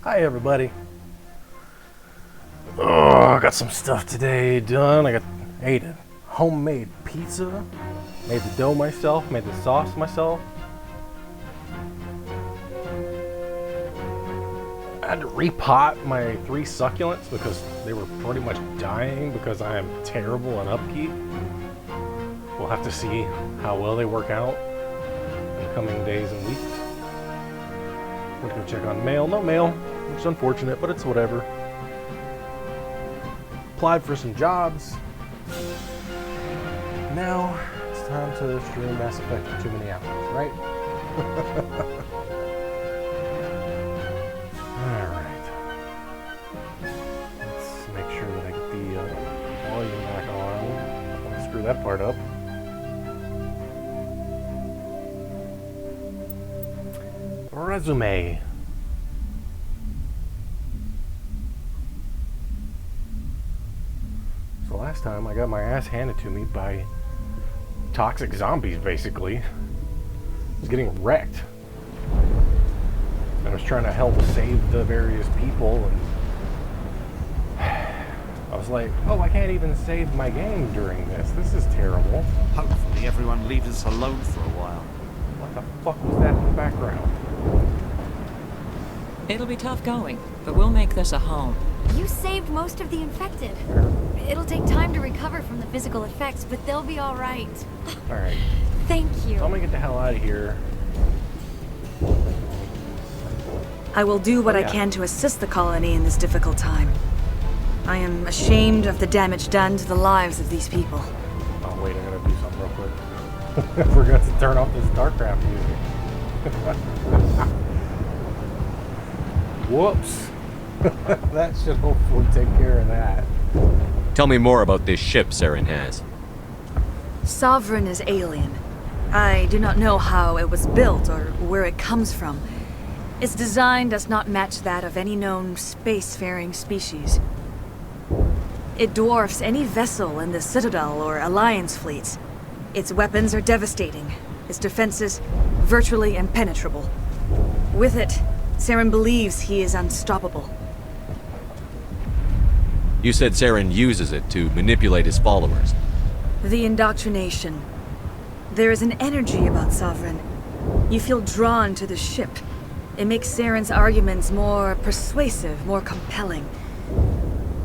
Hi everybody. Oh, I got some stuff today done. I ate a homemade pizza, made the dough myself, made the sauce myself. I had to repot my 3 succulents because they were pretty much dying because I am terrible at upkeep. We'll have to see how well they work out in the coming days and weeks. Went to go check on mail. No mail, which is unfortunate, but it's whatever. Applied for some jobs. Now it's time to stream Mass Effect for too many hours, right? Alright. Let's make sure that I get the volume back on. I don't want to screw that part up. Resume. So last time I got my ass handed to me by toxic zombies, basically. I was getting wrecked. I was trying to help save the various people, and I was like, oh, I can't even save my game during this. This is terrible. Hopefully everyone leaves us alone for a while. What the fuck was that in the background? It'll be tough going, but we'll make this a home. You saved most of the infected. It'll take time to recover from the physical effects, but they'll be all right. Alright. Thank you. So I'm gonna get the hell out of here. I will do what I can to assist the colony in this difficult time. I am ashamed of the damage done to the lives of these people. Oh wait, I gotta do something real quick. I forgot to turn off this StarCraft music. Whoops. That should hopefully take care of that. Tell me more about this ship Saren has. Sovereign is alien. I do not know how it was built or where it comes from. Its design does not match that of any known spacefaring species. It dwarfs any vessel in the Citadel or Alliance fleets. Its weapons are devastating, its defenses virtually impenetrable. With it, Saren believes he is unstoppable. You said Saren uses it to manipulate his followers. The indoctrination. There is an energy about Sovereign. You feel drawn to the ship. It makes Saren's arguments more persuasive, more compelling.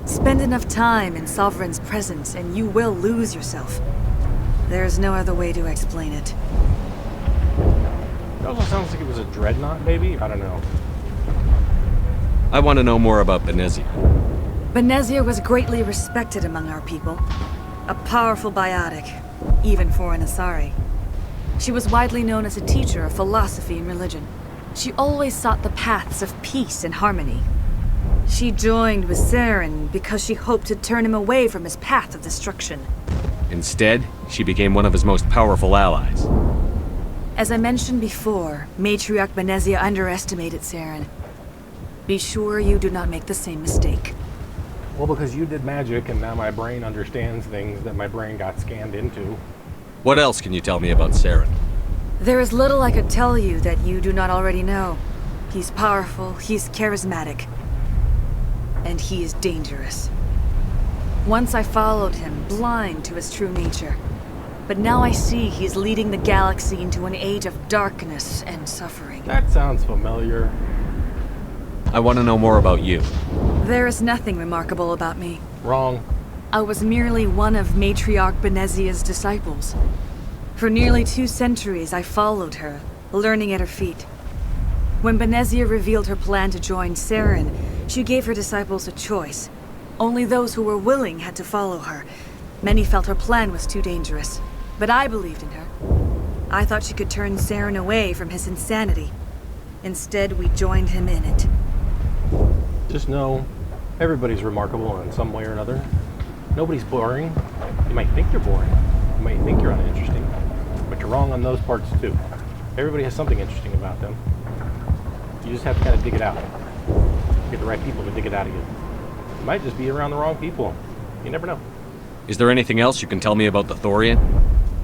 Spend enough time in Sovereign's presence and you will lose yourself. There's no other way to explain it. It also sounds like it was a dreadnought, maybe? I don't know. I want to know more about Benezia. Benezia was greatly respected among our people. A powerful biotic, even for an Asari. She was widely known as a teacher of philosophy and religion. She always sought the paths of peace and harmony. She joined with Saren because she hoped to turn him away from his path of destruction. Instead, she became one of his most powerful allies. As I mentioned before, Matriarch Benezia underestimated Saren. Be sure you do not make the same mistake. Well, because you did magic and now my brain understands things that my brain got scanned into. What else can you tell me about Saren? There is little I could tell you that you do not already know. He's powerful, he's charismatic, and he is dangerous. Once I followed him, blind to his true nature. But now I see he's leading the galaxy into an age of darkness and suffering. That sounds familiar. I want to know more about you. There is nothing remarkable about me. Wrong. I was merely one of Matriarch Benezia's disciples. For nearly 2 centuries I followed her, learning at her feet. When Benezia revealed her plan to join Saren, she gave her disciples a choice. Only those who were willing had to follow her. Many felt her plan was too dangerous, but I believed in her. I thought she could turn Saren away from his insanity. Instead, we joined him in it. Just know, everybody's remarkable in some way or another. Nobody's boring. You might think you're boring. You might think you're uninteresting. But you're wrong on those parts too. Everybody has something interesting about them. You just have to kind of dig it out. Get the right people to dig it out of you. You might just be around the wrong people. You never know. Is there anything else you can tell me about the Thorian?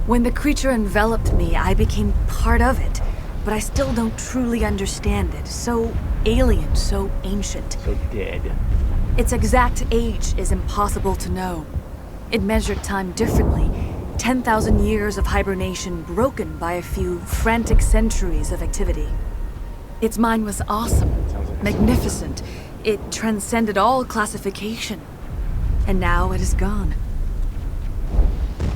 When the creature enveloped me, I became part of it. but I still don't truly understand it. So alien, so ancient. So dead. Its exact age is impossible to know. It measured time differently. 10,000 years of hibernation broken by a few frantic centuries of activity. Its mind was awesome, Sounds like a magnificent. It transcended all classification. And now it is gone.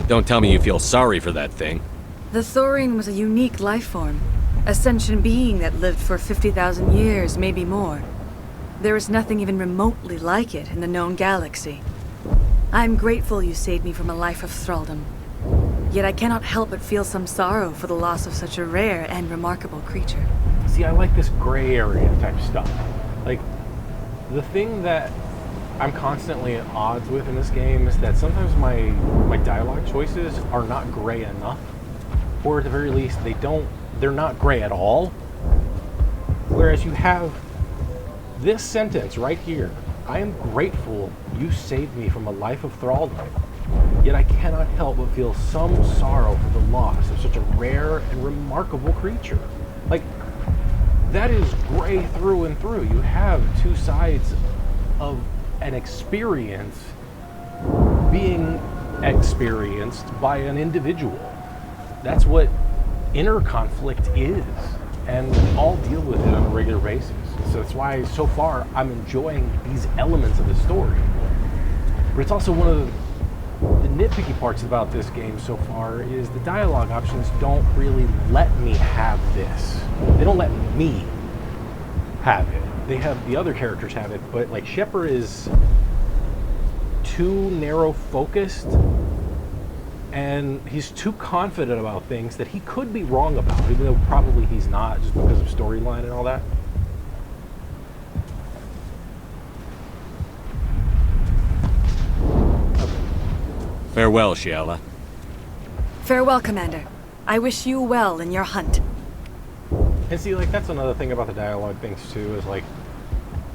Don't tell me you feel sorry for that thing. The Thorian was a unique life form. A sentient being that lived for 50,000 years, maybe more. There is nothing even remotely like it in the known galaxy. I'm grateful you saved me from a life of thraldom. Yet I cannot help but feel some sorrow for the loss of such a rare and remarkable creature. See, I like this gray area type stuff. Like, the thing that I'm constantly at odds with in this game is that sometimes my dialogue choices are not gray enough. Or at the very least, they're not gray at all. Whereas you have this sentence right here. I am grateful you saved me from a life of thraldom. Yet I cannot help but feel some sorrow for the loss of such a rare and remarkable creature. Like, that is gray through and through. You have two sides of an experience being experienced by an individual. That's what inner conflict is, and we all deal with it on a regular basis. So that's why so far I'm enjoying these elements of the story. But it's also one of the nitpicky parts about this game so far is the dialogue options don't really let me have this. They don't let me have it. They have the other characters have it, but like Shepard is too narrow focused and he's too confident about things that he could be wrong about, even though probably he's not, just because of storyline and all that. Farewell, Shiala. Farewell, Commander. I wish you well in your hunt. And see, like, that's another thing about the dialogue things too, is like,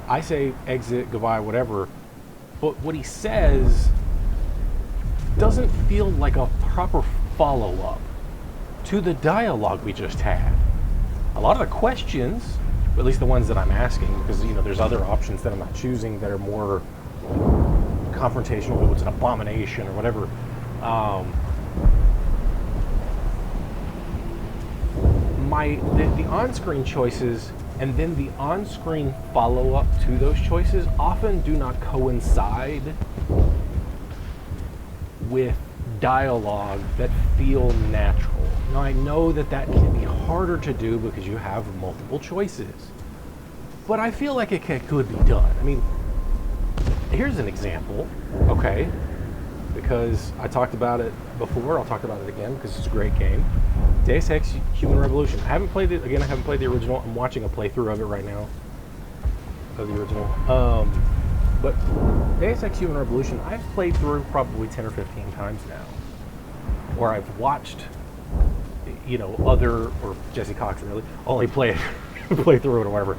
I say exit, goodbye, whatever, but what he says doesn't feel like a proper follow-up to the dialogue we just had. A lot of the questions, at least the ones that I'm asking, because, you know, there's other options that I'm not choosing that are more confrontational, what's an abomination or whatever. The on-screen choices and then the on-screen follow-up to those choices often do not coincide with dialogue that feel natural. Now, I know that that can be harder to do because you have multiple choices, but I feel like it could be done. I mean, here's an example, okay? Because I talked about it before, I'll talk about it again because it's a great game. Deus Ex Human Revolution. I haven't played it, again, I haven't played the original. I'm watching a playthrough of it right now, of the original. But Deus Ex Human Revolution, I've played through probably 10 or 15 times now. Or I've watched, you know, or Jesse Cox really, only play through it or whatever.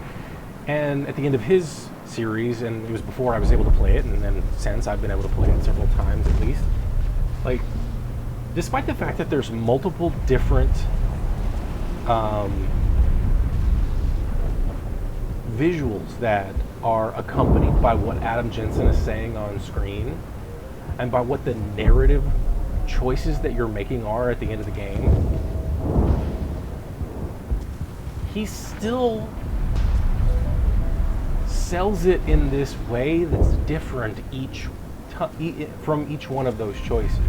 And at the end of his series, and it was before I was able to play it, and then since I've been able to play it several times at least, like, despite the fact that there's multiple different visuals that are accompanied by what Adam Jensen is saying on screen and by what the narrative choices that you're making are at the end of the game, he still sells it in this way that's different from each one of those choices.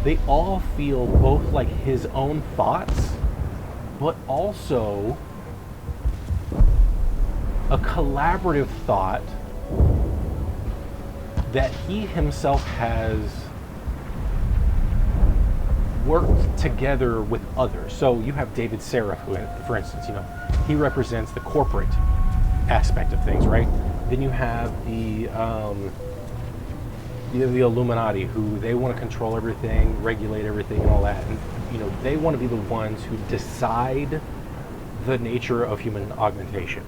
They all feel both like his own thoughts, but also a collaborative thought that he himself has worked together with others. So you have David Seraph, who, for instance, you know, he represents the corporate aspect of things, right? Then you have the Illuminati, who they want to control everything, regulate everything, and all that. And, you know, they want to be the ones who decide the nature of human augmentation.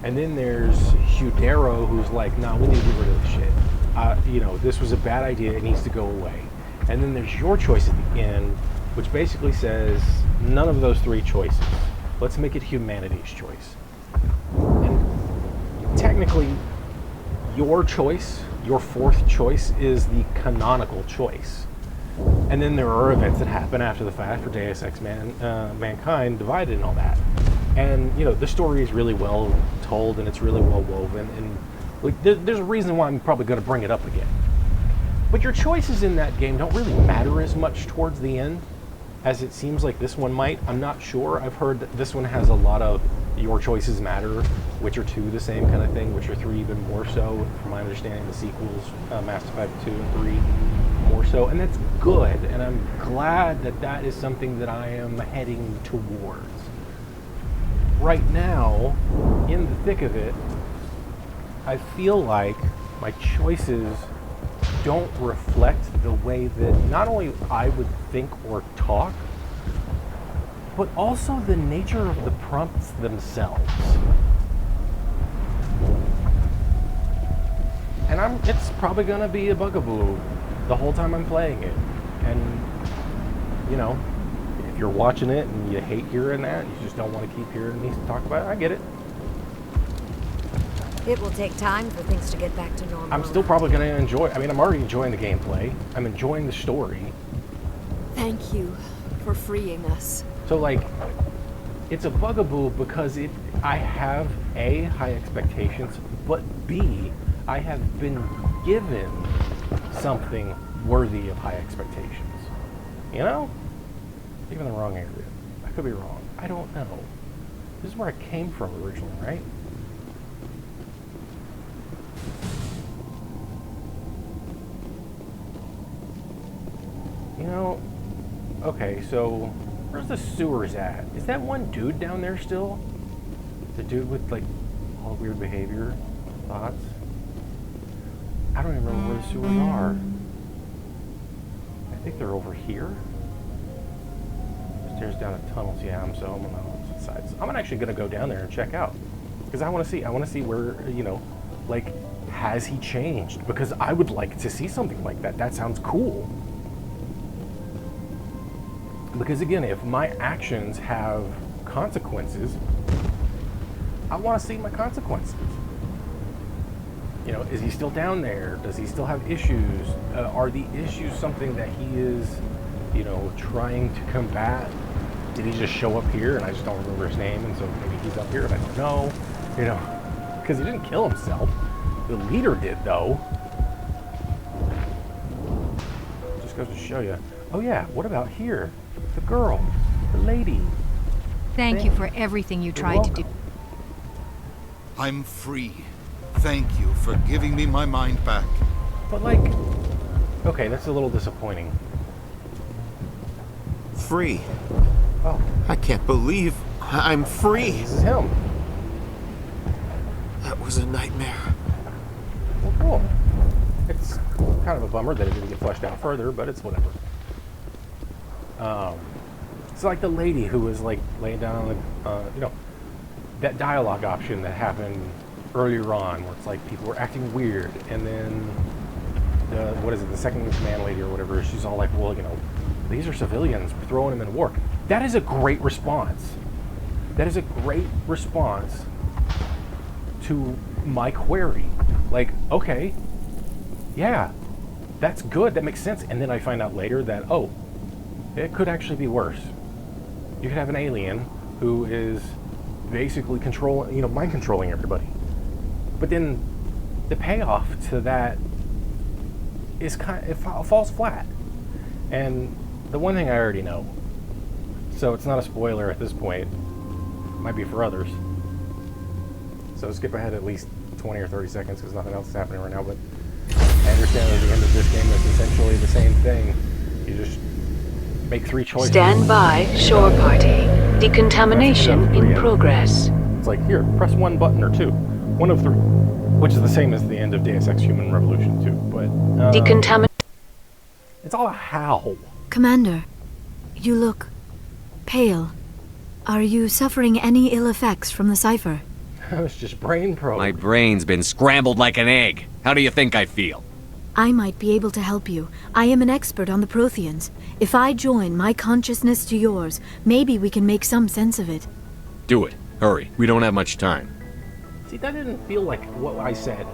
And then there's Hugh Darrow, who's like, nah, we need to get rid of this shit. You know, this was a bad idea, it needs to go away. And then there's your choice at the end, which basically says none of those three choices. let's make it humanity's choice. And technically, your choice, your fourth choice, is the canonical choice. And then there are events that happen after the fact for Deus Ex Mankind Divided and all that. And, you know, the story is really well told and it's really well woven. And like, there's a reason why I'm probably going to bring it up again. But your choices in that game don't really matter as much towards the end as it seems like this one might. I'm not sure. I've heard that this one has a lot of your choices matter. Witcher 2, the same kind of thing. Witcher 3 even more so. From my understanding, the sequels, Mass Effect 2 and 3, more so. And that's good. And I'm glad that that is something that I am heading towards. Right now, in the thick of it, I feel like my choices don't reflect the way that not only I would think or talk, but also the nature of the prompts themselves. And it's probably gonna be a bugaboo the whole time I'm playing it. And, you know, if you're watching it and you hate hearing that, you just don't want to keep hearing me talk about it, I get it. It will take time for things to get back to normal. I'm still probably going to enjoy it. I mean, I'm already enjoying the gameplay. I'm enjoying the story. Thank you for freeing us. So, like, it's a bugaboo because I have A, high expectations, but B, I have been given something worthy of high expectations. You know? Even the wrong area. I could be wrong. I don't know. This is where I came from originally, right? You know, okay, so where's the sewers at? Is that one dude down there still? The dude with, like, all the weird behavior, thoughts? I don't even remember where the sewers are. I think they're over here. Stairs down the tunnels, yeah, I'm on the opposite side. So I'm actually gonna go down there and check out. Because I wanna see where, you know, like, has he changed? Because I would like to see something like that. That sounds cool. Because again, if my actions have consequences, I want to see my consequences. You know, is he still down there? Does he still have issues? Are the issues something that he is, you know, trying to combat? Did he just show up here and I just don't remember his name, and so maybe he's up here and I don't know? You know, because he didn't kill himself. The leader did, though. Just goes to show you. Oh yeah, what about here? The girl, the lady. Thank you for everything you tried to do. I'm free. Thank you for giving me my mind back. But like, okay, that's a little disappointing. Free. Oh. I can't believe I'm free. This is him. That was a nightmare. Well, cool. It's kind of a bummer that it didn't get fleshed out further, but it's whatever. It's like the lady who was like laying down on the, you know, that dialogue option that happened earlier on, where it's like people were acting weird, and then the second in command lady or whatever, she's all like, well, you know, these are civilians, we're throwing them in war. That is a great response. That is a great response to my query. Like, okay, yeah, that's good, that makes sense. And then I find out later that, oh, it could actually be worse. You could have an alien who is basically mind controlling everybody. But then the payoff to that is it falls flat. And the one thing I already know, so it's not a spoiler at this point, might be for others. So skip ahead at least 20 or 30 seconds because nothing else is happening right now, but I understand at the end of this game it's essentially the same thing. You just make 3 choices. Stand by, shore party. Decontamination in progress. It's like, here, press 1 button or 2. 1 of 3. Which is the same as the end of Deus Ex Human Revolution 2, but... it's all a how. Commander, you look pale. Are you suffering any ill effects from the cipher? It's just brain probe. My brain's been scrambled like an egg. How do you think I feel? I might be able to help you. I am an expert on the Protheans. If I join my consciousness to yours, maybe we can make some sense of it. Do it. Hurry. We don't have much time. See, that didn't feel like what I said.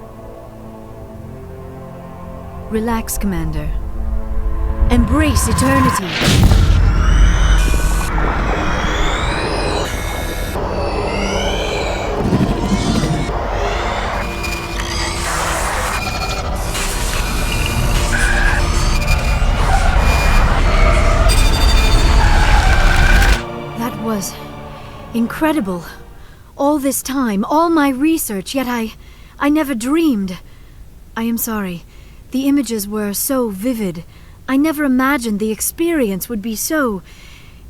Relax, Commander. Embrace eternity. That was incredible. All this time, all my research, yet I never dreamed. I am sorry. The images were so vivid. I never imagined the experience would be so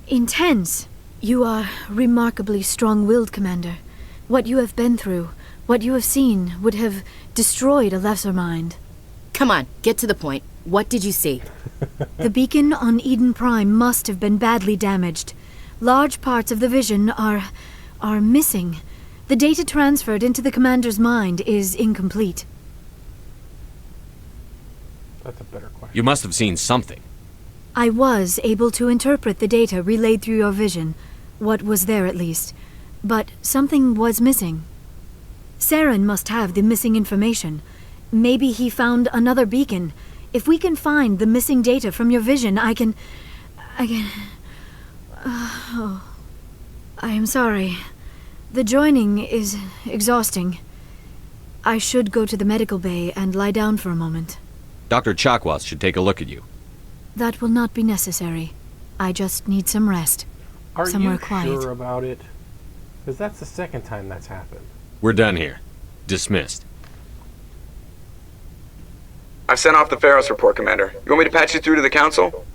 intense. You are remarkably strong-willed, Commander. What you have been through, what you have seen, would have destroyed a lesser mind. Come on, get to the point. What did you see? The beacon on Eden Prime must have been badly damaged. Large parts of the vision are missing. The data transferred into the Commander's mind is incomplete. That's a better question. You must have seen something. I was able to interpret the data relayed through your vision. What was there, at least. But something was missing. Saren must have the missing information. Maybe he found another beacon. If we can find the missing data from your vision, I can... I am sorry. The joining is exhausting. I should go to the medical bay and lie down for a moment. Dr. Chakwas should take a look at you. That will not be necessary. I just need some rest. Are somewhere you quiet. sure about it? Because that's the second time that's happened. We're done here. Dismissed. I've sent off the Pharos report, Commander. You want me to patch you through to the Council?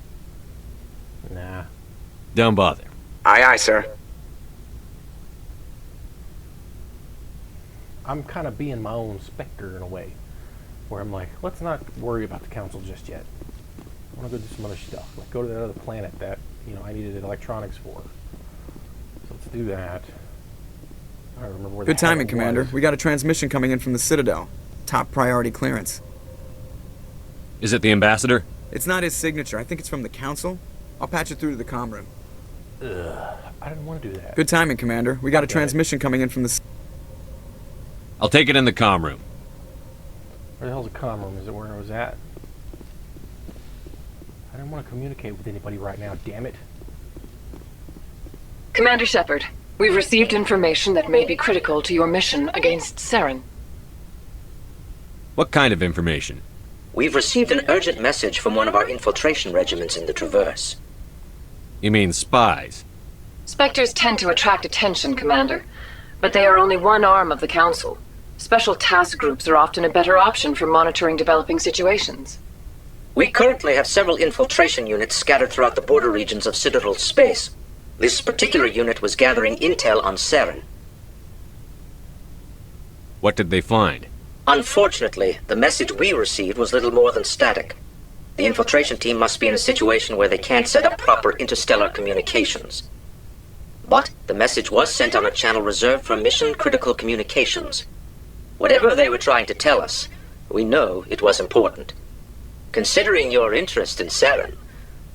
Nah. Don't bother. Aye, aye, sir. I'm kind of being my own Spectre in a way. Where I'm like, let's not worry about the Council just yet. I want to go do some other stuff. Like go to that other planet that, I needed electronics for. So let's do that. I don't remember where Good the hell timing, it Commander. was. We got a transmission coming in from the Citadel. Top priority clearance. Is it the ambassador? It's not his signature. I think it's from the Council. I'll patch it through to the comm room. Ugh, I didn't want to do that. Good timing, Commander. We got a transmission coming in from the... I'll take it in the comm room. Where the hell's the comm room? Is it where I was at? I didn't want to communicate with anybody right now, damn it. Commander Shepard, we've received information that may be critical to your mission against Saren. What kind of information? We've received an urgent message from one of our infiltration regiments in the Traverse. You mean spies? Spectres tend to attract attention, Commander, but they are only one arm of the Council. Special task groups are often a better option for monitoring developing situations. We currently have several infiltration units scattered throughout the border regions of Citadel space. This particular unit was gathering intel on Saren. What did they find? Unfortunately, the message we received was little more than static. The infiltration team must be in a situation where they can't set up proper interstellar communications. But the message was sent on a channel reserved for mission-critical communications. Whatever they were trying to tell us, we know it was important. Considering your interest in Saren,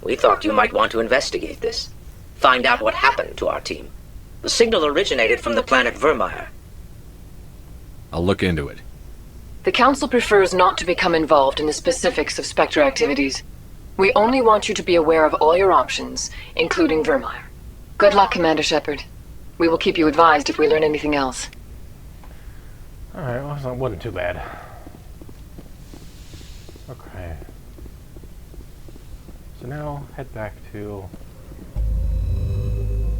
we thought you might want to investigate this. Find out what happened to our team. The signal originated from the planet Vermeer. I'll look into it. The Council prefers not to become involved in the specifics of Spectre activities. We only want you to be aware of all your options, including Vermeer. Good luck, Commander Shepard. We will keep you advised if we learn anything else. Alright, well, that wasn't too bad. Okay. So now, head back to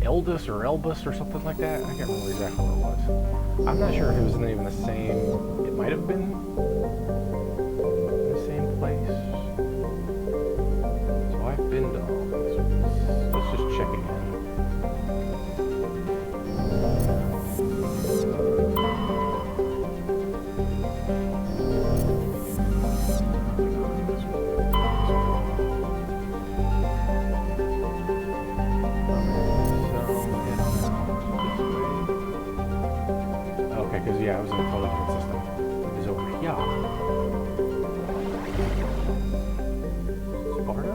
Eldus or Elbus or something like that. I can't remember exactly what it was. I'm not sure if it was even the same... It might have been in the same place. So I've been to all these. Let's just check again. Because, yeah, it was in the coordinate system. It was over here. Sparta?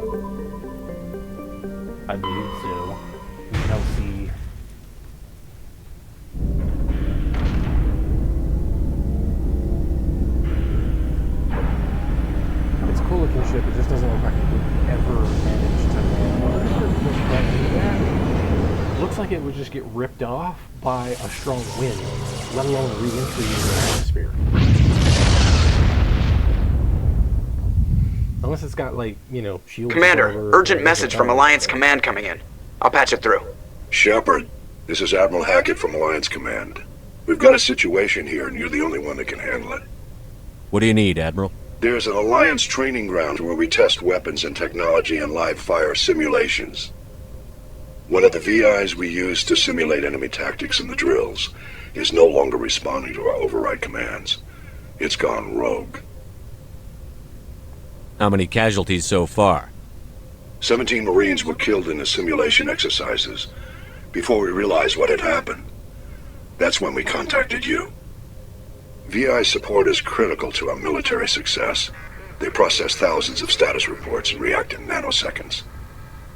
I believe so. LC. like it would just get ripped off by a strong wind, let alone re-entry into the atmosphere. Unless it's got, like, you know, shields. Commander, urgent message from Alliance Command coming in. I'll patch it through. Shepard, this is Admiral Hackett from Alliance Command. We've got a situation here, and you're the only one that can handle it. What do you need, Admiral? There's an Alliance training ground where we test weapons and technology in live fire simulations. One of the VIs we use to simulate enemy tactics in the drills is no longer responding to our override commands. It's gone rogue. How many casualties so far? 17 Marines were killed in the simulation exercises before we realized what had happened. That's when we contacted you. VI support is critical to our military success. They process thousands of status reports and react in nanoseconds.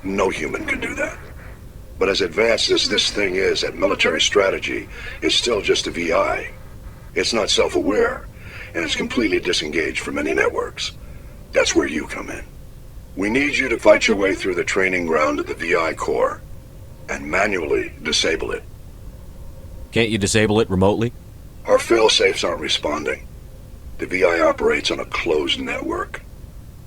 No human can do that. But as advanced as this thing is at military strategy, it's still just a VI. It's not self-aware, and it's completely disengaged from any networks. That's where you come in. We need you to fight your way through the training ground of the VI core and manually disable it. Can't you disable it remotely? Our fail-safes aren't responding. The VI operates on a closed network.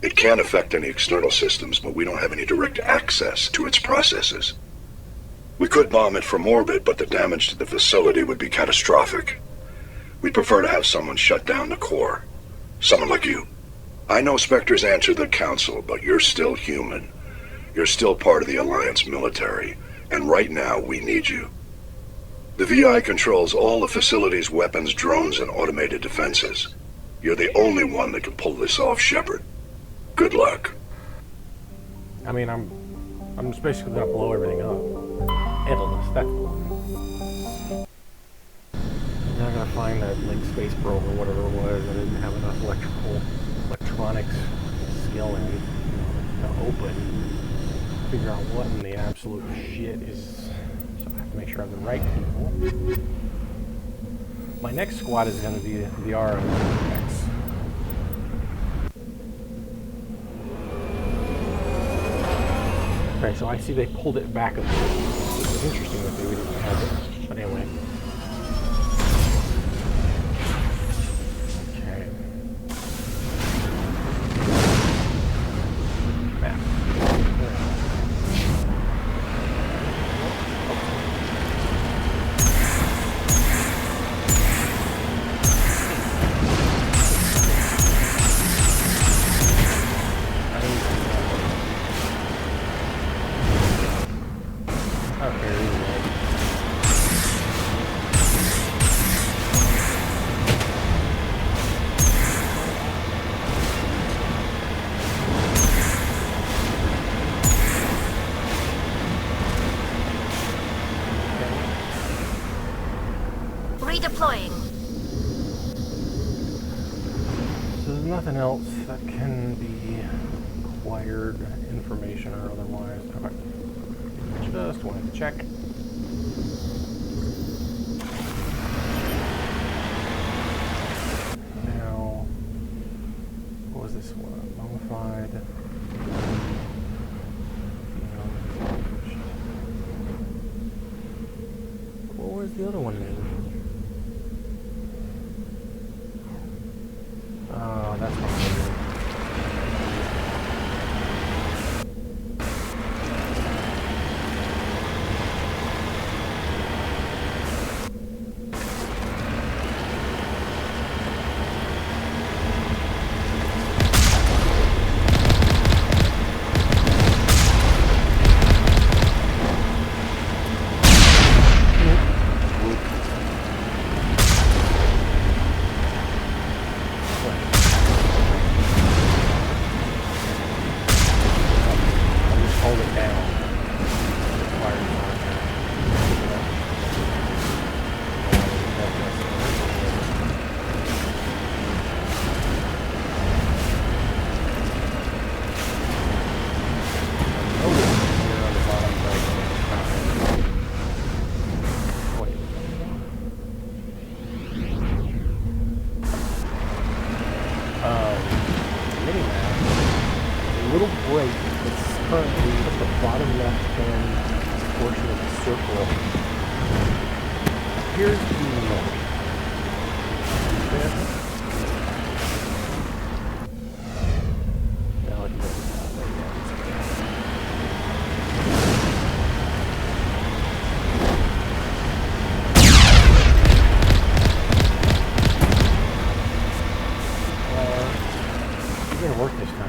It can affect any external systems, but we don't have any direct access to its processes. We could bomb it from orbit, but the damage to the facility would be catastrophic. We'd prefer to have someone shut down the core. Someone like you. I know Spectres answer the Council, but you're still human. You're still part of the Alliance military, and right now we need you. The VI controls all the facility's weapons, drones, and automated defenses. You're the only one that can pull this off, Shepard. Good luck. I mean, I'm just basically gonna blow everything up. Endless, that's the one. Now I gotta find that, like, space probe or whatever it was. I didn't have enough electronics skill in to open. Figure out what in the absolute shit is. So I have to make sure I have the right people. My next squad is gonna be the RX. Okay, so I see they pulled it back a bit. It's interesting that they didn't have it. But anyway. Okay. Map. Redeploying. So there's nothing else that can be acquired, information or otherwise. Okay. Just wanted to check. Now, what was this one? Mummified. What was the other one named? Oh, that's probably it. appears to be north. Now it doesn't have that yet. It didn't work this time.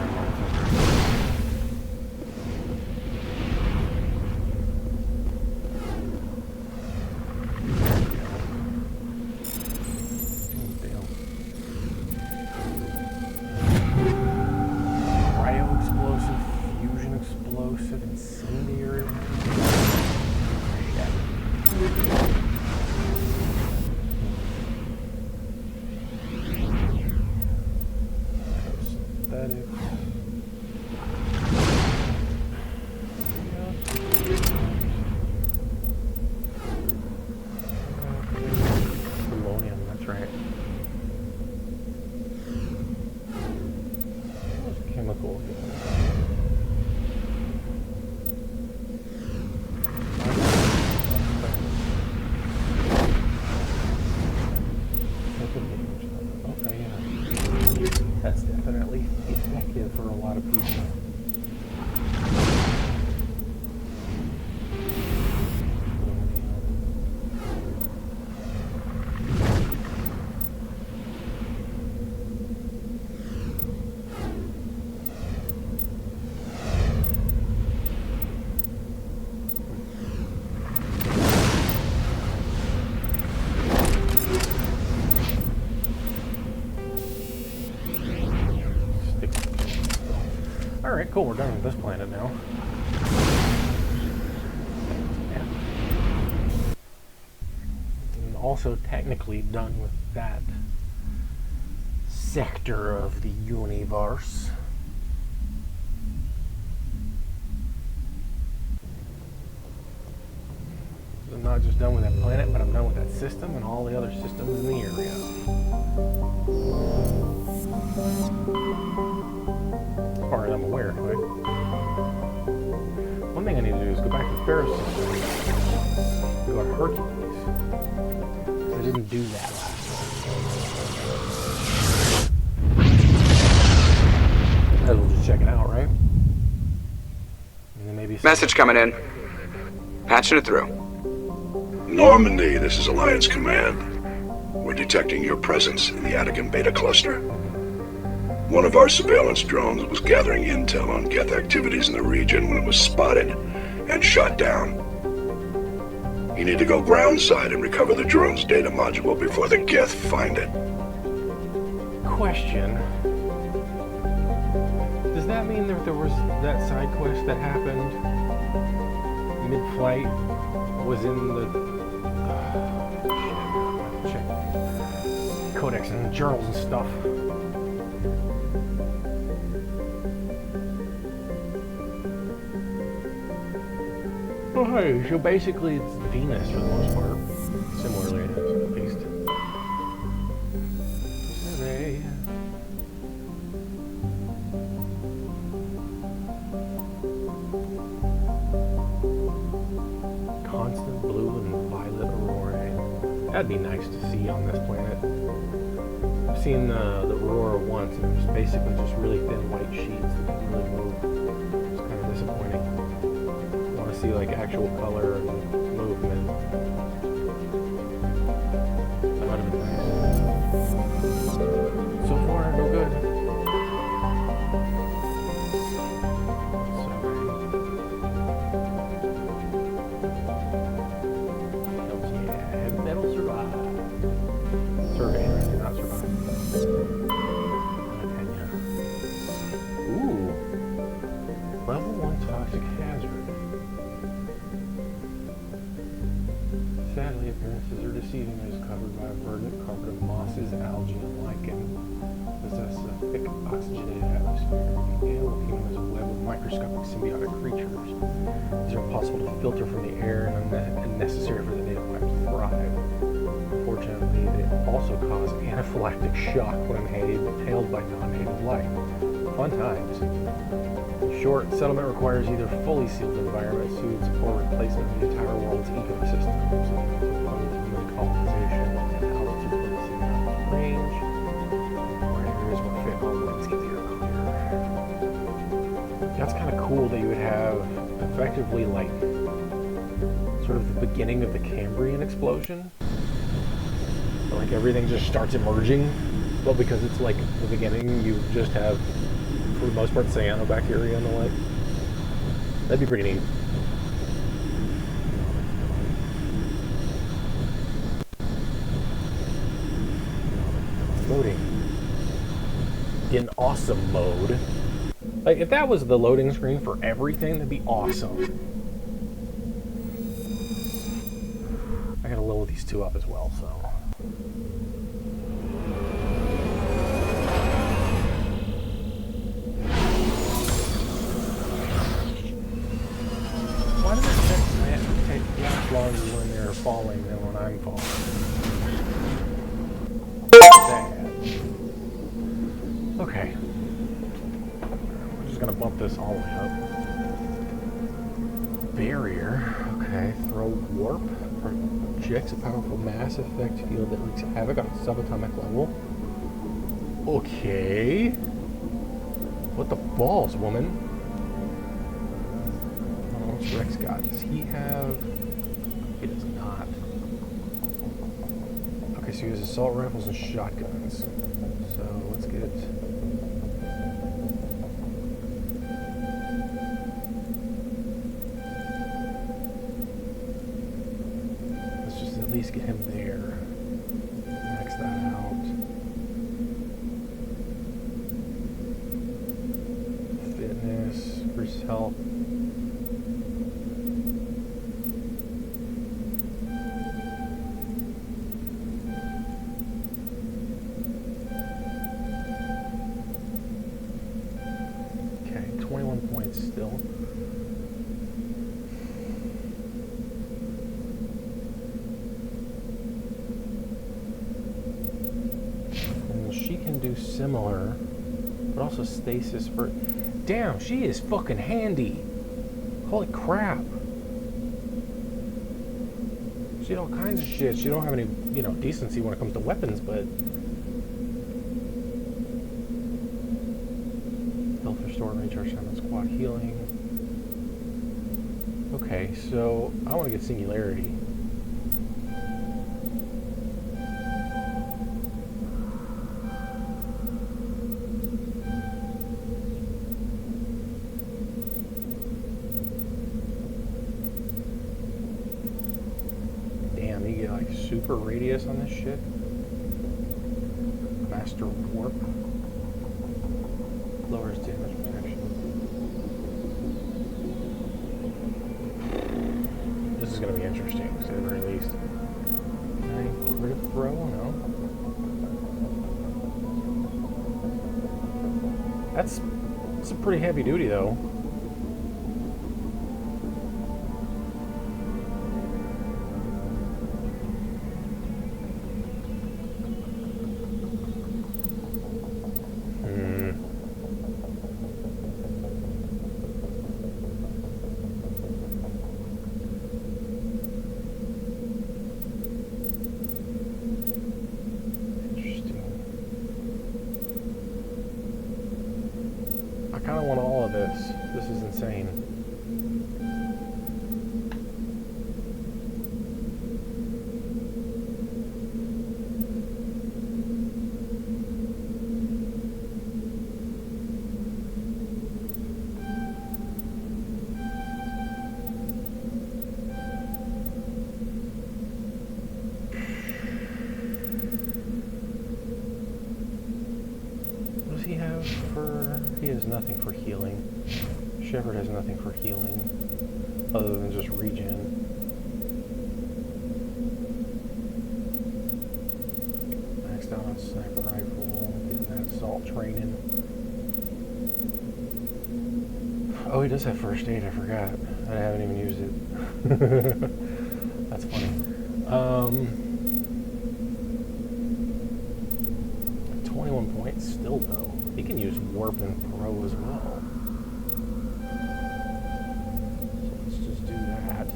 That's definitely effective for a lot of people. Alright, cool, we're done with this planet now. Yeah. And also technically done with that sector of the universe. I'm not just done with that planet, but I'm done with that system and all the other systems in the area. As far as I'm aware, anyway. One thing I need to do is go back to the Ferris system. Go to Hercules. I didn't do that last time. Might as well just check it out, right? And then maybe message coming in. Patching it through. Normandy, this is Alliance Command. We're detecting your presence in the Attican Beta Cluster. One of our surveillance drones was gathering intel on Geth activities in the region when it was spotted and shot down. You need to go groundside and recover the drone's data module before the Geth find it. Question. Does that mean that there was that side quest that happened mid-flight was in the check codex and journals and stuff? Oh, hey, so basically it's Venus for the most part. Similarly, at least. Survey. Constant blue and violet aurora. That'd be nice to see on this planet. I've seen the aurora once, and it was basically just really thin white sheets that didn't really move. It's kind of disappointing. See like actual color and movement. That would have been nice. So far, no good. Sorry. Yeah, metal survive. Survey, not survive. Ooh. Level 1 toxic hazard. Sadly, appearances are deceiving. It is covered by a verdant carpet of mosses, algae, and lichen. Possesses a thick, oxygenated atmosphere. The animal kingdom is a web of microscopic symbiotic creatures. These are impossible to filter from the air and necessary for the native life to thrive. Unfortunately, they also cause anaphylactic shock when inhaled by non-native life. Fun times. In short, settlement requires either fully sealed environment suits or replacement of the entire world's ecosystem. So, effectively like sort of the beginning of the Cambrian explosion. Like everything just starts emerging, but because it's like the beginning, you just have, for the most part, cyanobacteria and the like. That'd be pretty neat. Loading in awesome mode. Like if that was the loading screen for everything, that'd be awesome. I gotta load these two up as well, so. Why does it take that longer when they're falling than when I'm falling? Okay. We're just gonna bump this all the way up. Barrier. Okay. Throw warp. Projects a powerful mass effect field that wreaks havoc on a subatomic level. Okay. What the balls, woman? Oh, what's Rex got? Does he have... He does not. Okay, so he has assault rifles and shotguns. So let's get... Let's just at least get him there. Max that out. Fitness, increase health. Still. And she can do similar, but also stasis for... Damn, she is fucking handy. Holy crap. She did all kinds of shit. She don't have any, you know, decency when it comes to weapons, but... Health restore and recharge time on squad healing. Okay, so I want to get singularity. Damn, you get like super radius on this shit. Master warp. Lowers damage protection. This is going to be interesting, to say the very least. Can I get rid of throw? No. That's a pretty heavy duty, though. I kind of want all of this. This is insane. What does he have for... He has nothing for healing. Shepard has nothing for healing other than just regen. Maxed out on sniper rifle, getting that assault training. Oh, he does have first aid, I forgot. I haven't even used it. That's funny. 21 points still though. He can use warp and throw as well. So let's just do that.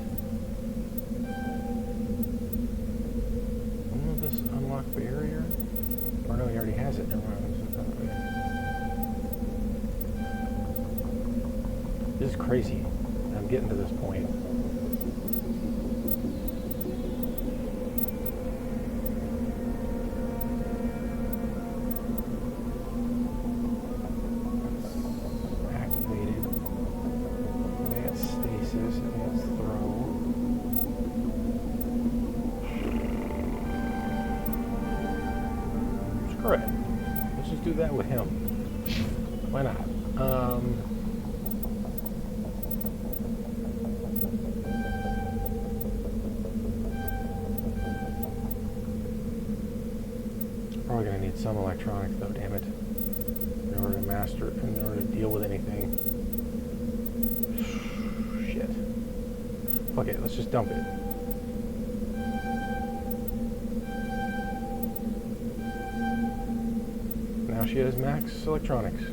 When will this unlock barrier? Or no, he already has it. Never mind. This is crazy. I'm getting to this point. Activated. Advanced stasis, advanced throw. Screw it. Let's just do that with him. Why not? Probably gonna need some electronics though, damn it. In order to master it, in order to deal with anything. Shit. Fuck it, let's just dump it. Now she has max electronics.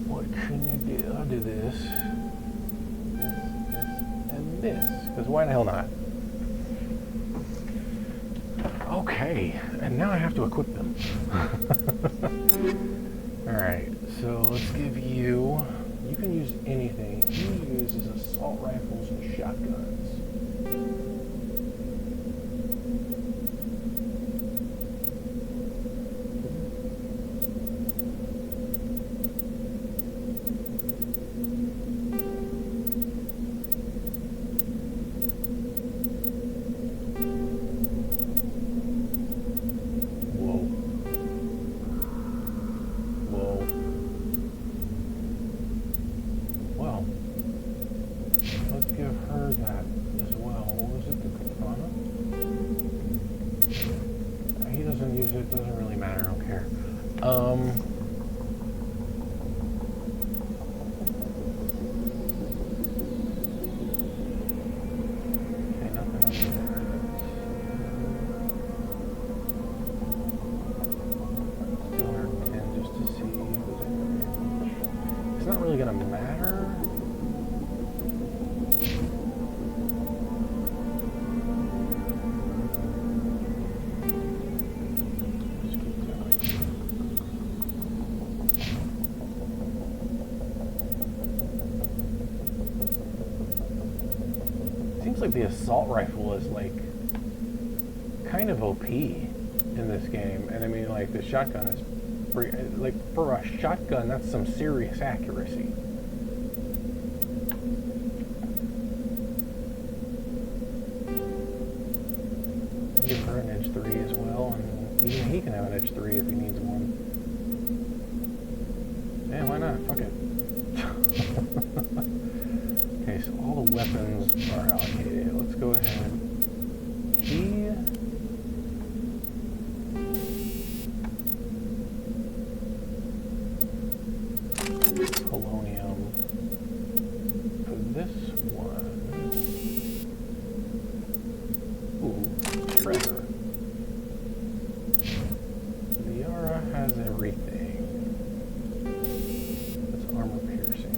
What can I do? I'll do this, and this. Because why the hell not? Okay, and now I have to equip them. Alright, so let's give you... You can use anything. He uses assault rifles and shotguns. Like the assault rifle is like kind of OP in this game, and I mean like the shotgun is pretty, like for a shotgun that's some serious accuracy. Give her an edge 3 as well, and even he can have an edge 3 if he needs one. Yeah, why not? Fuck it. Okay, so all the weapons are allocated. Let's go ahead. Polonium for this one. Ooh, treasure. Liara has everything. That's armor piercing.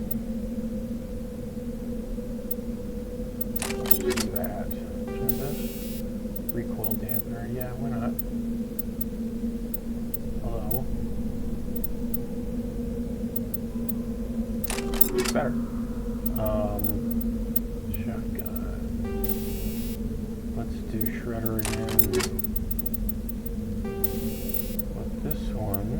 That. Recoil dampener, yeah, why not? Hello. Better. Shotgun. Let's do Shredder again. With this one.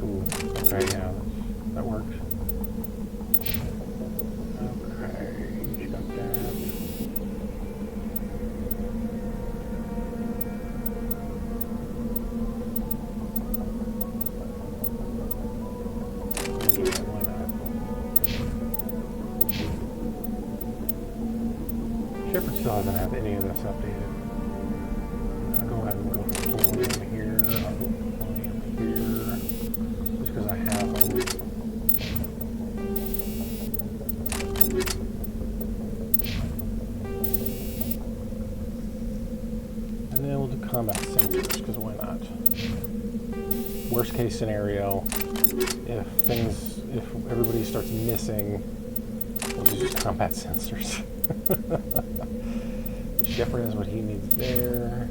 Ooh, okay, yeah, that works. Shepard still doesn't have any of this updated. I'll go ahead and go for polonium here. I'll go for polonium here. Just because I have them. And then we'll do combat sensors, because why not? Worst case scenario, if everybody starts missing, we'll just use combat sensors. different is what he needs there.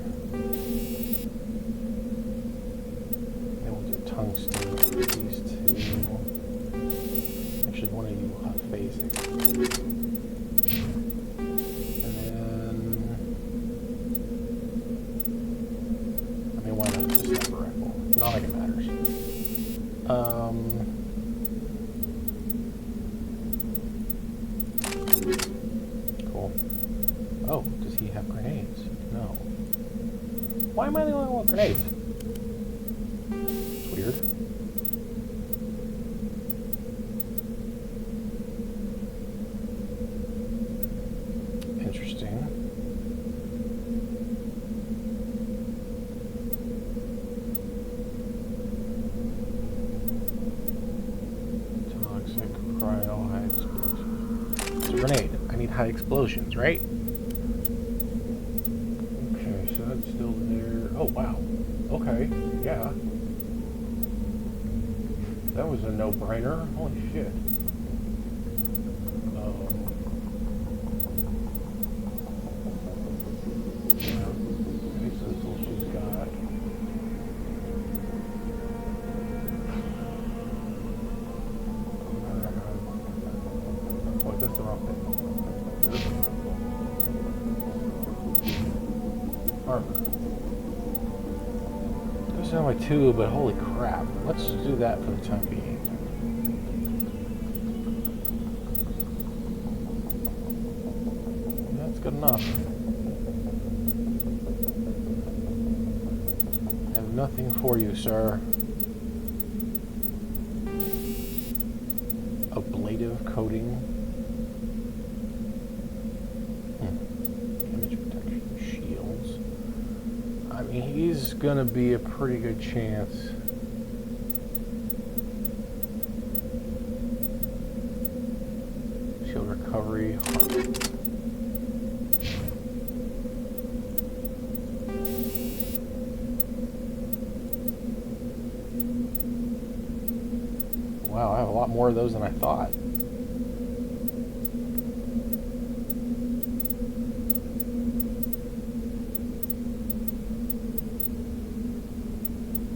And we'll do tungsten for these two. Actually, one of you hot phasing. And then, I mean, why not just sniper rifle? Not like it matters. Cool. Oh, does he have grenades? No. Why am I the only one with grenades? It's weird. Interesting. Toxic, cryo, high explosives. It's a grenade. I need high explosions, right? Okay, so that's still there. Oh, wow. Okay, yeah. That was a no-brainer. Holy shit. Those are my two, but holy crap. Let's do that for the time being. That's good enough. I have nothing for you, sir. Ablative coating. Image protection shields. I mean, he's gonna be a pretty good chance. Shield recovery, heart. Wow, I have a lot more of those than I thought.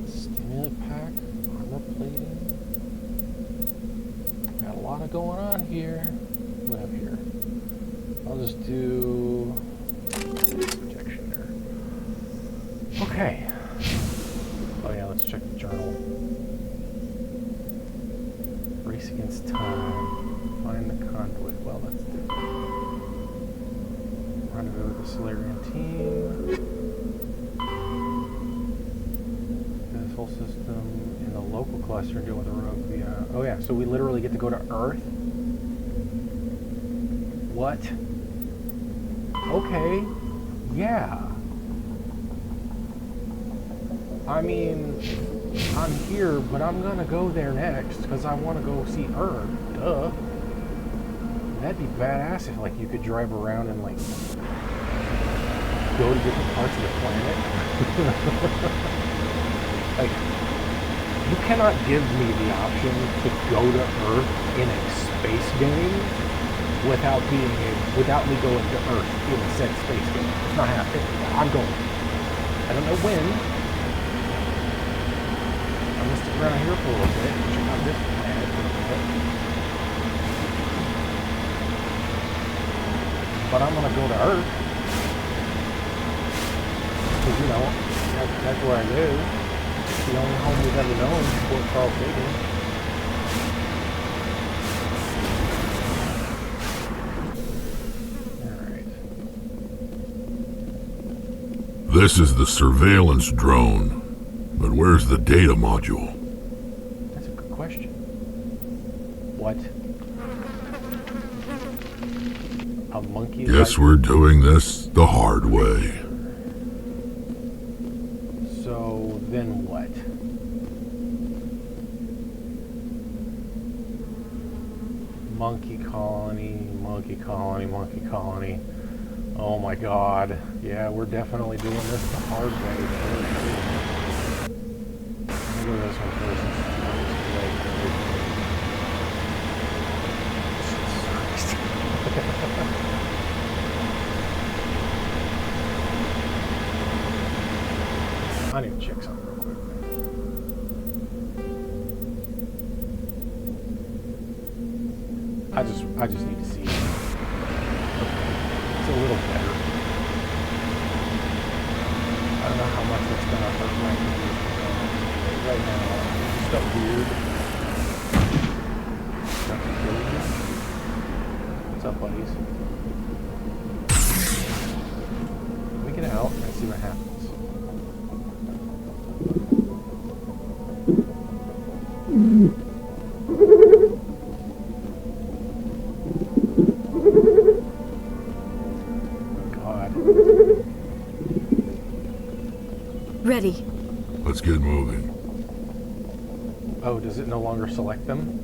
Stimulant pack, armor plating. Got a lot of going on here. What do I have here? I'll just do protection there. Okay. Oh yeah, let's check the journal. Race against time. Find the conduit. Well, let's do it. Rendezvous with the Solarian team. This whole system in the local cluster and deal with the rogue via. Oh yeah, so we literally get to go to Earth. What? Okay. Yeah. I mean, I'm here, but I'm gonna go there next because I want to go see Earth. Duh. That'd be badass if, like, you could drive around and, like, go to different parts of the planet. Like, you cannot give me the option to go to Earth in a space game without me going to Earth in said space game. It's not happening. I'm going. I don't know when. I'm gonna stick around here for a little bit and check out this planet for a bit. But I'm gonna go to Earth. Because, you know, that's where I live. It's the only home we've ever known before Charles Dickens. This is the surveillance drone, but where's the data module? That's a good question. What? A monkey? Guess we're doing this the hard way. So then what? Monkey colony, monkey colony, monkey colony. Oh my god. Yeah, we're definitely doing this the hard way. Let me go to this one first. I just need to see it. Okay. It's a little better. I don't know how much it's gonna hurt my computer right now. It's stuff weird. Stuff weird. What's up, buddies? Let me get out and see what happens. Ready. Let's get moving. Oh, does it no longer select them?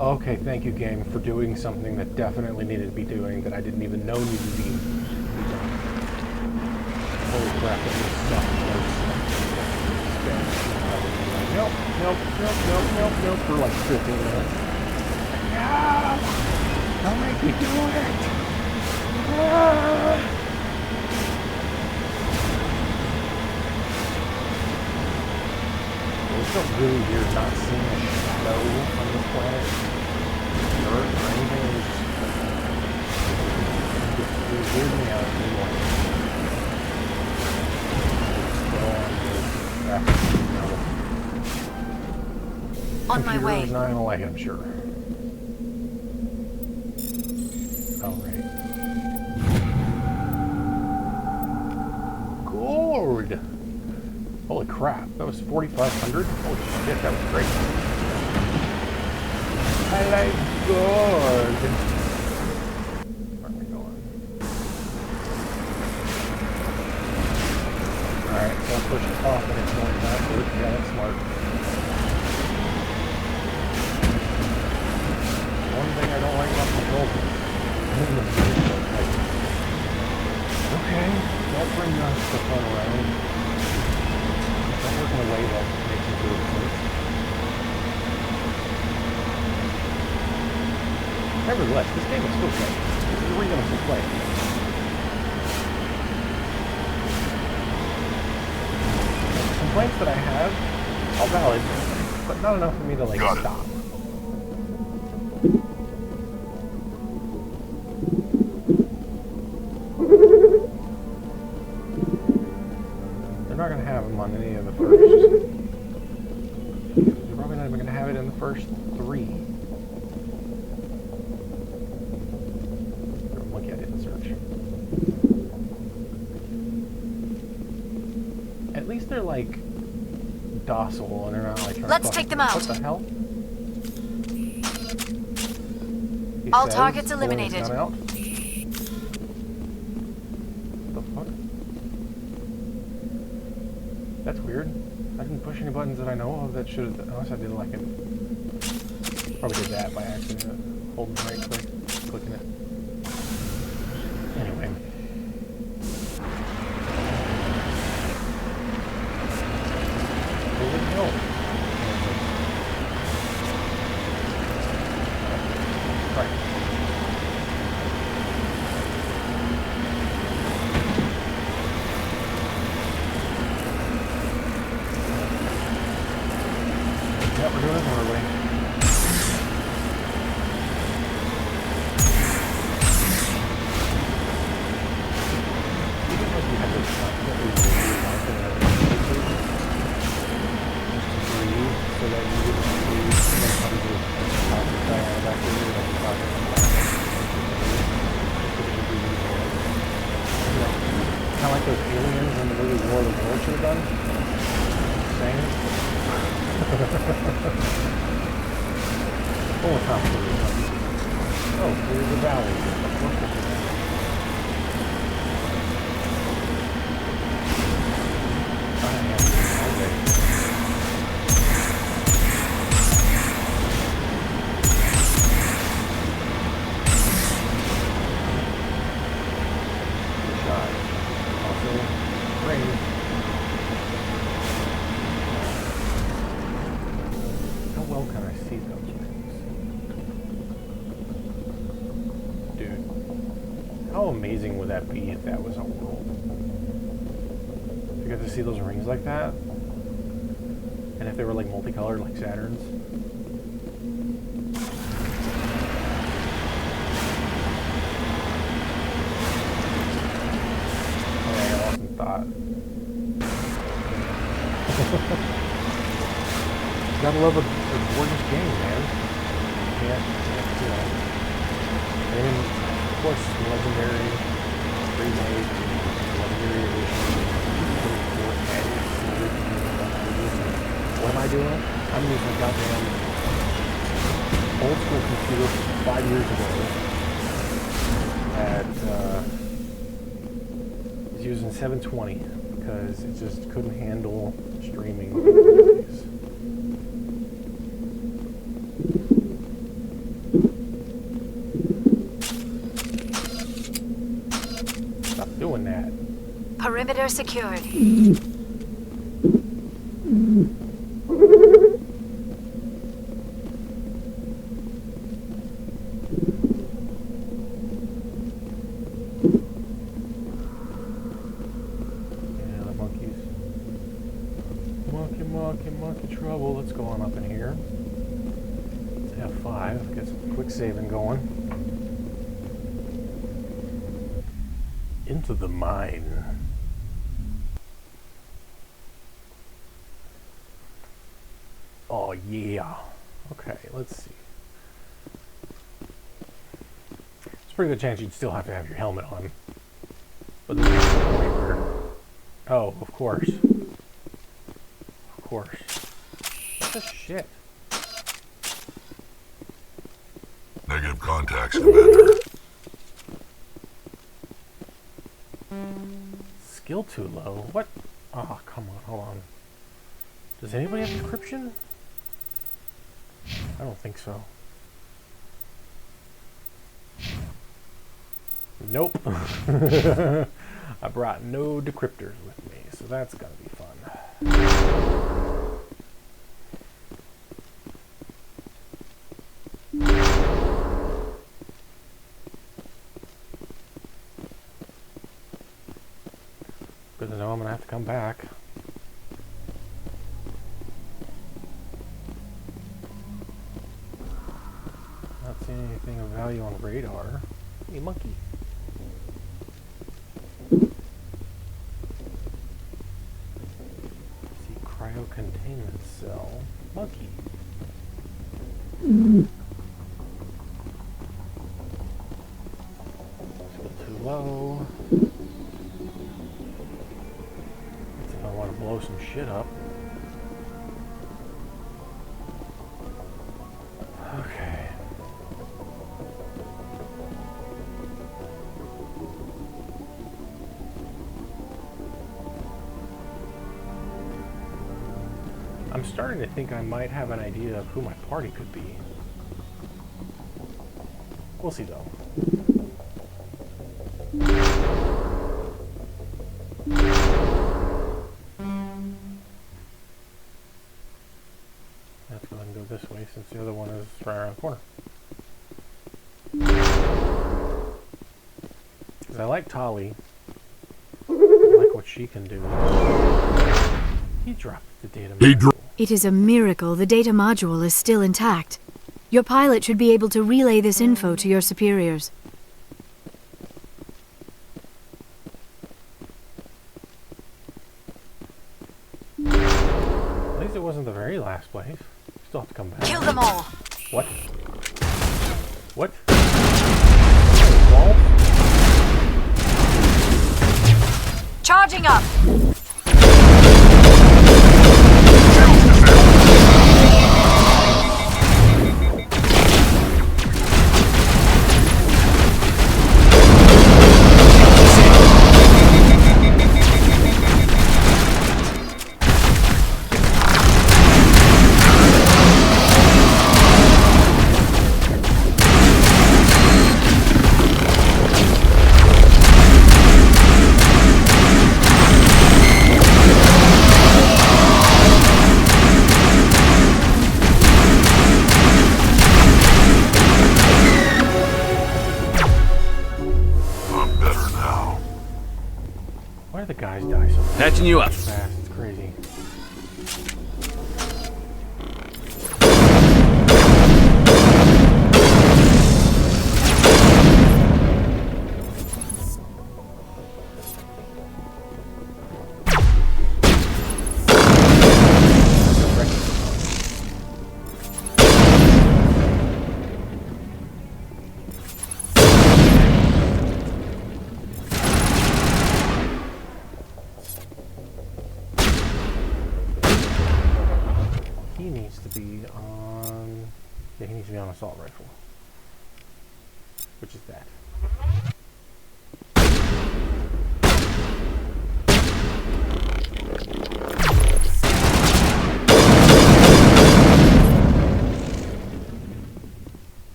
Okay, thank you, game, for doing something that definitely needed to be doing that I didn't even know needed to be done. Holy crap, that was nope, for like 15 minutes. Ah, don't make me do it! Ah. It's so really weird not seeing a shadow on this planet, Earth, or anything. It was weirding me out anymore. On my way. Computer is not gonna like it, I'm sure. Oh, right. Gold! Holy crap, that was 4,500? Holy shit, that was great. I like gold. Where am I going? Alright, so I'll push it off and it's going backwards. Yeah, that's smart. One thing I don't like about controls is okay, don't bring the fun around. Don't work in a way that makes you do it first. Nevertheless, this game is still good. This is a reasonable play. The complaints that I have, all valid, but not enough for me to like stop. They're not going to have them on any of the first. They're probably not even going to have it in the first 3. Look at it and search. At least they're like docile and they're not like trying Let's to take them out. What the hell? He All says, targets pulling his eliminated. gun out. What the fuck? That's weird. I didn't push any buttons that I know of that should have, unless I did like it. Probably did that by accident. Holding right click, clicking it. Anyway. Where did it go? Right. Yep, we're doing it our way. Even if we have this constantly breathe so that you wouldn't breathe when it comes to toxic cyanobacteria like the toxic kind of like those aliens in the movie War of the Worlds should have done. Same. Full of complicated. Oh, here's the valley. Of course there's a valley. I am already. Good shot. Also, rain. How well can I see those things? Dude, how amazing would that be if that was a world? If you got to see those rings like that, and if they were like multicolored like Saturn's. thought. Gotta love a gorgeous game, man. Can't, you know. And of course, legendary remake, legendary edition. What am I doing? I'm using a goddamn old school computer from 5 years ago that is using 720 because it just couldn't handle streaming movies. Stop doing that. Perimeter secured. Monkey trouble. Let's go on up in here. It's F5. Get some quick saving going. Into the mine. Oh yeah. Okay, let's see. It's a pretty good chance you'd still have to have your helmet on. But this is the point where... Oh, of course. Of course. What the shit? Negative contacts, Commander. Skill too low? What? Oh, come on, hold on. Does anybody have encryption? I don't think so. Nope. I brought no decryptors with me, so that's gonna be fun. Good to know I'm gonna have to come back. Not seeing anything of value on radar. Hey, monkey. See cryo containment cell. Monkey. Still too low. I want to blow some shit up. Okay. I'm starting to think I might have an idea of who my party could be. We'll see though. Let's go ahead and go this way since the other one is right around the corner. Because I like Tali. I like what she can do. He dropped the data module. It is a miracle the data module is still intact. Your pilot should be able to relay this info to your superiors. At least it wasn't the very last place. Still have to come back. Kill them all. What? What? Wall? Charging up. Why do the guys die so Patching you up. fast? It's crazy. he needs to be on assault rifle. Which is that.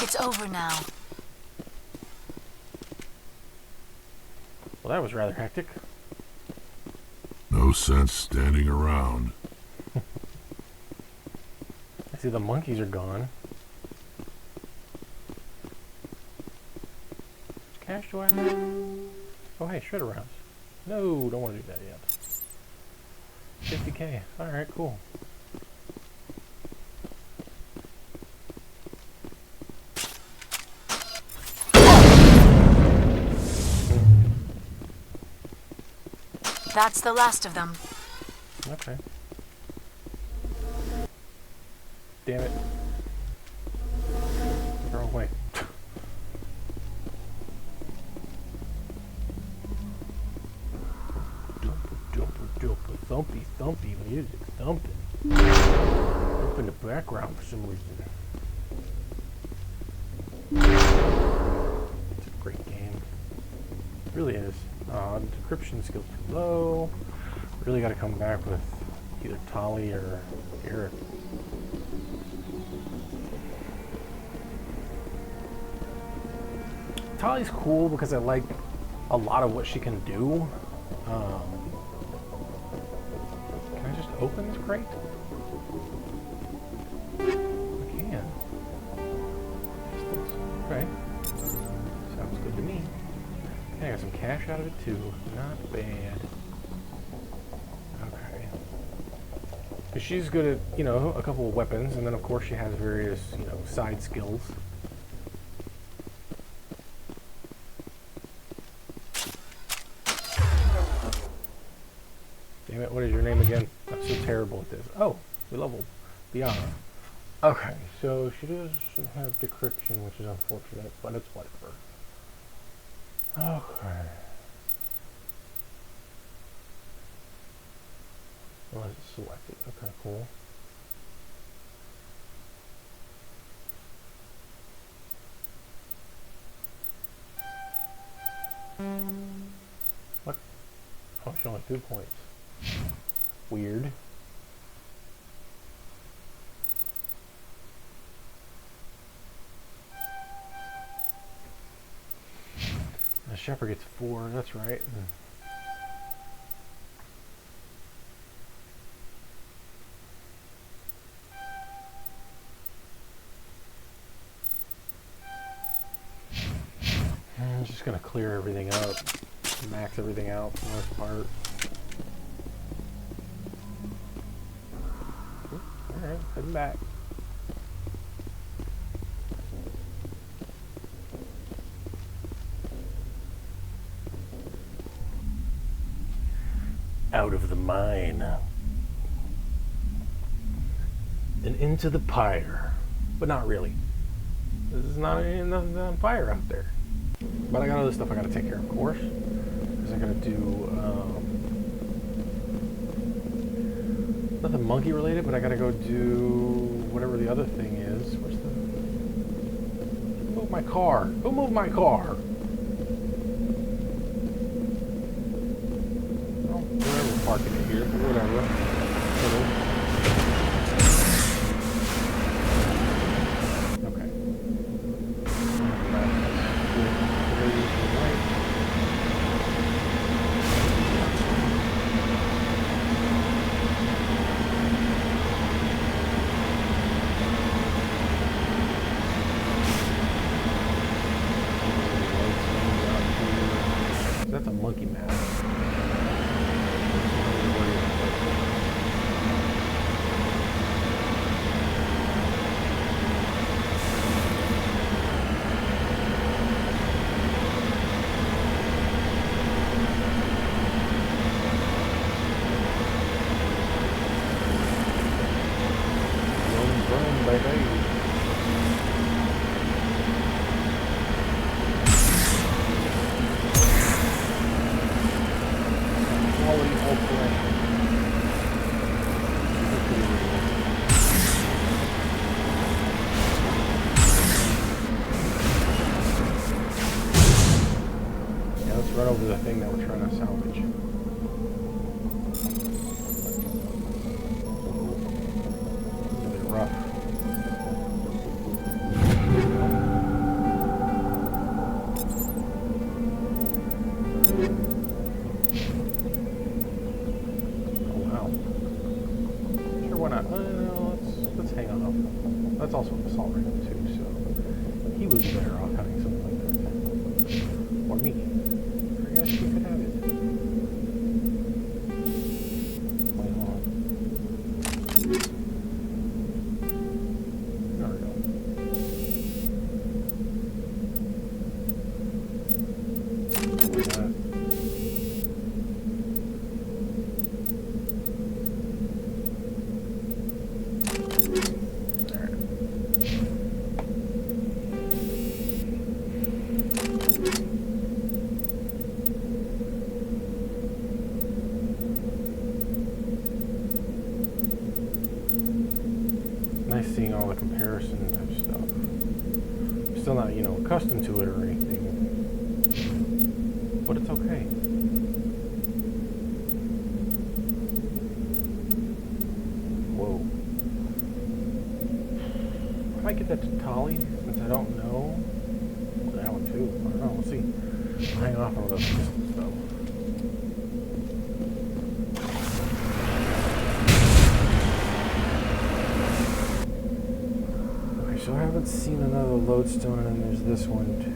It's over now. Well, that was rather hectic. No sense standing around. I see the monkeys are gone. Which cash do I have? Oh, hey, shredder rounds. No, don't want to do that yet. 50k. Alright, cool. That's the last of them. Okay. Damn it. The wrong way. Thumpy, thumpy music, thumping. Up in the background for some reason. It's a great game. It really is. Decryption skills too low. Really got to come back with either Tali or Eric. Tali's cool because I like a lot of what she can do. Can I just open this crate? I can. Okay. Sounds good to me. Okay, I got some cash out of it too. Not bad. Okay. Because she's good at, you know, a couple of weapons, and then of course she has various, you know, side skills. Damn it, what is your name again? I'm so terrible at this. Oh, we leveled. Diana. Okay, so she doesn't have decryption, which is unfortunate, but it's whatever. Okay. Well, it's selected. Okay, cool. What? Oh, she only 2 points. Weird. The shepherd gets 4, that's right. I'm just gonna clear everything up, max everything out for the most part. Alright, heading back. Out of the mine and into the pyre, but not really. This is not nothing on fire out there. But I got other stuff I gotta take care of course. Because I gotta do nothing monkey related, but I gotta go do whatever the other thing is. Where's the move my car? Who moved my car? We're parking it here, but whatever. Okay. That's a monkey map. the thing that we're trying to salvage. A bit rough. Oh wow. Sure, why not? Let's hang on. That's also an assault rifle too, so he would be better off having something like that. Or me. I guess we could have it. Wait, hold on. There we go. Like that. Nice seeing all the comparison type stuff. I'm still not, accustomed to it or anything. But it's okay. Whoa. I might get that to Tali, since I don't know. That one too. I don't know, we'll see. I'll hang off on those systems though. So I haven't seen another lodestone, and then there's this one too.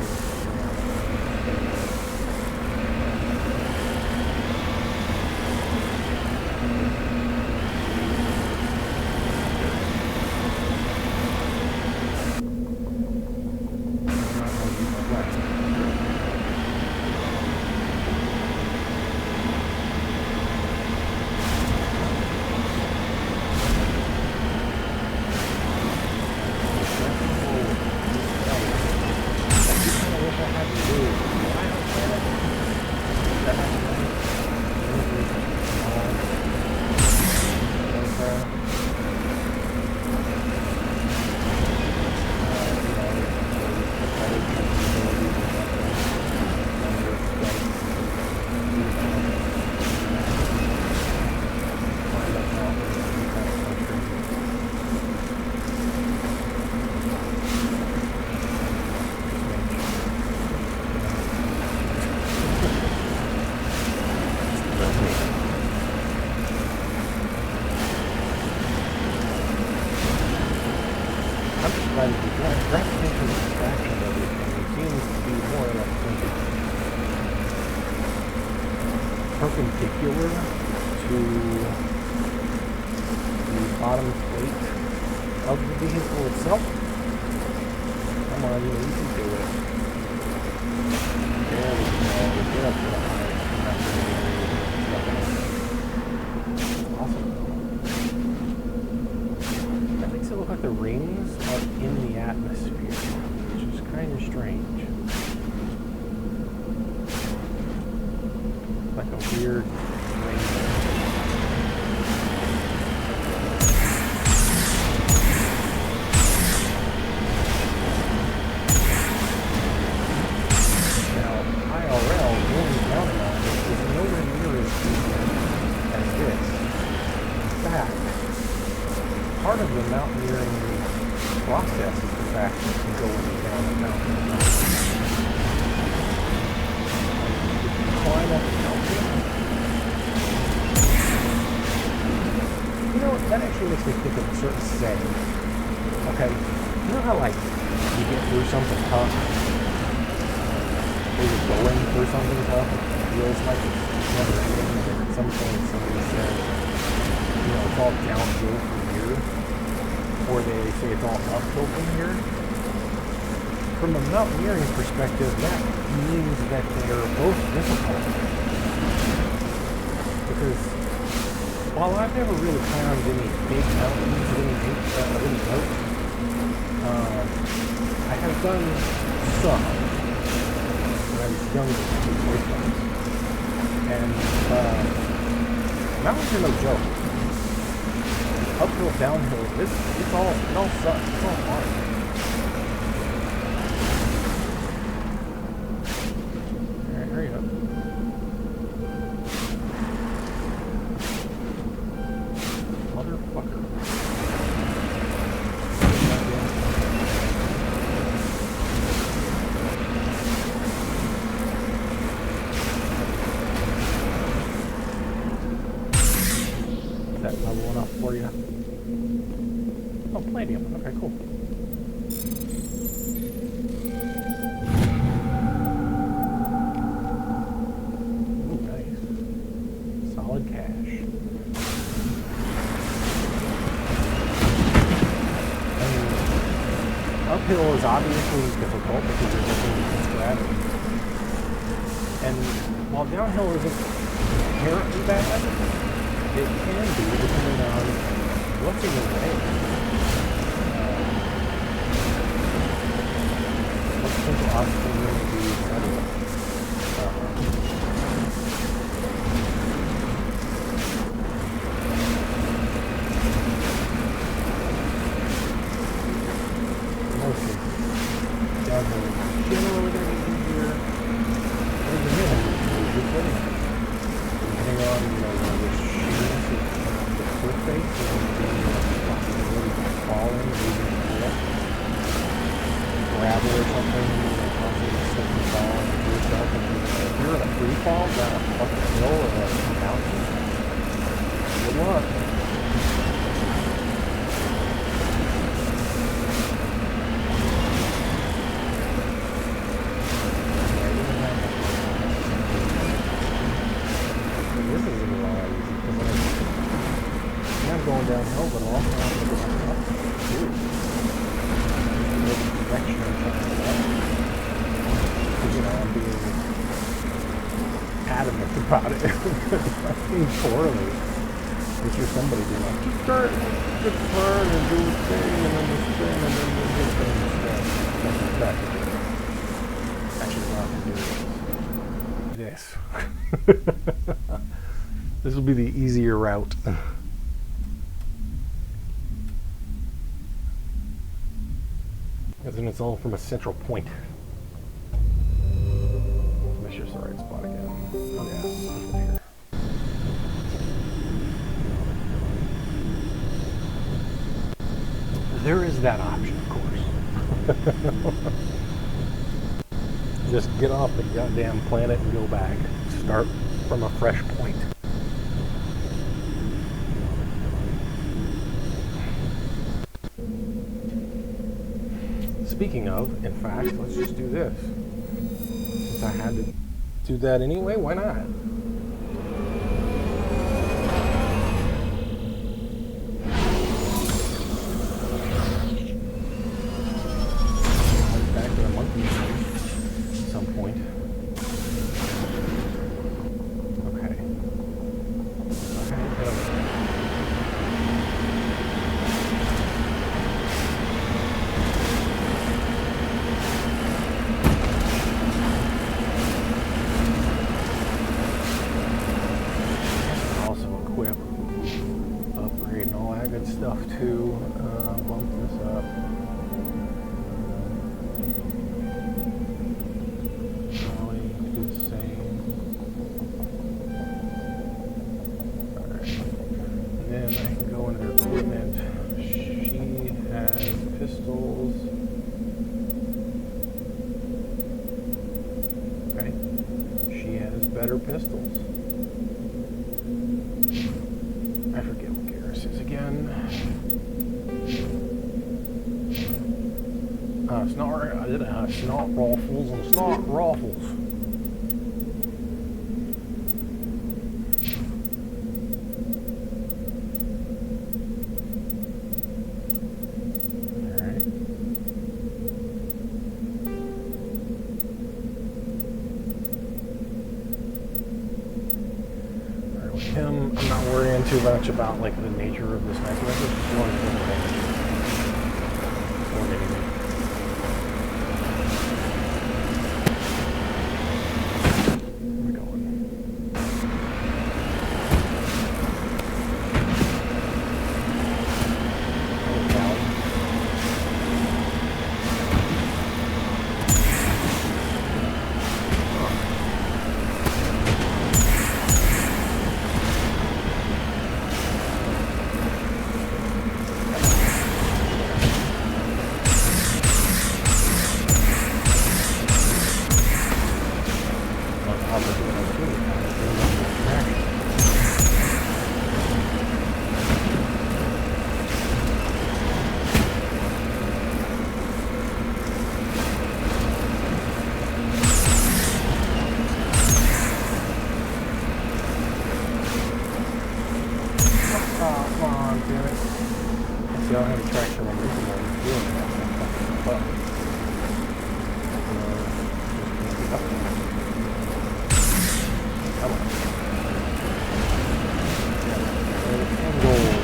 Gravitational attraction of everything seems to be more like perpendicular to the bottom plate of the vehicle itself. Come on, you can do it. There we go. Get up to the height. Awesome. That makes it look like the rings are in the atmosphere, which is kind of strange. Like a weird ring. Now, IRL, going down on it, is nowhere near as deep as this. In fact, part of the mountaineering process is the fact that you go down the mountain. If you climb up a mountain, that actually makes me think of a certain saying. Okay, you know how like you get through something tough, or you're going through something tough, and it feels like it's never ending, and at some point somebody says, it's all downhill from here. Or they say it's all uphill from here. From a mountaineering perspective, that means that they're both difficult. Because while I've never really climbed any big mountains of any note, I have done some when I was younger with boy friends. And mountains are no joke. Uphill, downhill, it all sucks. It's all hard. Alright, hurry up. fucker. Is that level enough for you? Oh, palladium. Okay, cool. Ooh, nice. Solid cash. Uphill is obviously difficult because you're looking against gravity. And while downhill isn't inherently bad, it can be depending on what's in your way. What potential obstacles do you study? Generally going to be easier. There's a minute. You're putting it. Depending on, the sheerness of the cliff face, the possibility of falling, losing the grip. Gravel or something, possibly slip and fall into yourself. If you're in a free fall down a fucking hill or a mountain, good luck. Going downhill, but also I'm going up too. Direction or something like that. I'm being adamant about it. I'm being poorly. If you're somebody being like, just start, just turn and do the thing, and then the spin, and then the good thing instead. That's exactly. Actually, we'll have to do this. This will be the easier route. Because then it's all from a central point. Make sure it's the right spot again. Oh yeah, it's here. There is that option, of course. Just get off the goddamn planet and go back. Start from a fresh point. Speaking of, in fact, let's just do this. Since I had to do that anyway, why not? Back to the monkey at some point. Okay. Stuff to bump this up. Probably do the same. Alright. And then I can go into her equipment. She has pistols. Okay. She has better pistols. I forget what Garrus is again. Snot raffles and snot raffles. Alright. Alright, with him, I'm not worrying too much about like the nature of this sniper rifle. Just want to kill damage. See, I don't have a traction on this one. I'm doing that. Come on. And gold.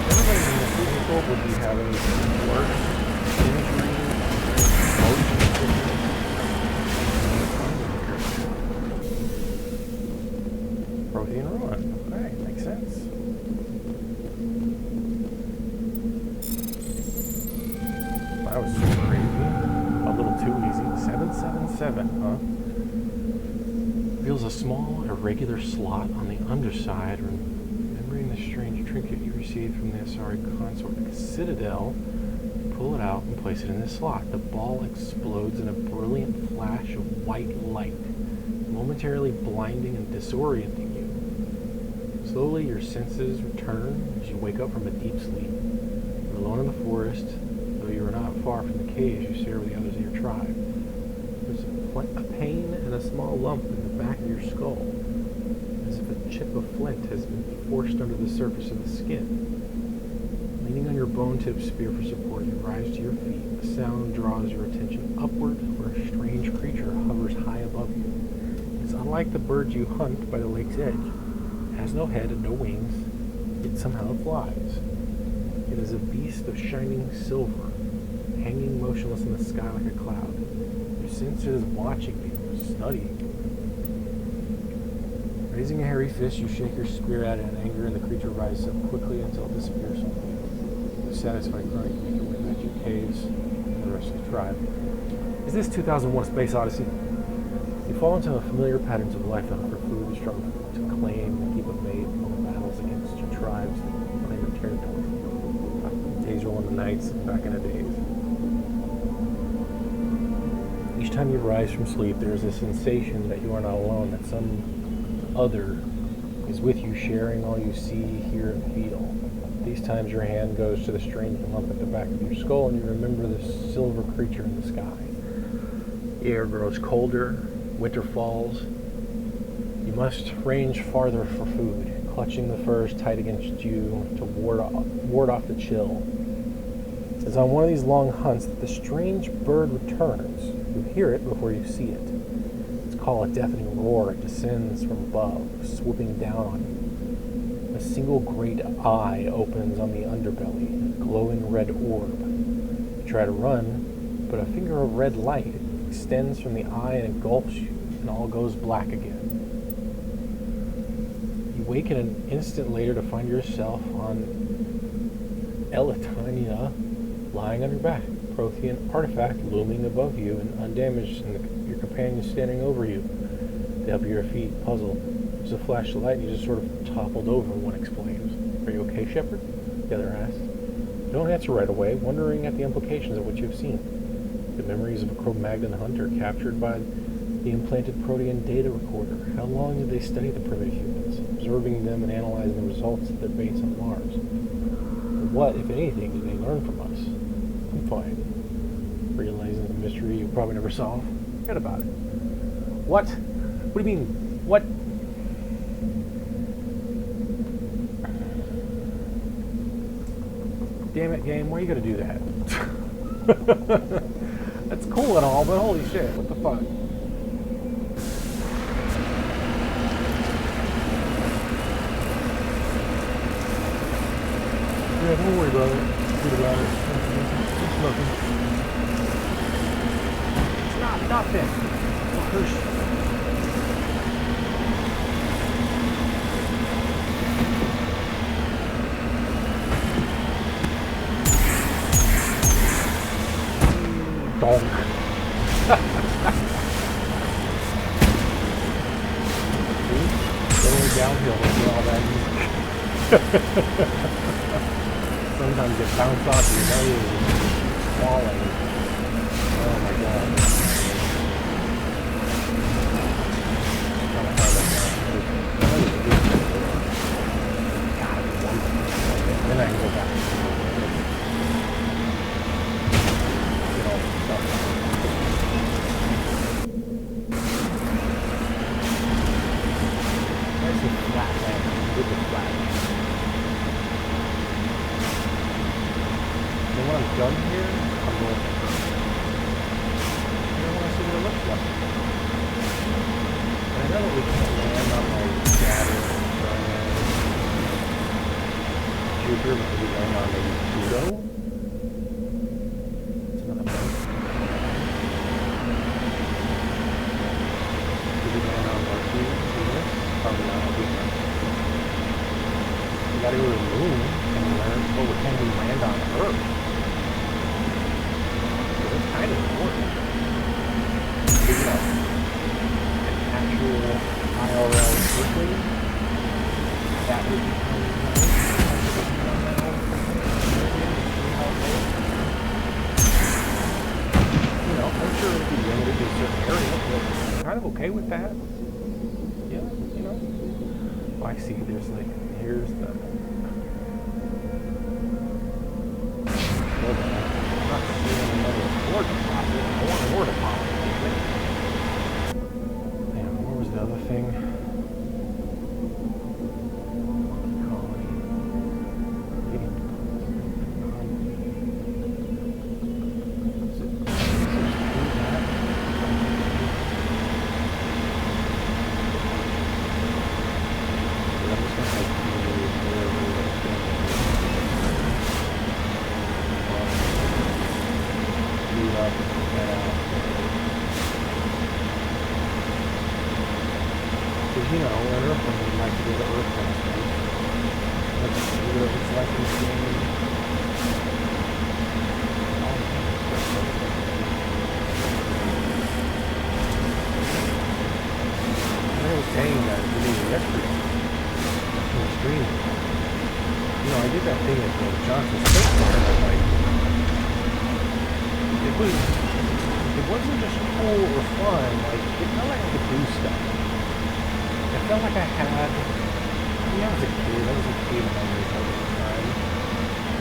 Everybody in this vehicle would be having work, injury, motion sickness. Protein ruin. Alright, makes sense. That was super easy. A little too easy. 777, huh? Reveals a small, irregular slot on the underside, remembering the strange trinket you received from the Asari consort Citadel. Pull it out and place it in this slot. The ball explodes in a brilliant flash of white light, momentarily blinding and disorienting you. Slowly, your senses return as you wake up from a deep sleep. You're alone in the forest, though you are not far from the cave you share with the others of your tribe. There's a pain and a small lump in the back of your skull, as if a chip of flint has been forced under the surface of the skin. Leaning on your bone-tipped spear for support, you rise to your feet. A sound draws your attention upward, where a strange creature hovers high above you. It's unlike the birds you hunt by the lake's edge. It has no head and no wings, yet somehow it flies. It is a beast of shining silver, hanging motionless in the sky like a cloud. You sense it is watching you, studying you. Raising a hairy fist, you shake your spear at it in anger, and the creature rises up quickly until it disappears from view. With a satisfied grunt, you make your way back to your caves and the rest of the tribe. Is this 2001: Space Odyssey? You fall into familiar patterns of life out for food and struggle to claim and keep a mate on the battles against your tribes that claim your territory. Days roll into nights, back in the days. Each time you rise from sleep, there is a sensation that you are not alone, that some other is with you, sharing all you see, hear, and feel. These times your hand goes to the strange lump at the back of your skull, and you remember the silver creature in the sky. The air grows colder, winter falls. You must range farther for food, clutching the furs tight against you to ward off the chill. It's on one of these long hunts that the strange bird returns. You hear it before you see it. Its call, a deafening roar, it descends from above, swooping down on you. A single great eye opens on the underbelly, a glowing red orb. You try to run, but a finger of red light extends from the eye and engulfs you, and all goes black again. You wake an instant later to find yourself on Elatania, lying on your back, Prothean artifact looming above you and undamaged, and your companion standing over you. They help your feet, puzzled. There's a flash of light, and you just sort of toppled over, one explains. Are you okay, Shepard? The other asks. You don't answer right away, wondering at the implications of what you've seen. The memories of a Cro-Magnon hunter captured by the implanted Protean data recorder. How long did they study the primitive humans, observing them and analyzing the results of their baits on Mars? What, if anything, did they learn from us? I'm fine. Realizing the mystery you probably never solve, forget about it. What? What do you mean? What? Damn it, game, why are you gonna do that? That's cool and all, but holy shit, what the fuck? Yeah, don't worry about it. Good about it. It's nothing. It's not nothing. Fuckers. Donk. Going downhill with all that music. Sometimes it bounces off your nose and falling. Oh my god. Then I can go back. Get all the stuff out. massive flat land. With the flat land. And when I'm done here, I'm going to Earth. And I want to see what it looks like. And I know that we can't land on like Saturn, Jupiter, but we land on maybe Pluto. That's another place. Did we land on Mercury, Venus? Probably not on Venus. We gotta go to the moon and learn, but can we land on Earth? Because it's kind of important. You know, an actual IRL earthling, that would be kind of nice. You know, I'm sure it would be limited to a certain area, but I'm kind of okay with that. Yeah, you know. Oh, I see. There's like, here's the. Hold on. I'm not seeing another ore deposit. I want an ore deposit. Damn, where was the other thing? Because, you know, an earthling would like to go to Earth for instance. Let's see what it's like in this game. I was saying that to me yesterday in the stream. You know, I did that thing at the Johnson Space Center that night. It wasn't just cool or fun, like, it felt like I could do stuff. It felt like I had, I mean, I was a kid when I was at the time.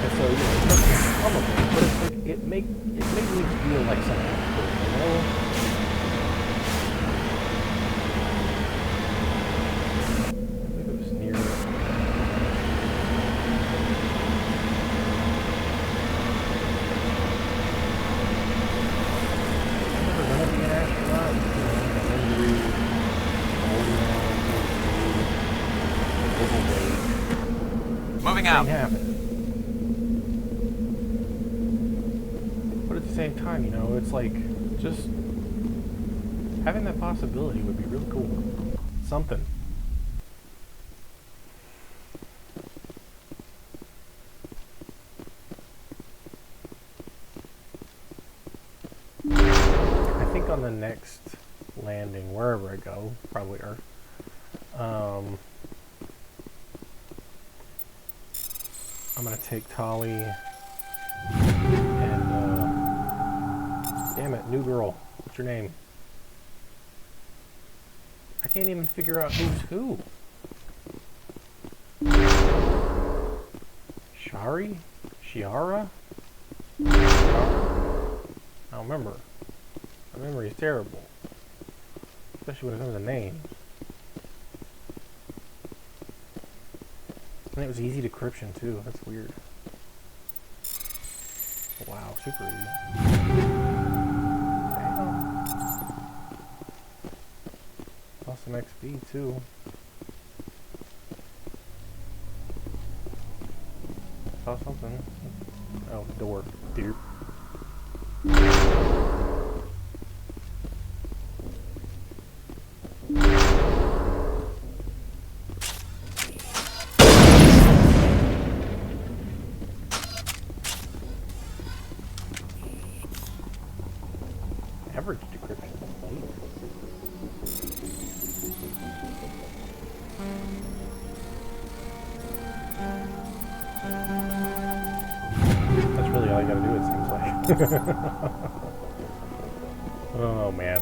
And so, you know, it doesn't come of it, but it's like, it made me feel like something was cool, you know? I believe it was near. Moving out. But at the same time, you know, it's like just having that possibility would be really cool. Something. I think on the next landing, wherever I go, probably Earth. I'm gonna take Tali and damn it, new girl. What's your name? I can't even figure out who's who. Shari? Shiara? I don't remember. My memory is terrible. Especially when it comes to names. And it was easy decryption too. That's weird. Wow, super easy. Damn. Saw some XP too. Saw something. Oh, door. Dear. Average decryption. That's really all you gotta do, it seems like. Oh man.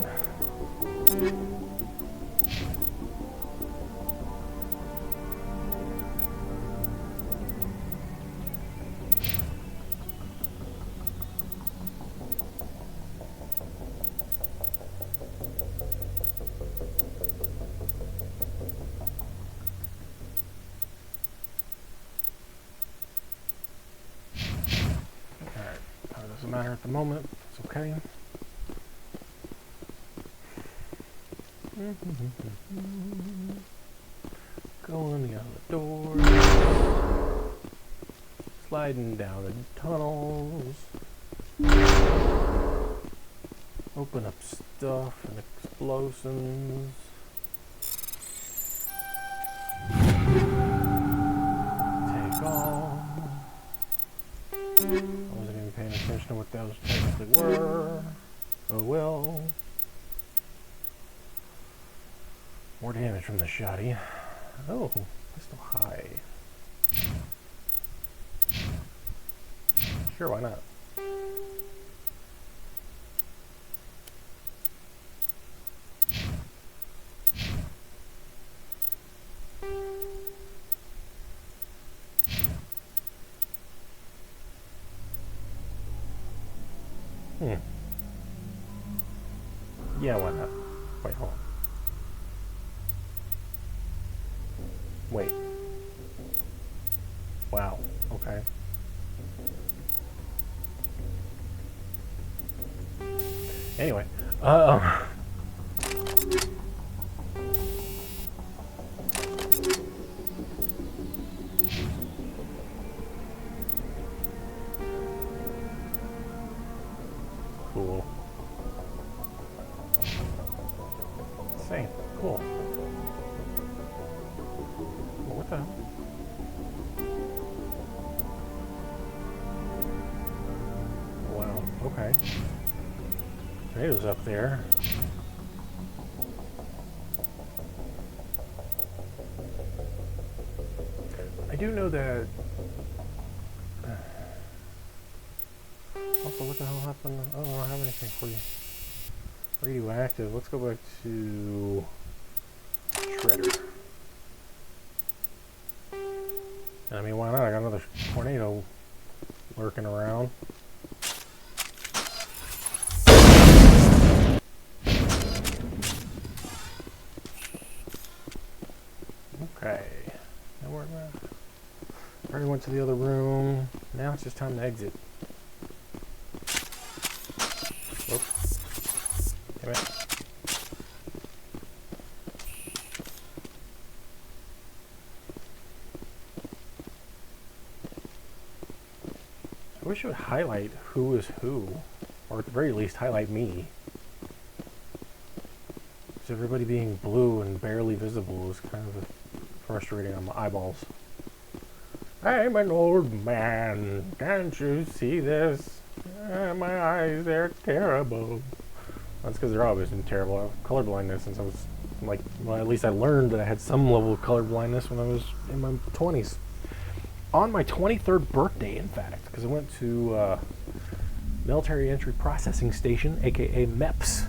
at the moment. It's okay. Going the other door. Sliding down the tunnels. Open up stuff and explosions. Take off. I wasn't even paying attention to what those technically were. Oh well. More damage from the shotty. Oh, pistol high. Sure, why not? Yeah, why not? Wait, hold on. Wait. Wow, okay. Anyway, cool. Same, cool. Well, what the hell? Wow, okay. Tornadoes up there. I do know that. Also, what the hell happened? Oh, I don't have anything for you. Radioactive. Let's go back to Shredder. I mean, why not? I got another tornado lurking around. Okay. Now we're at. Already went to the other room. Now it's just time to exit. Whoops. Damn it. I wish it would highlight who is who, or at the very least highlight me. Because everybody being blue and barely visible is kind of frustrating on my eyeballs. I'm an old man, can't you see this? My eyes, they're terrible. That's because they're always been terrible. I have colorblindness since I was like, well, at least I learned that I had some level of colorblindness when I was in my 20s. On my 23rd birthday, in fact, because I went to Military Entry Processing Station, aka MEPS.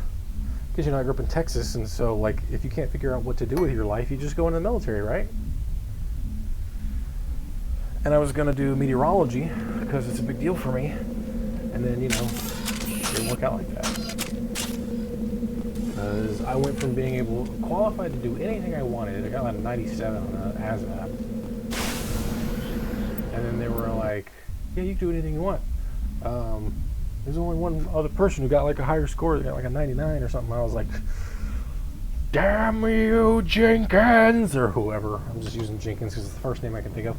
Because, you know, I grew up in Texas, and so, like, if you can't figure out what to do with your life, you just go into the military, right? And I was going to do meteorology, because it's a big deal for me. And then, you know, it didn't work out like that. Because I went from being able, qualified to do anything I wanted. I got like a 97 on the ASVAB. And then they were like, yeah, you can do anything you want. There's only one other person who got like a higher score. They got like a 99 or something. I was like, damn you, Jenkins! Or whoever. I'm just using Jenkins because it's the first name I can think of.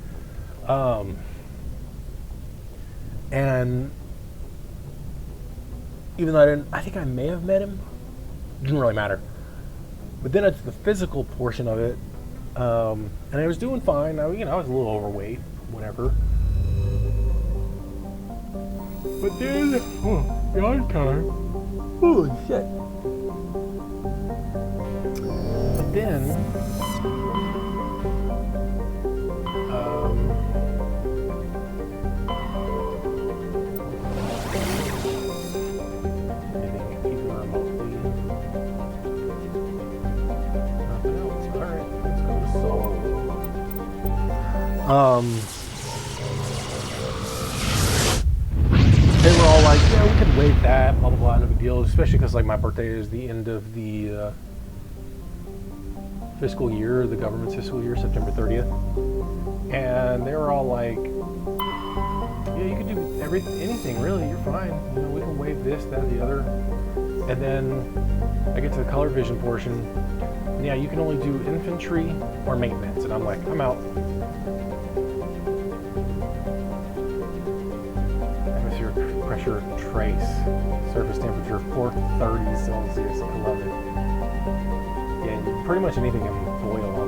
And even though I think I may have met him. Didn't really matter. But then it's the physical portion of it. And I was doing fine. I was a little overweight. Whatever. But then, yawn time. Holy shit. But then, even remotely. Nothing else. Alright, let's go to solo. They were all like, yeah, we could waive that, blah, blah, blah, no big deal, especially because, like, my birthday is the end of the fiscal year, the government's fiscal year, September 30th. And they were all like, yeah, you could do anything really, you're fine. You know, we can wave this, that, the other. And then I get to the color vision portion. And yeah, you can only do infantry or maintenance. And I'm like, I'm out. Atmospheric pressure trace. Surface temperature 430 Celsius. I love it. Yeah, pretty much anything can boil or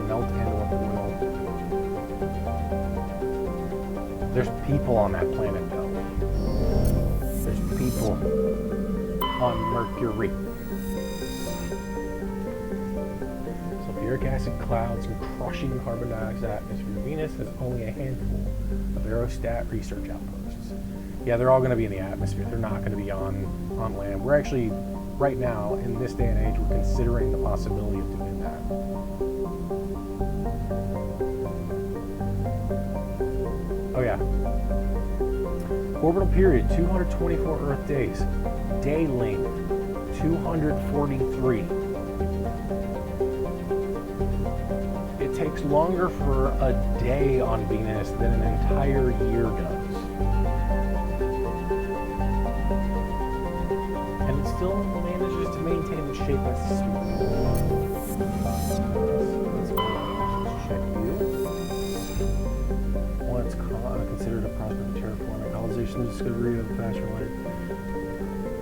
melt and or boil. There's people on that planet, though. There's people on Mercury. Sulfuric acid clouds and crushing carbon dioxide atmosphere. Venus has only a handful of aerostat research outposts. Yeah, they're all going to be in the atmosphere. They're not going to be on land. We're actually, right now, in this day and age, we're considering the possibility of doing that. Oh yeah. Orbital period, 224 Earth days. Day length, 243. It takes longer for a day on Venus than an entire year does. And it still manages to maintain the shape of smooth. Let's check you. Once considered a prospect of terraforming, colonization and discovery of faster light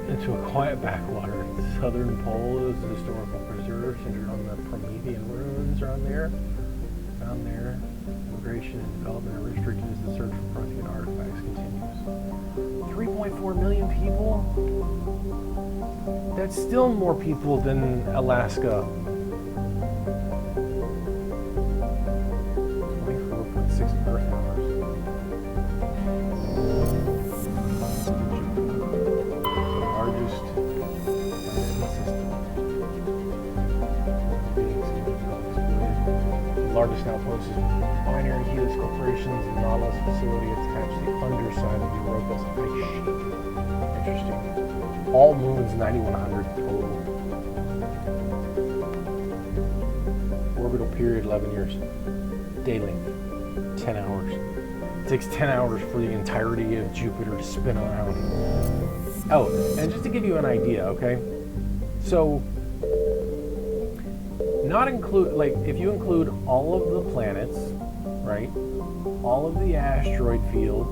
into a quiet backwater. The southern pole is a historical preserve centered on the Promethean ruins around there. Found there. Immigration and development are restricted as the search for Promethean artifacts continues. 3.4 million people? That's still more people than Alaska. 24.6 Earth hours. The largest planet in the system. The largest outpost is Binary Helix Corporation's Nautilus facility attached to the underside of Europa's ice sheet. Interesting. All moons 9100 total. Orbital period 11 years. Day length 10 hours. It takes 10 hours for the entirety of Jupiter to spin around. Oh, and just to give you an idea, okay? So, not include, like, if you include all of the planets, right? All of the asteroid field,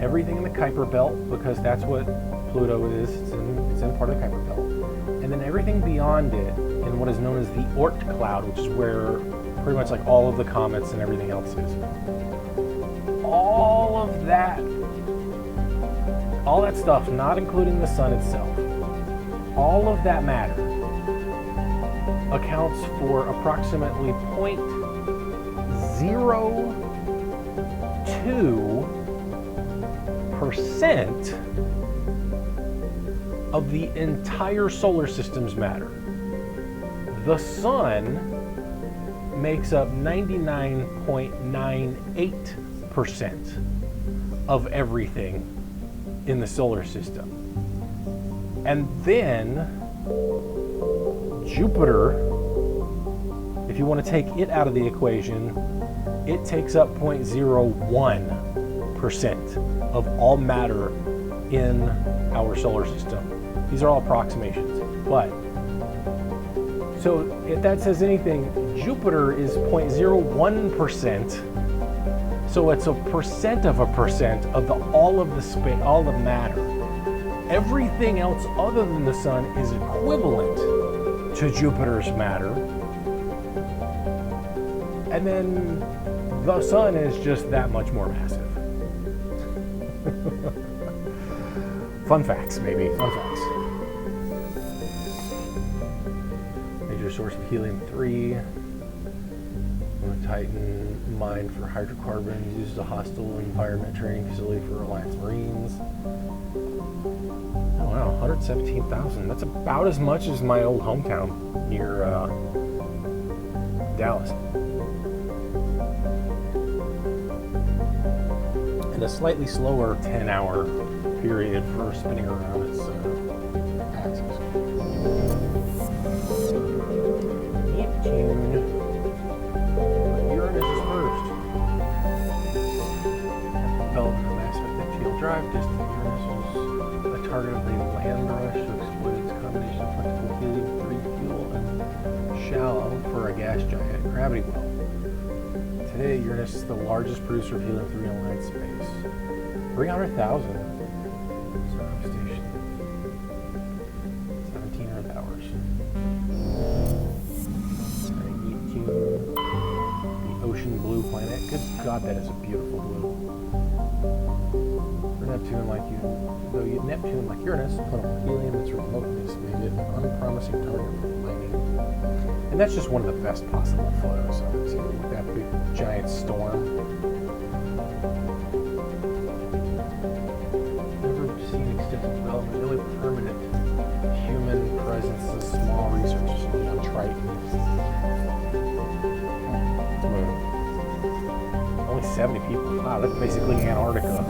everything in the Kuiper Belt, because that's what Pluto is. It's in part of the Kuiper Belt. And then everything beyond it in what is known as the Oort cloud, which is where pretty much like all of the comets and everything else is. All of that stuff, not including the sun itself, all of that matter accounts for approximately 0.02% of the entire solar system's matter. The sun makes up 99.98% of everything in the solar system. And then Jupiter, if you want to take it out of the equation, it takes up 0.01% of all matter in our solar system. These are all approximations, but so if that says anything, Jupiter is 0.01%, so it's a percent of all of the matter. Everything else other than the sun is equivalent to Jupiter's matter, and then the sun is just that much more massive. Fun facts, maybe. Fun facts. Major source of helium-3. Titan mine for hydrocarbons. Uses a hostile environment training facility for Alliance Marines. Oh wow, 117,000. That's about as much as my old hometown near Dallas. And a slightly slower 10-hour period for spinning around its axis. Neptune. Uranus is first. a gas giant, gravity well. Today, Uranus is the largest producer of helium-3 in light space. 300,000 surround station. 1,700 hours. Neptune, the ocean blue planet. Good God, that is a beautiful blue. For Neptune, like Uranus, put on helium, its remoteness made it an unpromising target for mining. And that's just one of the best possible photos of it, too, with that big giant storm. Never seen extensive development, really permanent human presence, a small research facility on Triton. Only 70 people. Wow, that's basically Antarctica.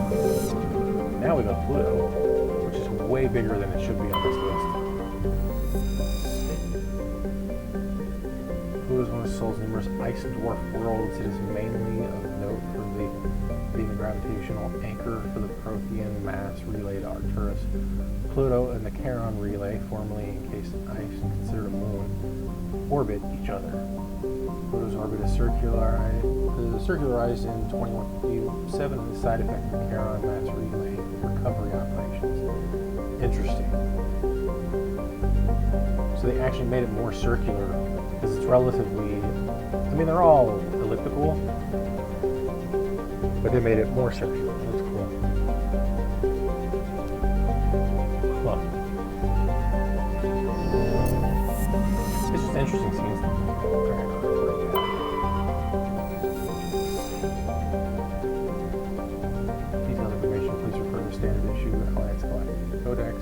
Now we go to Pluto, which is way bigger than it should be on this list. Pluto is one of Sol's numerous ice dwarf worlds. It is mainly of note for being the gravitational anchor for the Prothean mass relay to Arcturus. Pluto and the Charon relay, formerly encased in ice and considered a moon, orbit each other. Pluto's orbit is circularized in 2157 as a side effect of the Charon mass relay recovery operations. Interesting. So they actually made it more circular because it's relatively, I mean, they're all elliptical, but they made it more circular. That's cool. Huh. It's just interesting scenes. Detailed information, please refer to the standard issue Alliance Galactic Codex,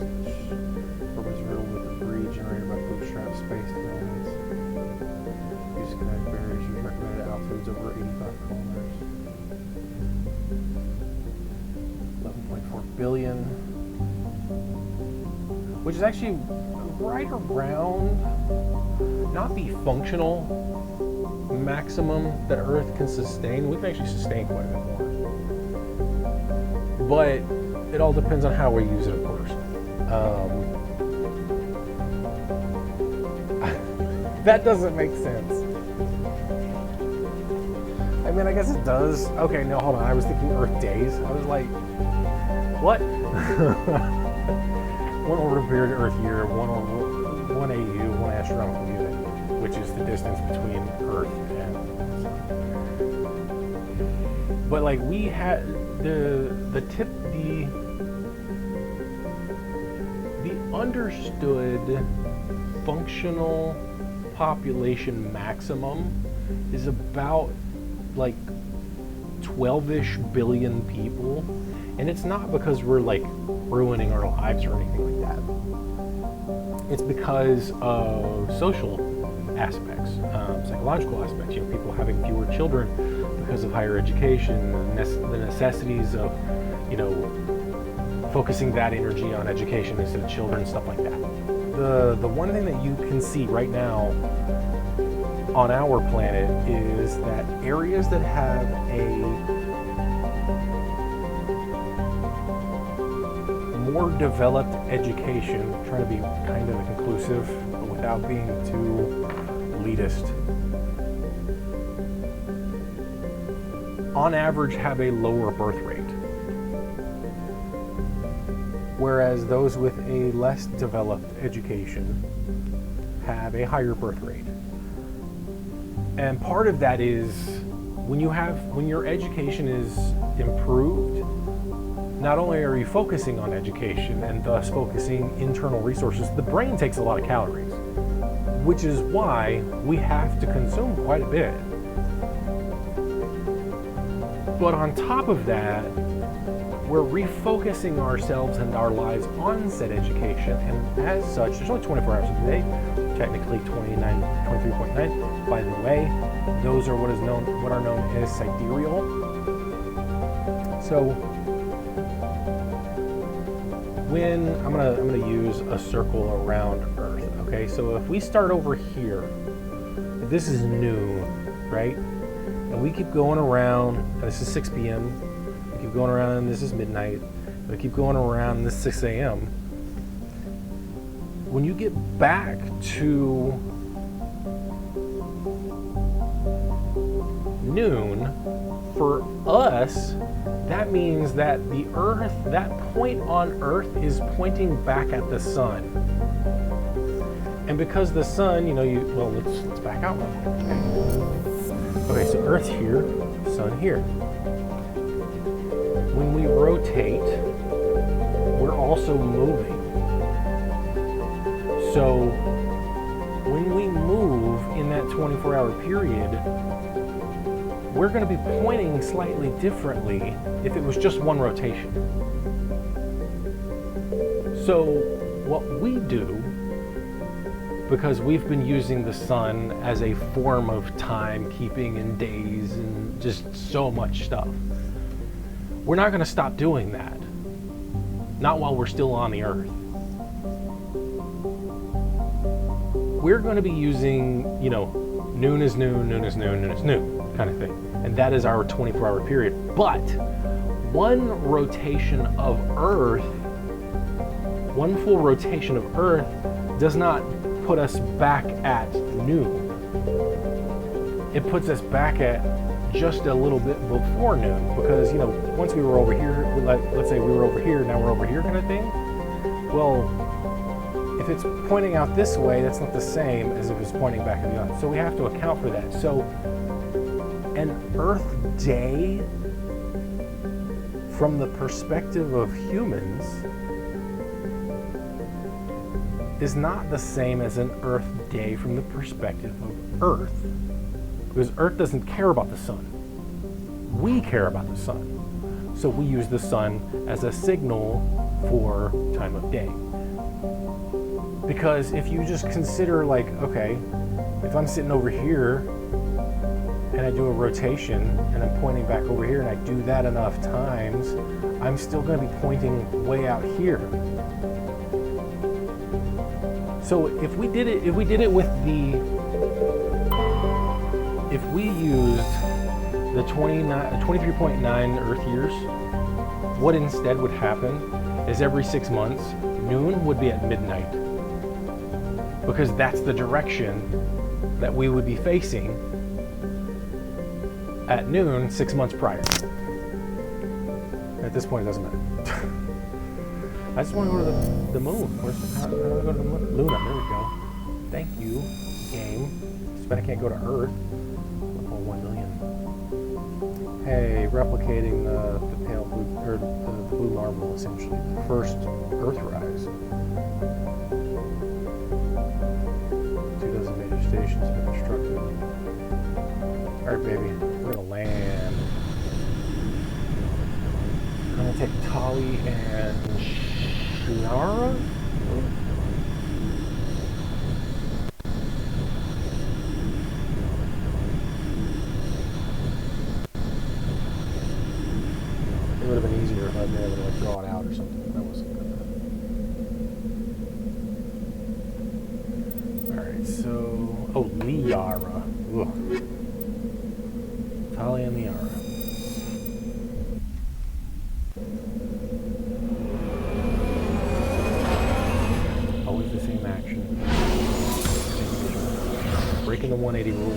which was riddled with debris generated by bootstrap space developments. Use kinetic barriers with recommended altitudes over 85 kilometers. 11.4 billion, which is actually right around not the functional maximum that Earth can sustain. We can actually sustain quite a bit more, but it all depends on how we use it, of course. That doesn't make sense. I mean, I guess it does. Okay, no, hold on. I was thinking Earth days. I was like, what? One orbital period Earth year, one AU, one astronomical unit, which is the distance between Earth and Sun. But like we had the understood functional population maximum is about like 12-ish billion people, and it's not because we're like ruining our lives or anything like that. It's because of social aspects, psychological aspects. You know, people having fewer children because of higher education, the necessities of, you know, focusing that energy on education instead of children, stuff like that. The one thing that you can see right now on our planet is that areas that have a more developed education, trying to be kind of inclusive, but without being too elitist, on average have a lower birth rate. Whereas those with a less developed education have a higher birth rate. And part of that is when your education is improved, not only are you focusing on education and thus focusing internal resources, the brain takes a lot of calories, which is why we have to consume quite a bit. But on top of that, we're refocusing ourselves and our lives on said education, and as such, there's only 24 hours a day, technically 23.9. By the way, those are what are known as sidereal. So when I'm gonna use a circle around Earth, okay? So if we start over here, this is noon, right? And we keep going around, and this is 6 p.m. We keep going around, and this is midnight. We keep going around, and this is 6 a.m. When you get back to noon, for us, that means that the Earth, that point on Earth is pointing back at the sun. And because the sun, you know, let's back out real quick. Okay, so Earth's here, sun here. When we rotate, we're also moving. So when we move in that 24-hour period, we're going to be pointing slightly differently if it was just one rotation. So what we do, because we've been using the sun as a form of timekeeping and days and just so much stuff, we're not going to stop doing that. Not while we're still on the Earth. We're going to be using, you know, noon is noon, noon is noon, noon is noon kind of thing. And that is our 24-hour period. But one rotation of Earth, one full rotation of Earth does not put us back at noon. It puts us back at just a little bit before noon, because, you know, once we were over here, let's say we were over here, now we're over here kind of thing. Well, if it's pointing out this way, that's not the same as if it's pointing back at the other. So we have to account for that. So an Earth day, from the perspective of humans, is not the same as an Earth day from the perspective of Earth. Because Earth doesn't care about the sun. We care about the sun. So we use the sun as a signal for time of day. Because if you just consider, like, okay, if I'm sitting over here and I do a rotation and I'm pointing back over here and I do that enough times, I'm still going to be pointing way out here. So if we did it with if we used the 23.9 Earth years, what instead would happen is every 6 months, noon would be at midnight. Because that's the direction that we would be facing at noon 6 months prior. At this point, it doesn't matter. I just want to go to the moon. How do I go to the moon? Luna, there we go. Thank you, game. But I can't go to Earth. 1 million. Hey, replicating the pale blue, or the blue marble, essentially. The first Earthrise. 2 dozen major stations have been constructed. Alright, baby. We're gonna land. I'm gonna take Tali and Shiara? It would have been easier if I'd been able to, like, draw it out or something. That wasn't good. Alright, so... Oh, Liara. Ugh. Tali and Liara. Always the same action. Breaking the 180 rule.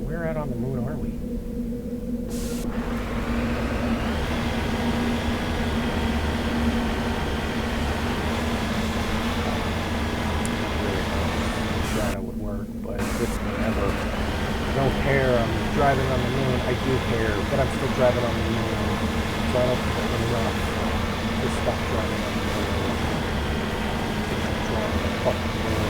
Where at on the moon are we? Shadow would work, but it's whatever. I don't care. I'm driving on the moon. I do care, but I'm still driving on the moon. So I don't think that's enough to stop driving on the moon. I'm driving on the fucking moon.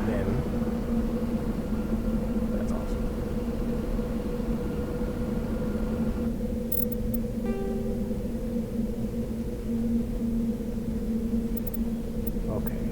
Then, that's awesome. Okay.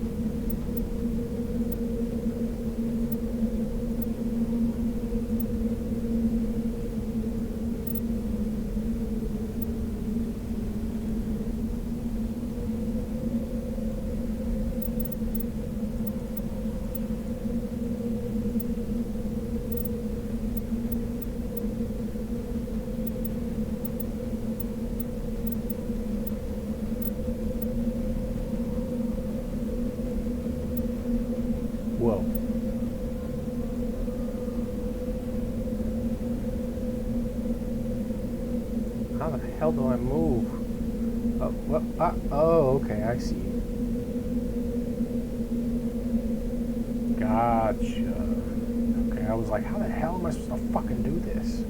How the hell do I move? Oh, okay, I see. Gotcha. Okay, I was like, how the hell am I supposed to fucking do this?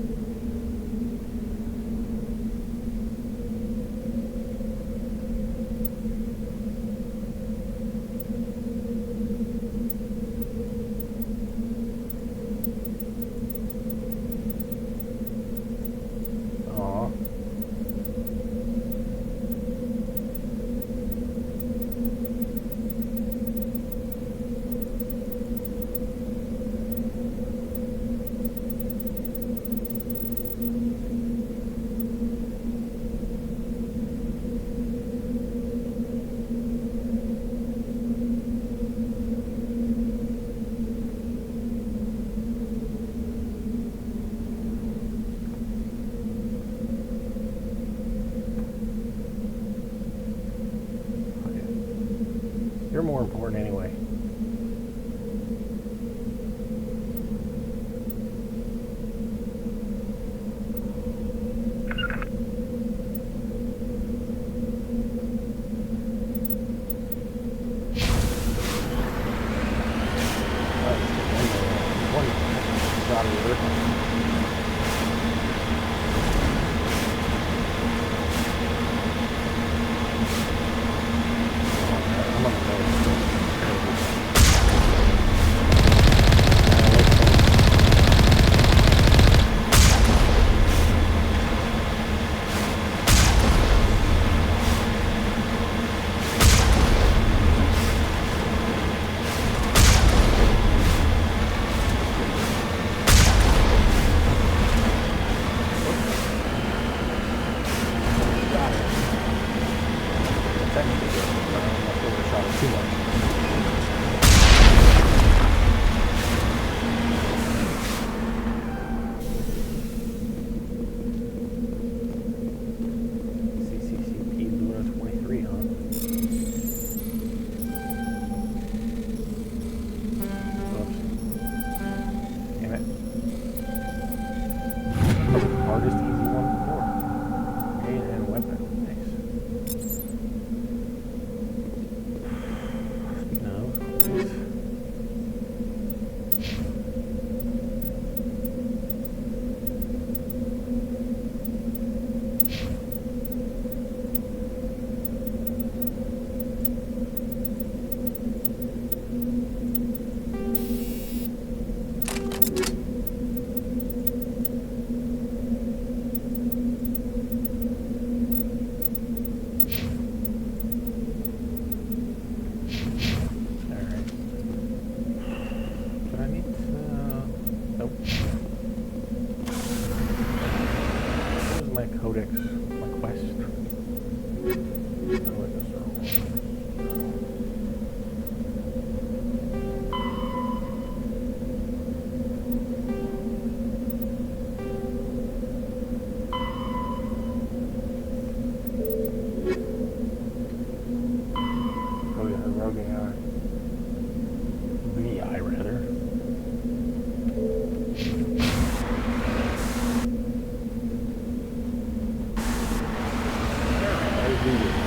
You're more important anyway. completed.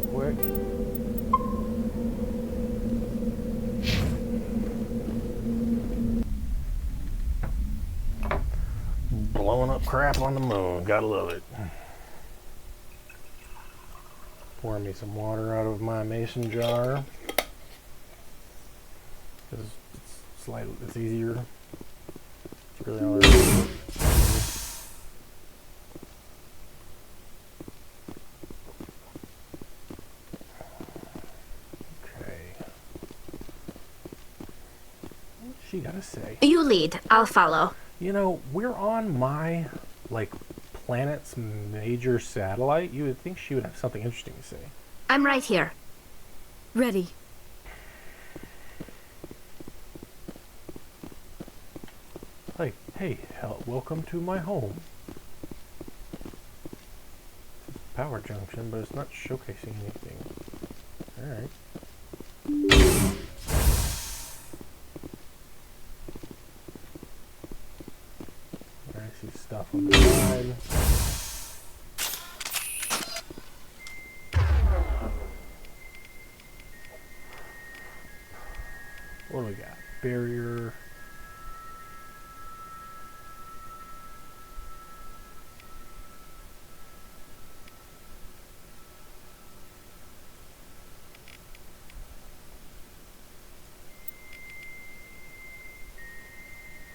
quick. Blowing up crap on the moon. Gotta love it. Pour me some water out of my mason jar. Because it's slightly, it's easier. It's really all there is. She gotta say. You lead. I'll follow. You know, we're on my, like, planet's major satellite. You would think she would have something interesting to say. I'm right here. Ready. Like, hey, welcome to my home. Power junction, but it's not showcasing anything. Alright. Stuff on the side. What do we got? Barrier.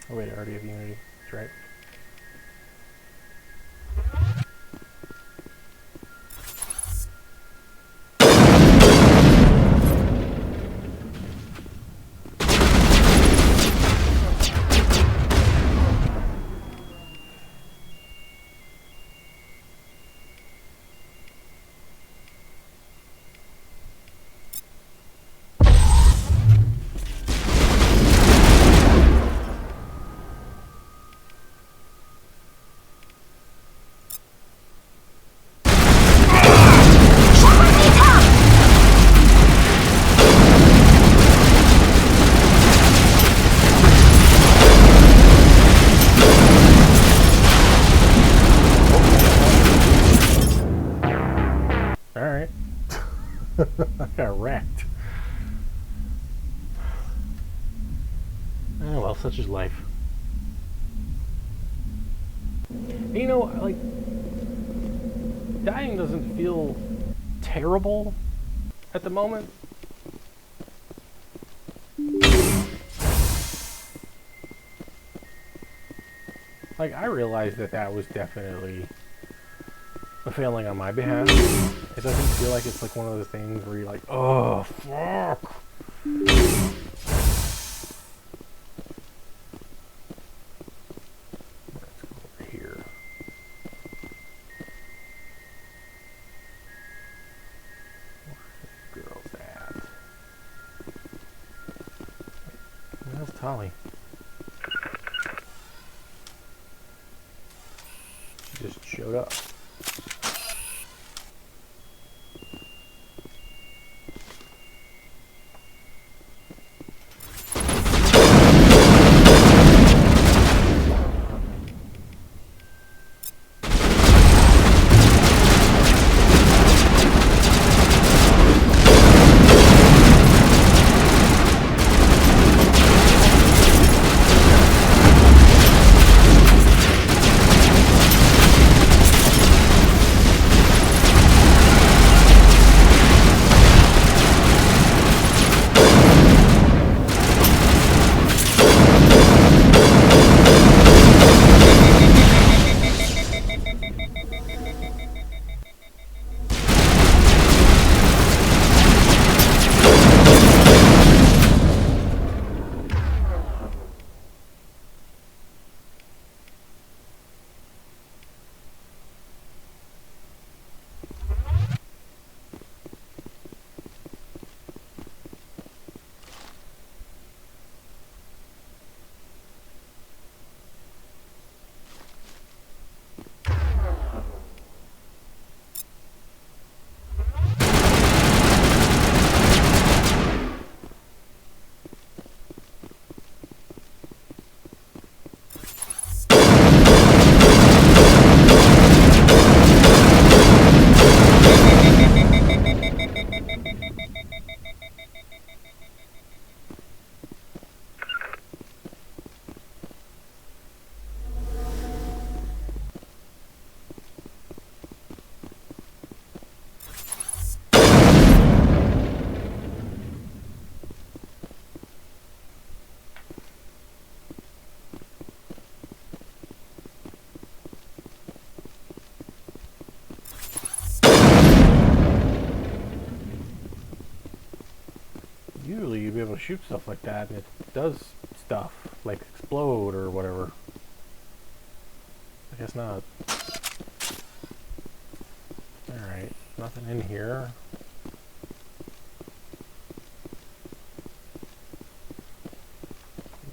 Oh wait, I already have Unity. That's right. I got wrecked. Oh well, such is life. And, you know, like, dying doesn't feel terrible at the moment. Like, I realized that that was definitely a failing on my behalf. It doesn't feel like it's like one of those things where you're like, oh, fuck. Let's go over here. Where's the girl's at? Where's Tolly? She just showed up. to shoot stuff like that, and it does stuff, like explode or whatever. I guess not. Alright, nothing in here.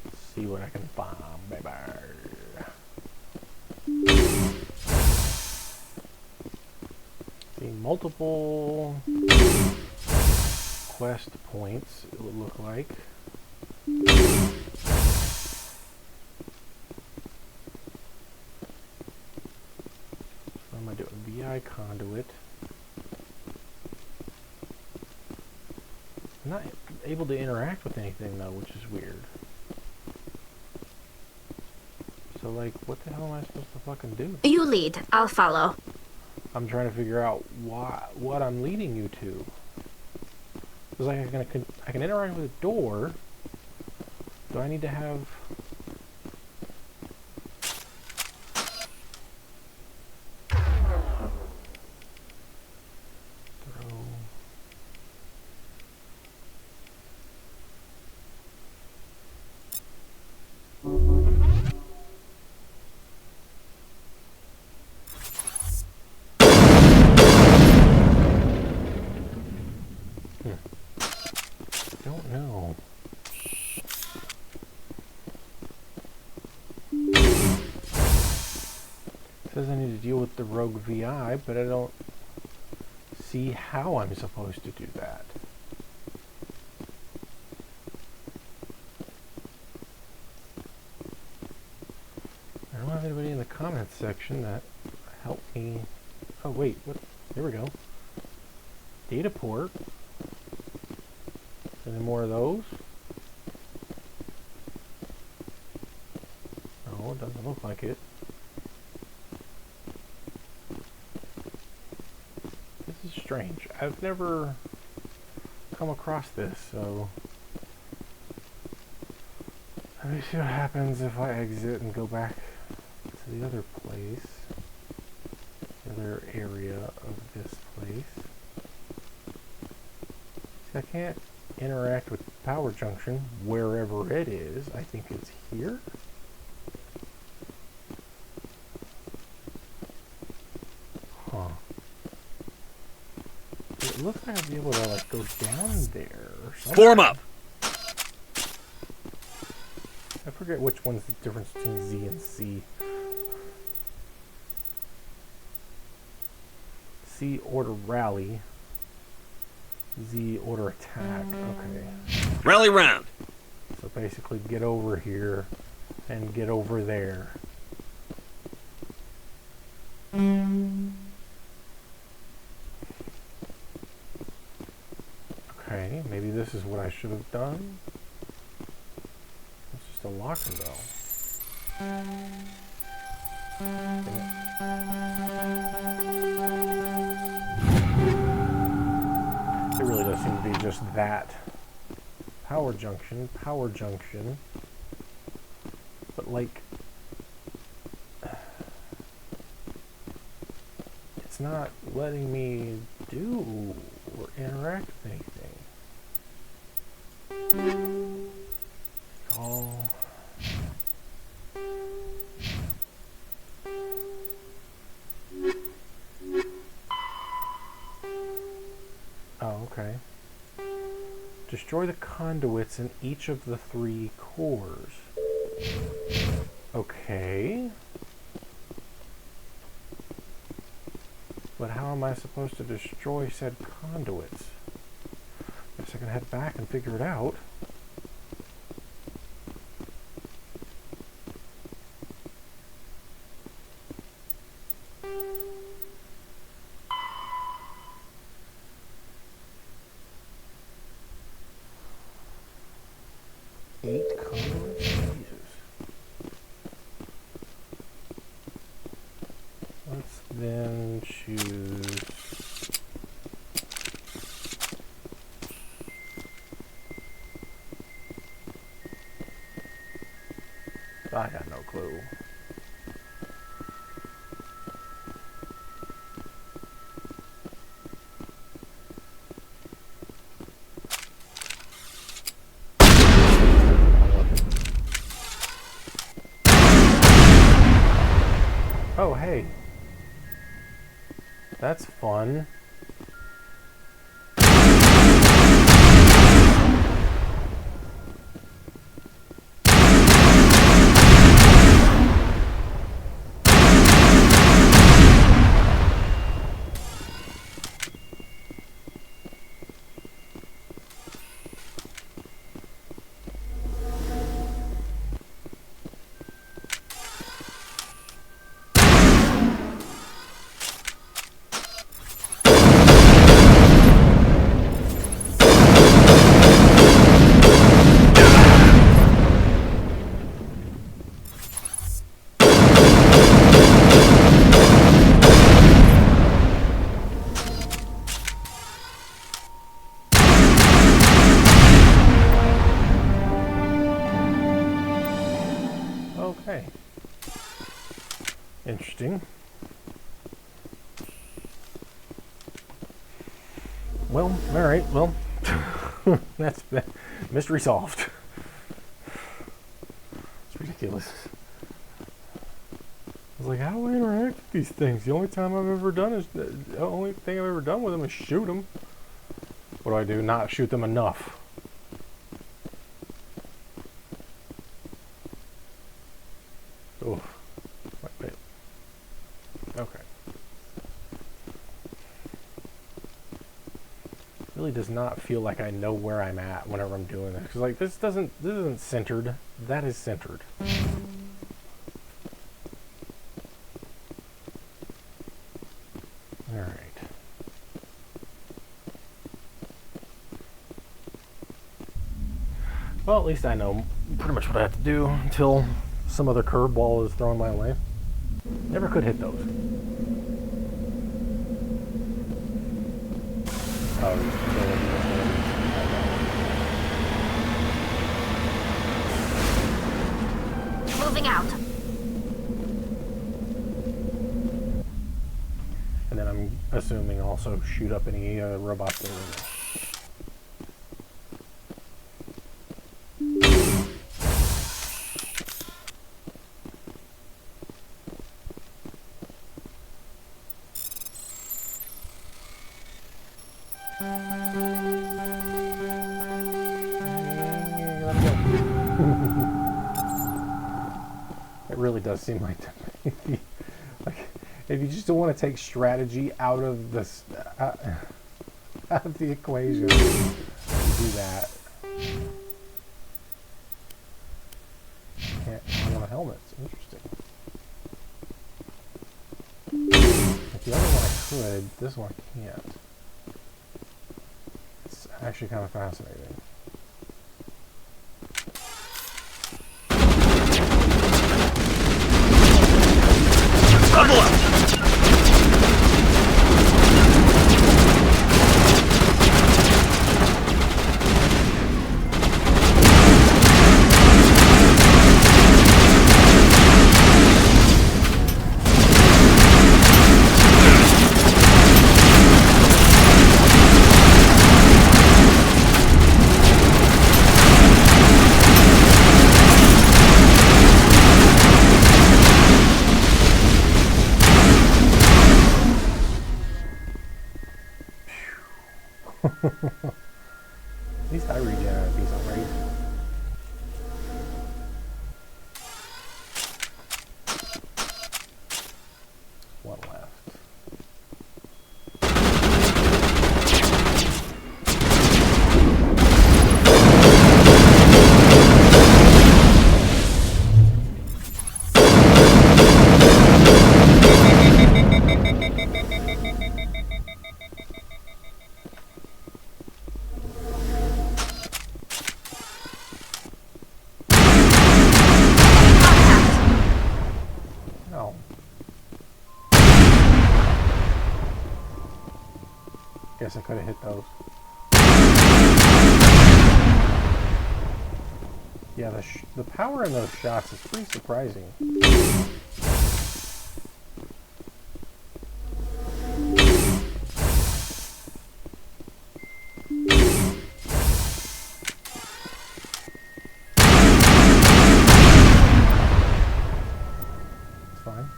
Let's see what I can find, baby. See, multiple quest points, it would look like. What am I doing? VI conduit. I'm not able to interact with anything though, which is weird. So like, what the hell am I supposed to fucking do? You lead, I'll follow. I'm trying to figure out what I'm leading you to. It's like I can interact with a door. Do I need to have... Don't know. It says I need to deal with the rogue VI, but I don't see how I'm supposed to do that. I don't have anybody in the comments section that helped me. Oh wait, what? There we go. Data port. Any more of those? No, it doesn't look like it. This is strange. I've never come across this, so let me see what happens if I exit and go back to the other place, the other area of this place. See, I can't interact with the power junction wherever it is. I think it's here. Huh. It looks like I'd be able to like go down there or something. Form up! I forget which one's the difference between Z and C. C order rally. Z order attack. Okay. Rally round. So basically get over here and get over there. Okay, maybe this is what I should have done. It's just a locker though. It really does seem to be just that. Power junction. But like, it's not letting me do or interact with anything. Oh. Oh, okay. Destroy the conduits in each of the 3 cores. Okay. But how am I supposed to destroy said conduits? Guess I can head back and figure it out. Then choose I got no clue. Oh, hey. That's fun. Okay. Interesting. Well, alright, well, that's mystery solved. It's ridiculous. I was like, how do I interact with these things? The only time I've ever done is, the only thing I've ever done with them is shoot them. What do? Not shoot them enough. Oh, wait. Okay. Really does not feel like I know where I'm at whenever I'm doing this. Because like this isn't centered. That is centered. All right. Well, at least I know pretty much what I have to do until some other curveball is thrown my way. Never could hit those. Oh, moving out. And then I'm assuming also shoot up any robots that are in there. It really does seem like like if you just don't want to take strategy out of this out of the equation, do that. Can't want helmets. Interesting. Like the other one I could, this one I can't. It's actually kind of fascinating. Level up! At least I regen at a decent rate. One left. Guess I could have hit those. Yeah, the power in those shots is pretty surprising. It's fine.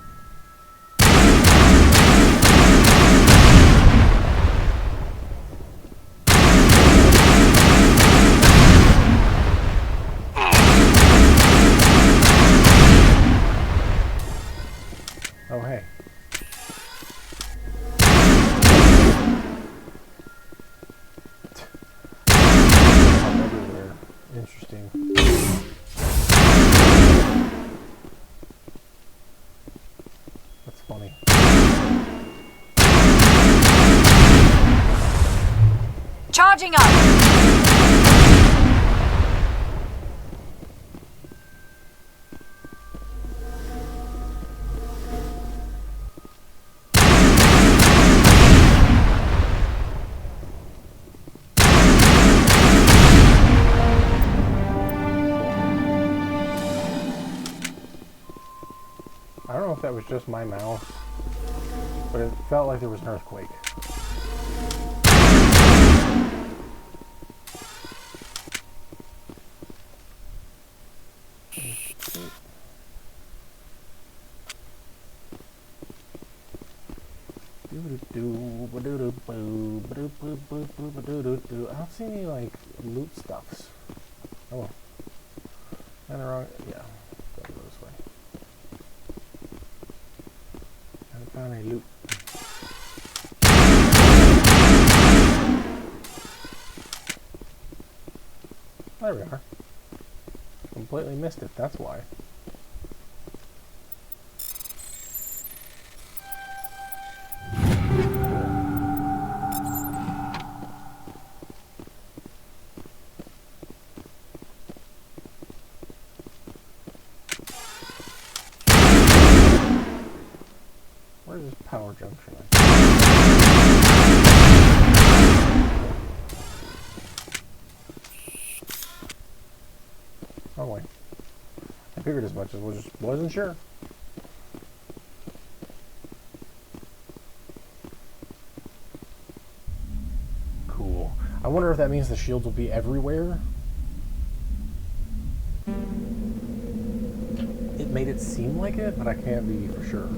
Oh, hey. Everywhere. Interesting. That's funny. Charging up! I don't know if that was just my mouse, but it felt like there was an earthquake. I don't see any like loot stuffs. Oh well. And the wrong, yeah. Gotta go this way. Haven't found any loot. There we are. Completely missed it, that's why. Where's this power junction? Oh wait. I figured as much, I just wasn't sure. Cool. I wonder if that means the shields will be everywhere. It made it seem like it, but I can't be for sure.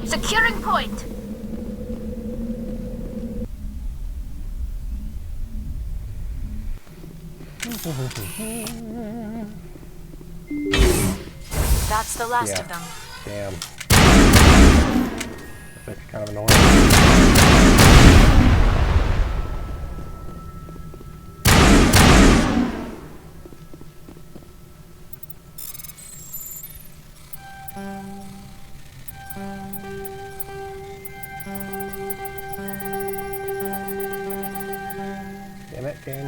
Securing point. That's the last of them. Damn. That's kind of annoying. Damn it, game.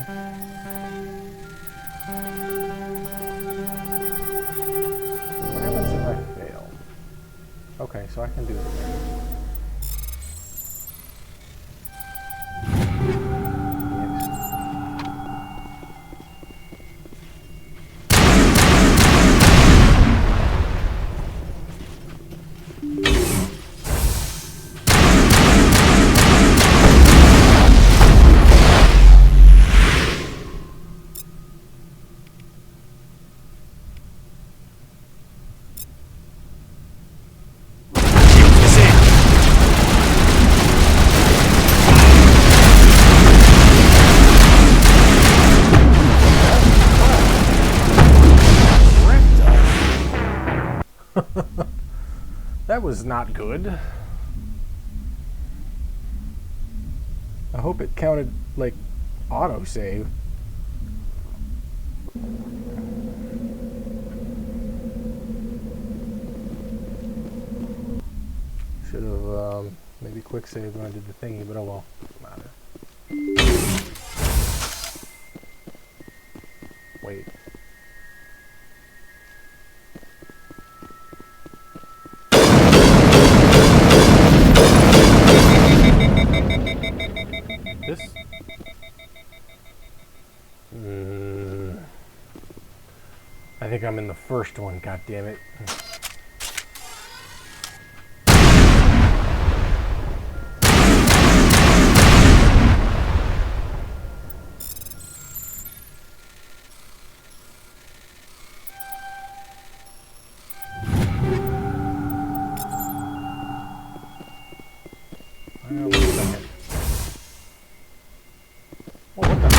What happens if I fail? Okay, so I can do it again. That was not good. I hope it counted like autosave. Should have maybe quick saved when I did the thingy, but oh well, doesn't matter. Wait. This? I think I'm in the first one, god damn it. Oh, what the?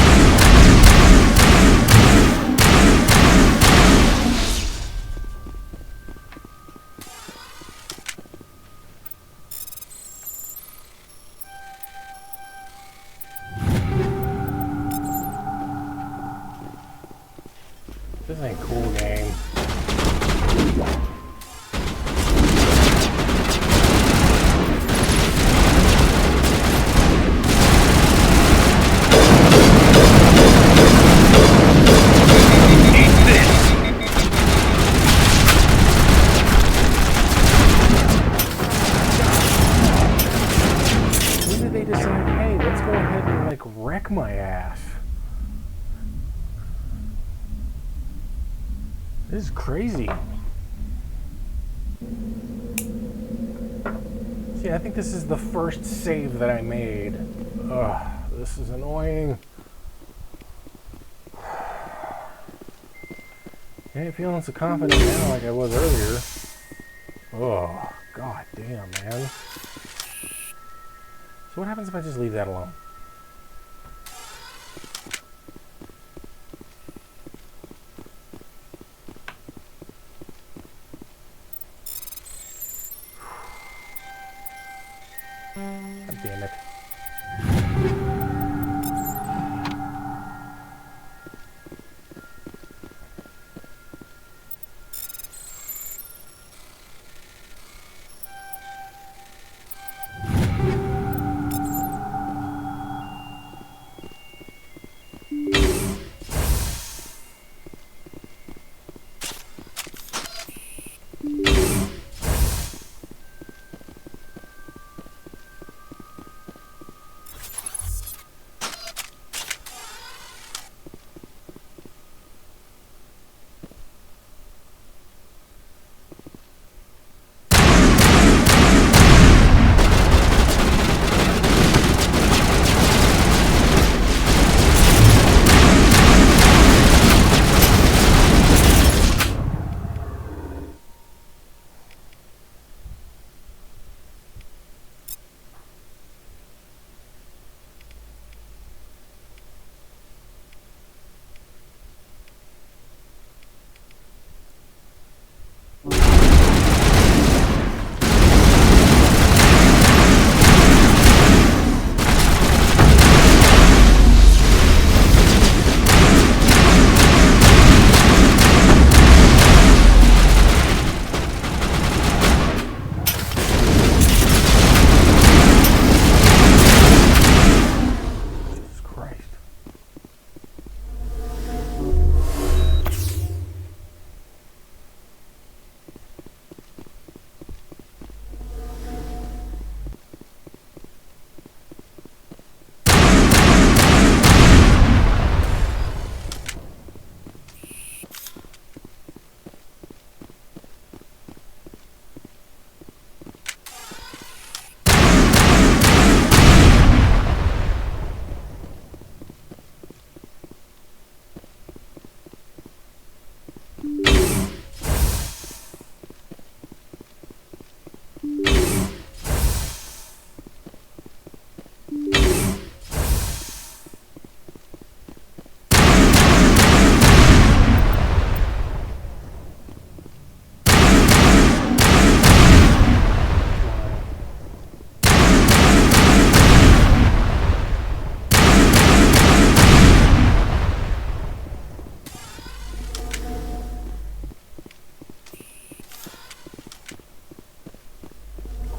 This ain't cool, game. When did they decide, hey, let's go ahead and like wreck my ass? This is crazy. See, I think this is the first save that I made. Ugh, this is annoying. I ain't feeling so confident now like I was earlier. Oh, god damn, man. So what happens if I just leave that alone? God damn it.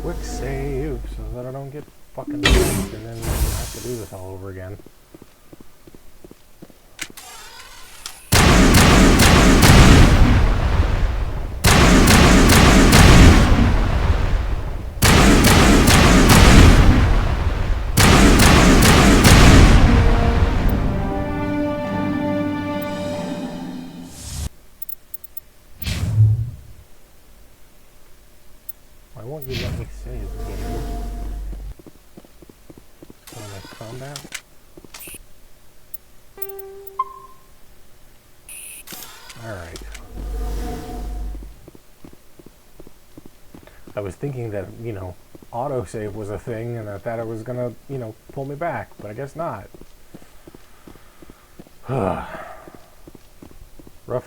Quick save so that I don't get fucking wrecked and then have to do this all over again. Why won't you let me save the game? Go to combat. Alright. I was thinking that, you know, autosave was a thing and that it was gonna, you know, pull me back, but I guess not. Rough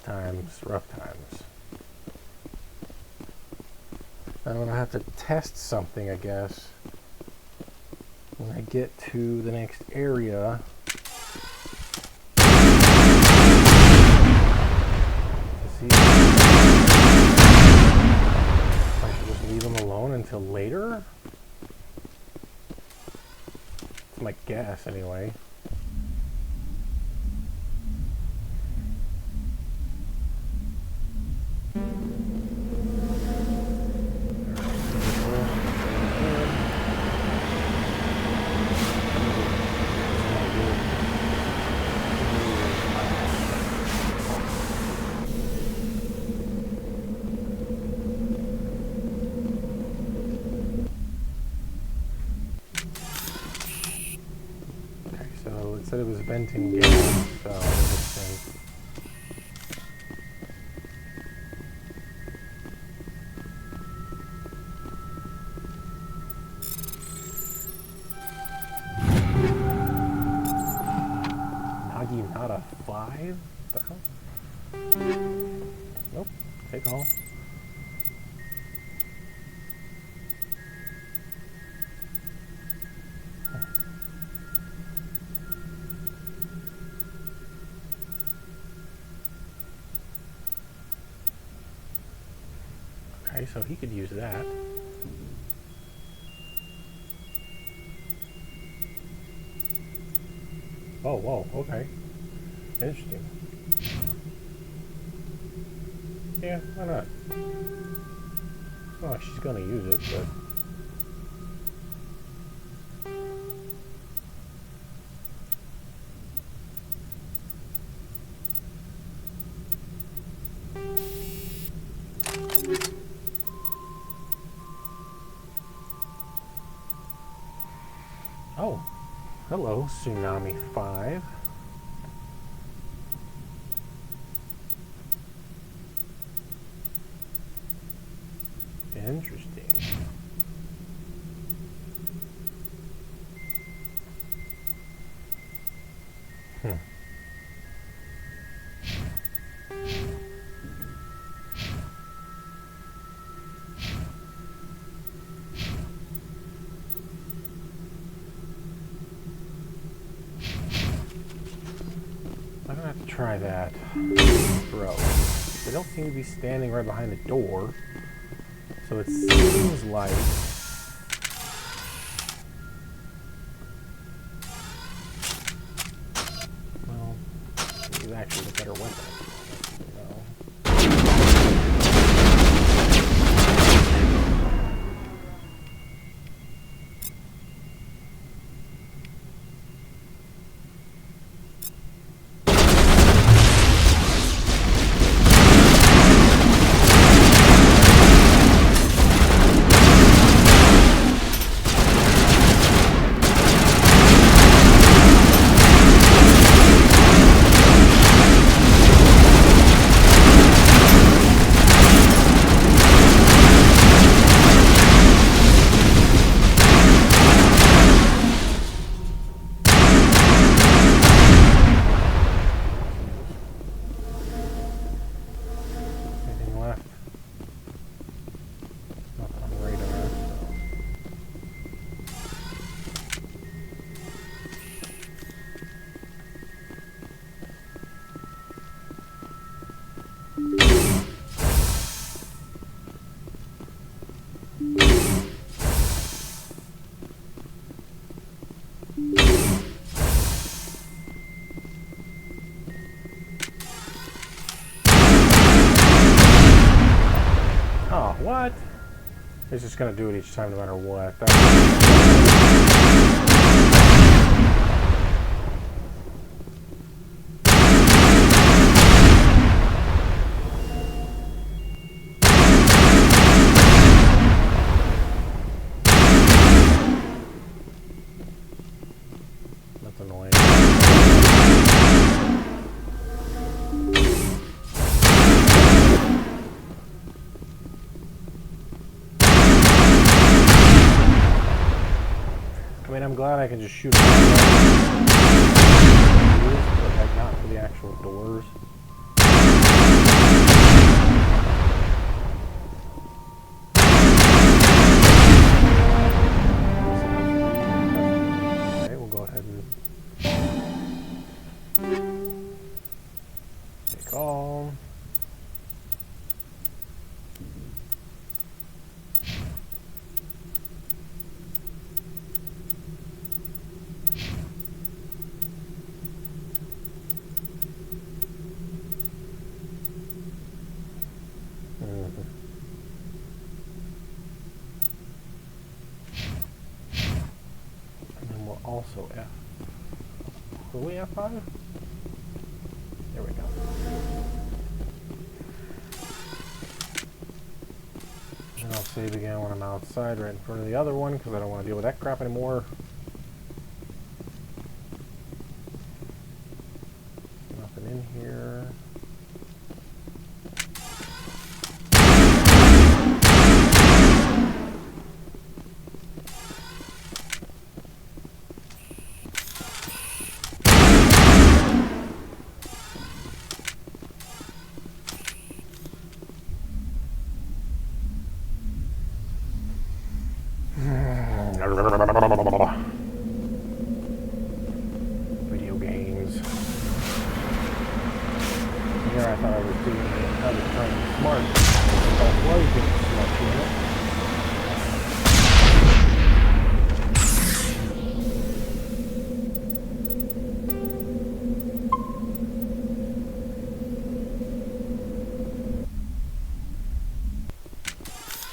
times, rough times. I'm gonna have to test something, I guess, when I get to the next area. To see if I should just leave them alone until later. That's my guess, anyway. Said it was venting gas, so that makes sense. Naginata 5? What the hell? Nope, take all. Okay, so he could use that. Oh, whoa, okay. Interesting. Yeah, why not? Oh, she's gonna use it, but... Oh, hello, Tsunami 5. Interesting. I'm gonna have to try that. Bro. They don't seem to be standing right behind the door. So it seems like... Well, it's actually the better weapon. Oh, what? It's just gonna do it each time no matter what. That's annoying. I mean, I'm glad I can just shoot it, but like not for the Will we have 5? There we go. And I'll save again when I'm outside right in front of the other one because I don't want to deal with that crap anymore. Nothing in here. Video games. Here I thought I was trying to be smart. I was getting smart, you know?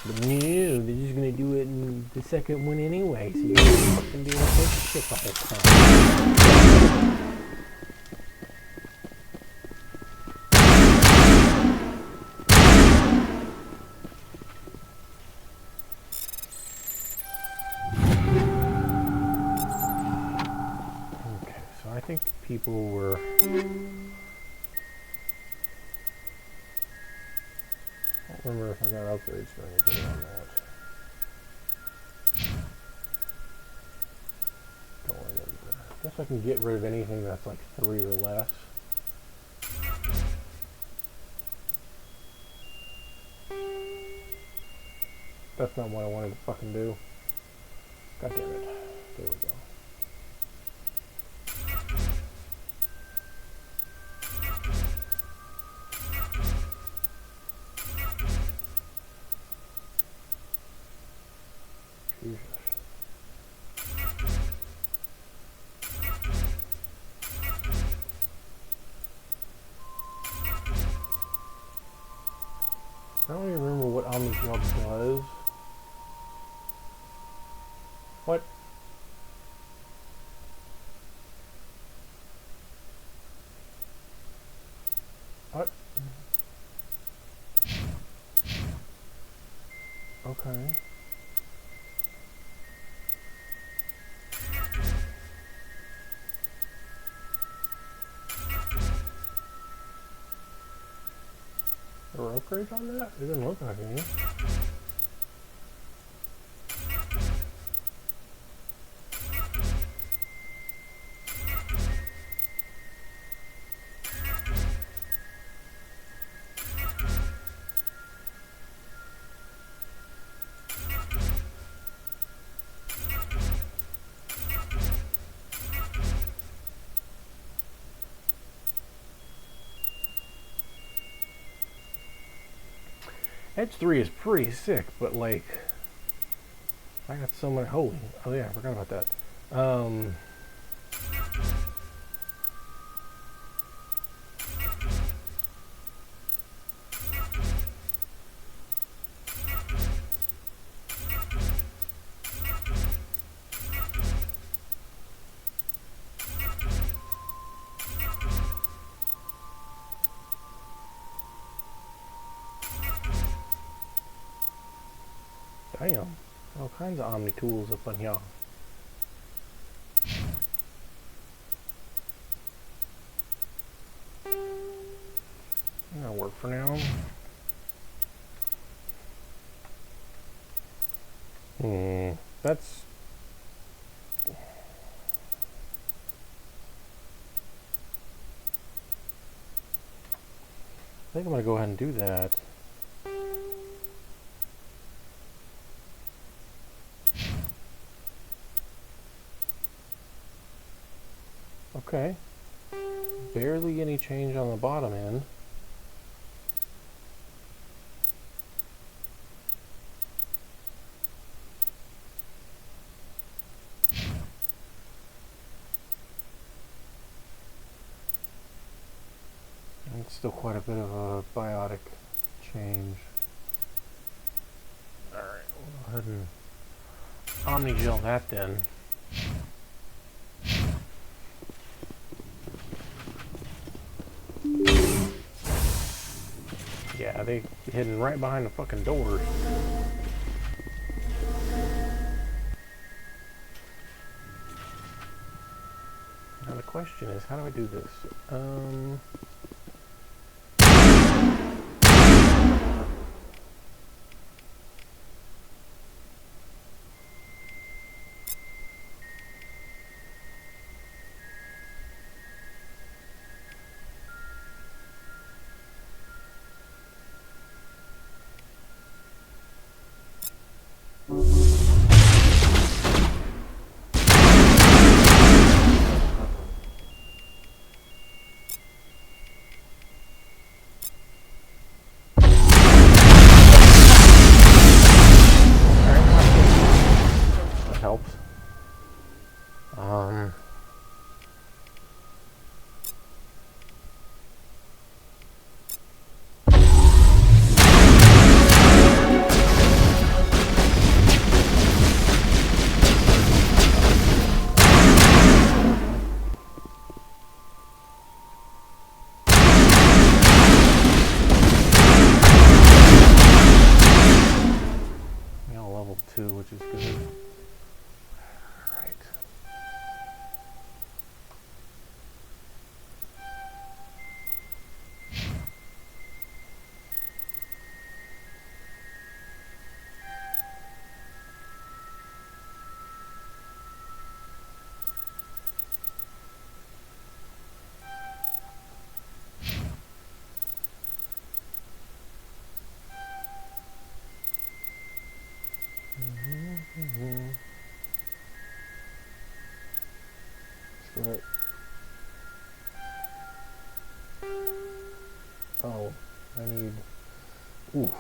But no, they're just gonna do it in the second one anyway, so you're fucking doing a bunch of shit the whole time. Okay, so I think people were... I don't remember if I got upgrades for anything on that. Don't remember. I guess I can get rid of anything that's like 3 or less. That's not what I wanted to fucking do. God damn it. There we go. Jesus. I don't even remember what OmniJob does. What? What? Okay. There were upgrades on that? It didn't look like any. Edge 3 is pretty sick, but like, I got so many, holy, oh yeah, I forgot about that. Damn, all kinds of Omni tools up on here. That'll work for now. That's... I think I'm gonna go ahead and do that. Okay. Barely any change on the bottom end. And it's still quite a bit of a biotic change. Alright, we'll go ahead and Omni-gel that then. Yeah, they hidden right behind the fucking doors. Now the question is, how do I do this? Helps. We all level 2, which is good. But oh, I need. Oof.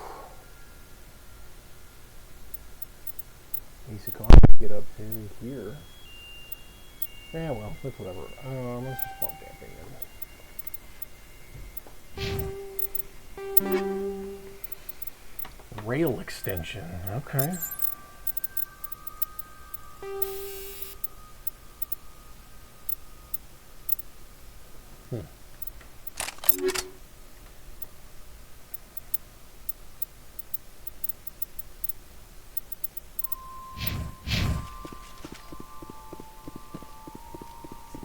Easy car to get up to here. Yeah, well, that's whatever. Let's just bump damping in. Rail extension. Okay.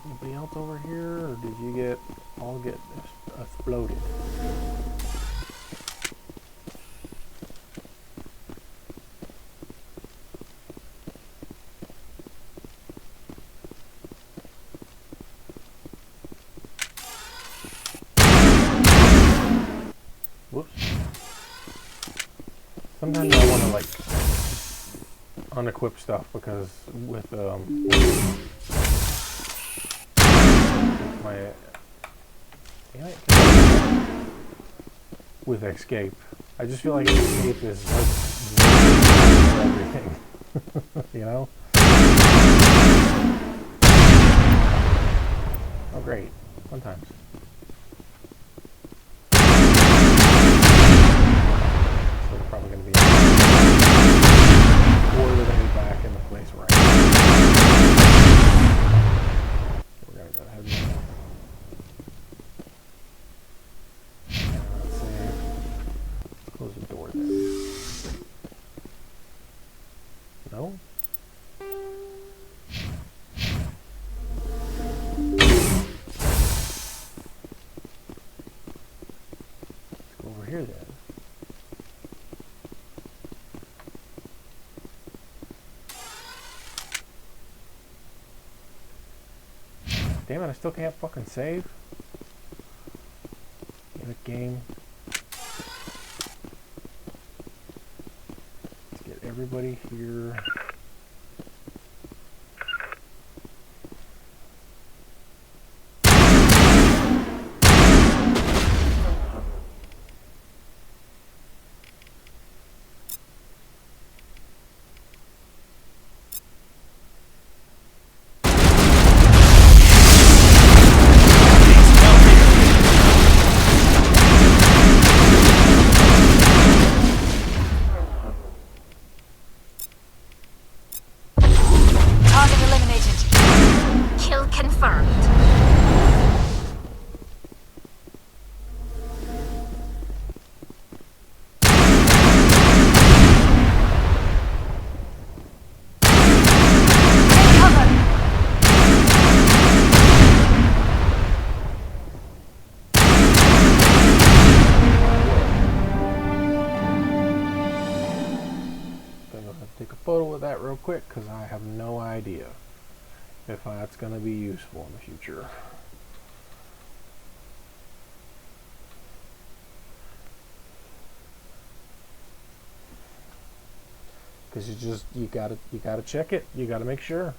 Anybody else over here, or did you all get exploded? Whoops. Sometimes I want to like unequip stuff because with my with escape, I just feel like escape is everything. You know? Oh great, fun times. Probably going to be, or they're going to be back in the place right now. We're going to go ahead and let's close the door there. No? Let's go over here then. Damn it, I still can't fucking save. Damn it, game. Let's get everybody here. photo of that real quick because I have no idea if that's going to be useful in the future. Because you gotta check it. You gotta make sure.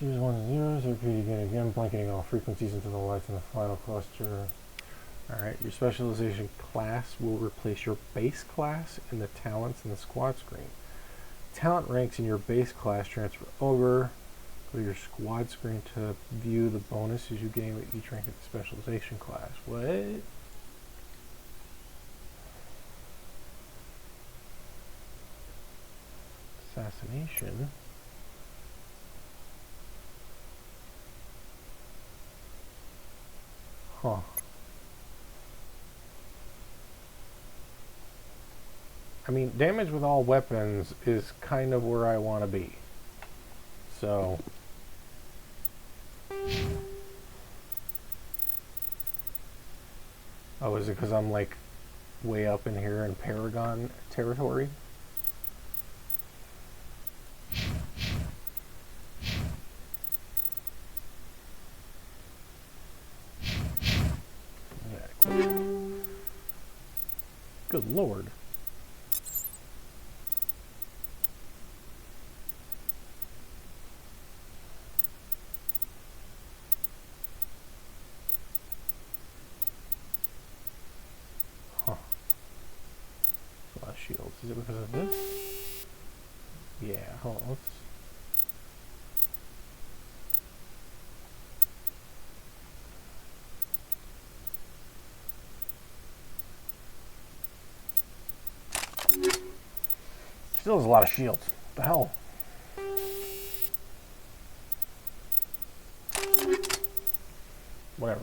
Series 1 is 0, so repeat again, blanketing all frequencies into the lights in the final cluster. Alright, your specialization class will replace your base class in the talents in the squad screen. Talent ranks in your base class transfer over. Go to your squad screen to view the bonuses you gain with each rank of the specialization class. What? Assassination. Huh. I mean, damage with all weapons is kind of where I want to be. So. Oh, is it because I'm like way up in here in Paragon territory? Good Lord. Huh. A lot of shields. Is it because of this? Yeah, hold on. Let's... Still has a lot of shields. What the hell? Whatever.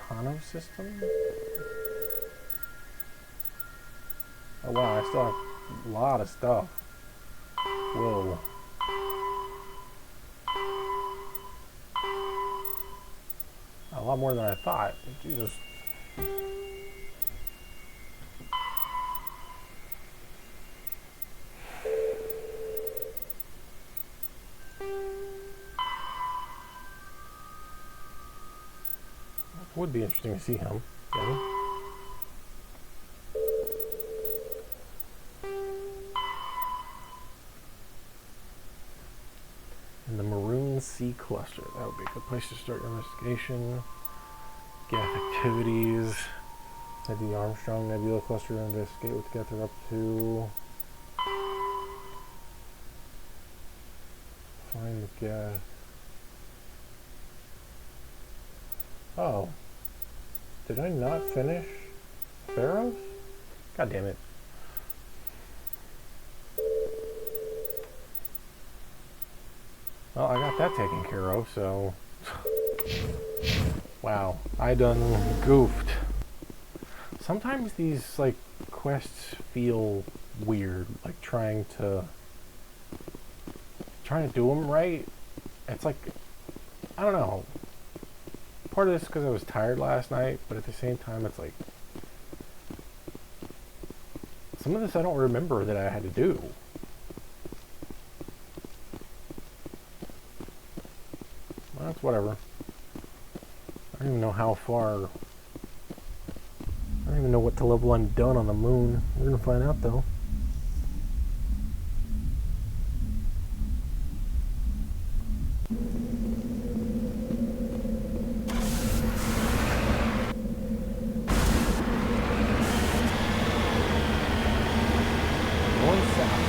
Tano system? Oh wow, I still have a lot of stuff. Whoa. A lot more than I thought. Jesus. Would be interesting to see him. Yeah. In the Maroon Sea Cluster. That would be a good place to start your investigation. Geth activities. Head to the Armstrong Nebula Cluster to investigate what the Geth are up to. Find the Geth. Oh. Did I not finish Pharaohs? God damn it. Well, I got that taken care of, so... Wow, I done goofed. Sometimes these, like, quests feel weird, like trying to do them right. It's like, I don't know. Part of this because I was tired last night, but at the same time it's like some of this I don't remember that I had to do. Well, that's whatever. I don't even know how far. I don't even know what to level I'm done on the moon. We're gonna find out though. going south.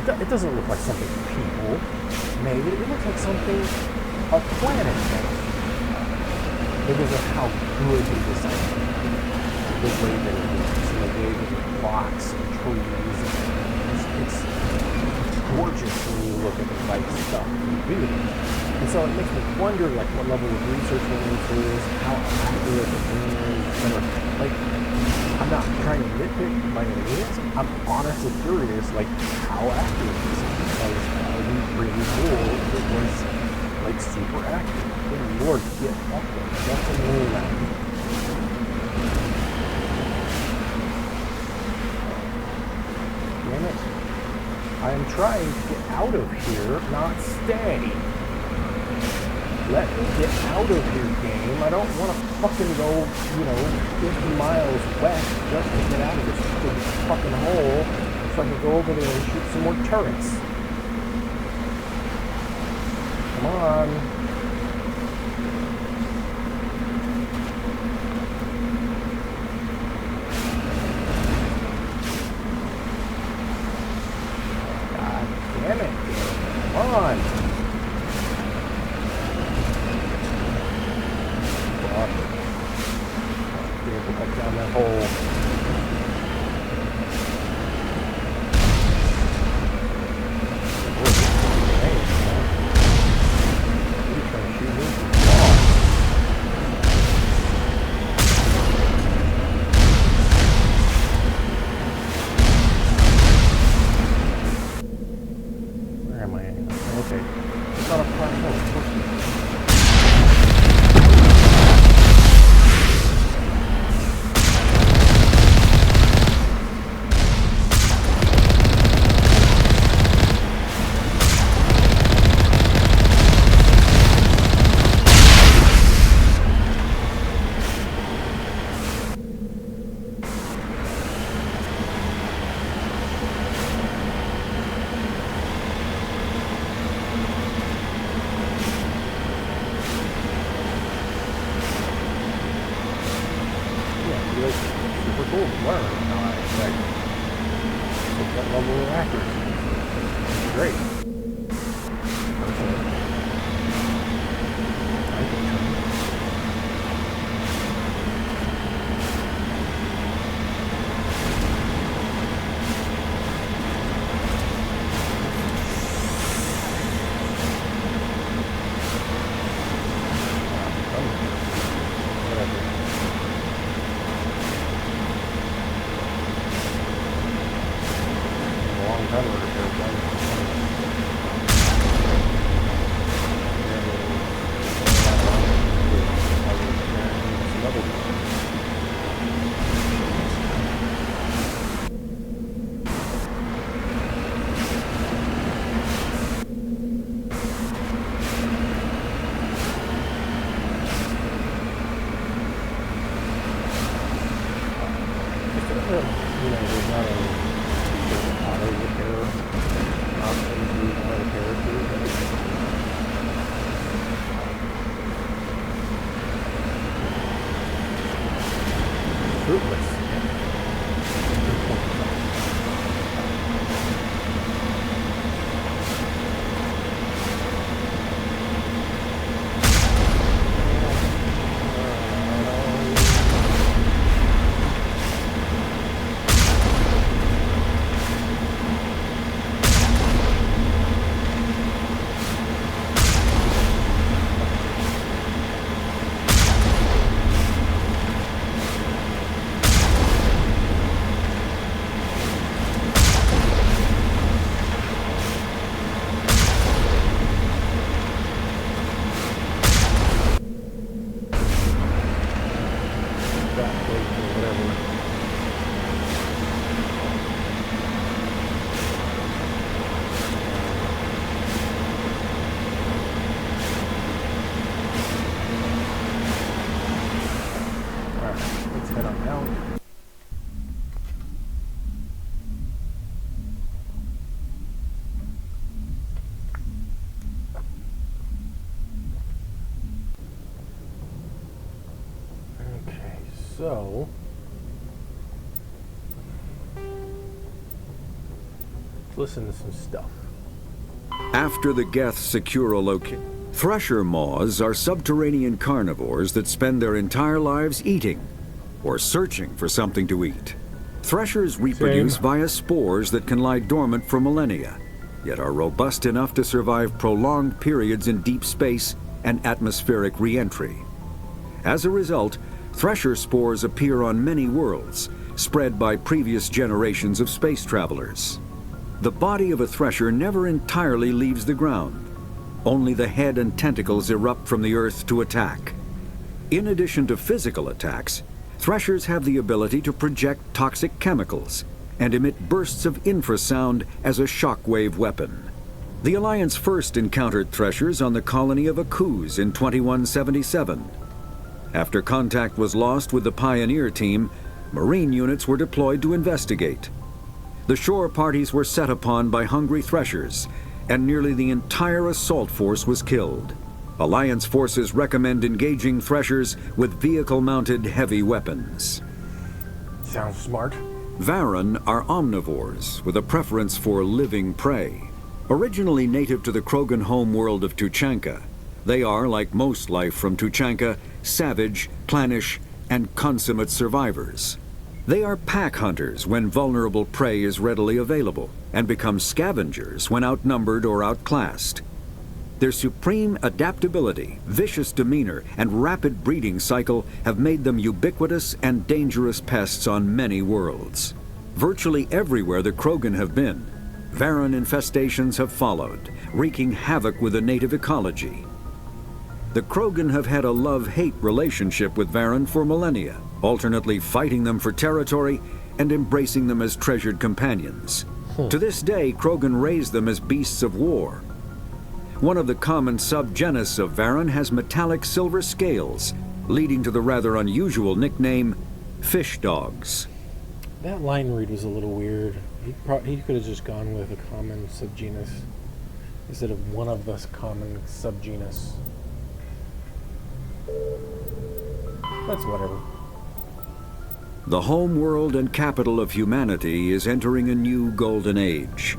It doesn't look like something people made. It looks like something a planet made. Because of how good they designed it. The way that it looks, and the way that it blocks and trees. It's gorgeous when you look at the right stuff and read it. And so it makes me wonder, like, what level of research went into this, how accurate the thing is, etc. Like, I'm not trying to nitpick by any means. I'm honestly curious, like, how accurate this is, because that would be really cool if it was, like, super accurate. Good Lord, get up there. That's a moon mountain. Damn it. I am trying to get out of here, not stay. Let me get out of here, game. I don't want to fucking go, 50 miles west just to get out of this stupid fucking hole so I can go over there and shoot some more turrets. Come on. God damn it, game. Come on. Down that hole. cool to learn how I affect that level of accuracy. It's great. So, let's listen to some stuff. After the Geth secure a location, thresher moths are subterranean carnivores that spend their entire lives eating or searching for something to eat. Threshers reproduce via spores that can lie dormant for millennia, yet are robust enough to survive prolonged periods in deep space and atmospheric re-entry. As a result, thresher spores appear on many worlds, spread by previous generations of space travelers. The body of a thresher never entirely leaves the ground. Only the head and tentacles erupt from the earth to attack. In addition to physical attacks, threshers have the ability to project toxic chemicals and emit bursts of infrasound as a shockwave weapon. The Alliance first encountered threshers on the colony of Akuz in 2177. After contact was lost with the Pioneer team, Marine units were deployed to investigate. The shore parties were set upon by hungry threshers, and nearly the entire assault force was killed. Alliance forces recommend engaging threshers with vehicle-mounted heavy weapons. Sounds smart. Varren are omnivores with a preference for living prey. Originally native to the Krogan homeworld of Tuchanka, they are, like most life from Tuchanka, savage, clannish, and consummate survivors. They are pack hunters when vulnerable prey is readily available, and become scavengers when outnumbered or outclassed. Their supreme adaptability, vicious demeanor, and rapid breeding cycle have made them ubiquitous and dangerous pests on many worlds. Virtually everywhere the Krogan have been, Varren infestations have followed, wreaking havoc with the native ecology. The Krogan have had a love-hate relationship with Varren for millennia, alternately fighting them for territory and embracing them as treasured companions. To this day, Krogan raise them as beasts of war. One of the common subgenus of Varren has metallic silver scales, leading to the rather unusual nickname, fish dogs. That line read was a little weird. He could have just gone with a common subgenus instead of one of the common subgenus. That's whatever. The home world and capital of humanity is entering a new golden age.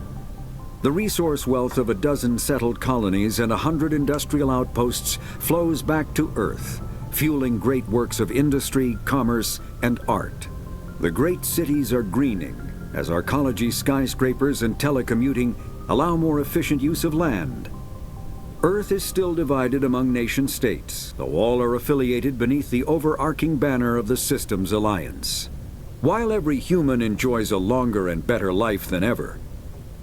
The resource wealth of a dozen settled colonies and 100 industrial outposts flows back to Earth, fueling great works of industry, commerce, and art. The great cities are greening as arcology skyscrapers and telecommuting allow more efficient use of land. Earth is still divided among nation-states, though all are affiliated beneath the overarching banner of the Systems Alliance. While every human enjoys a longer and better life than ever,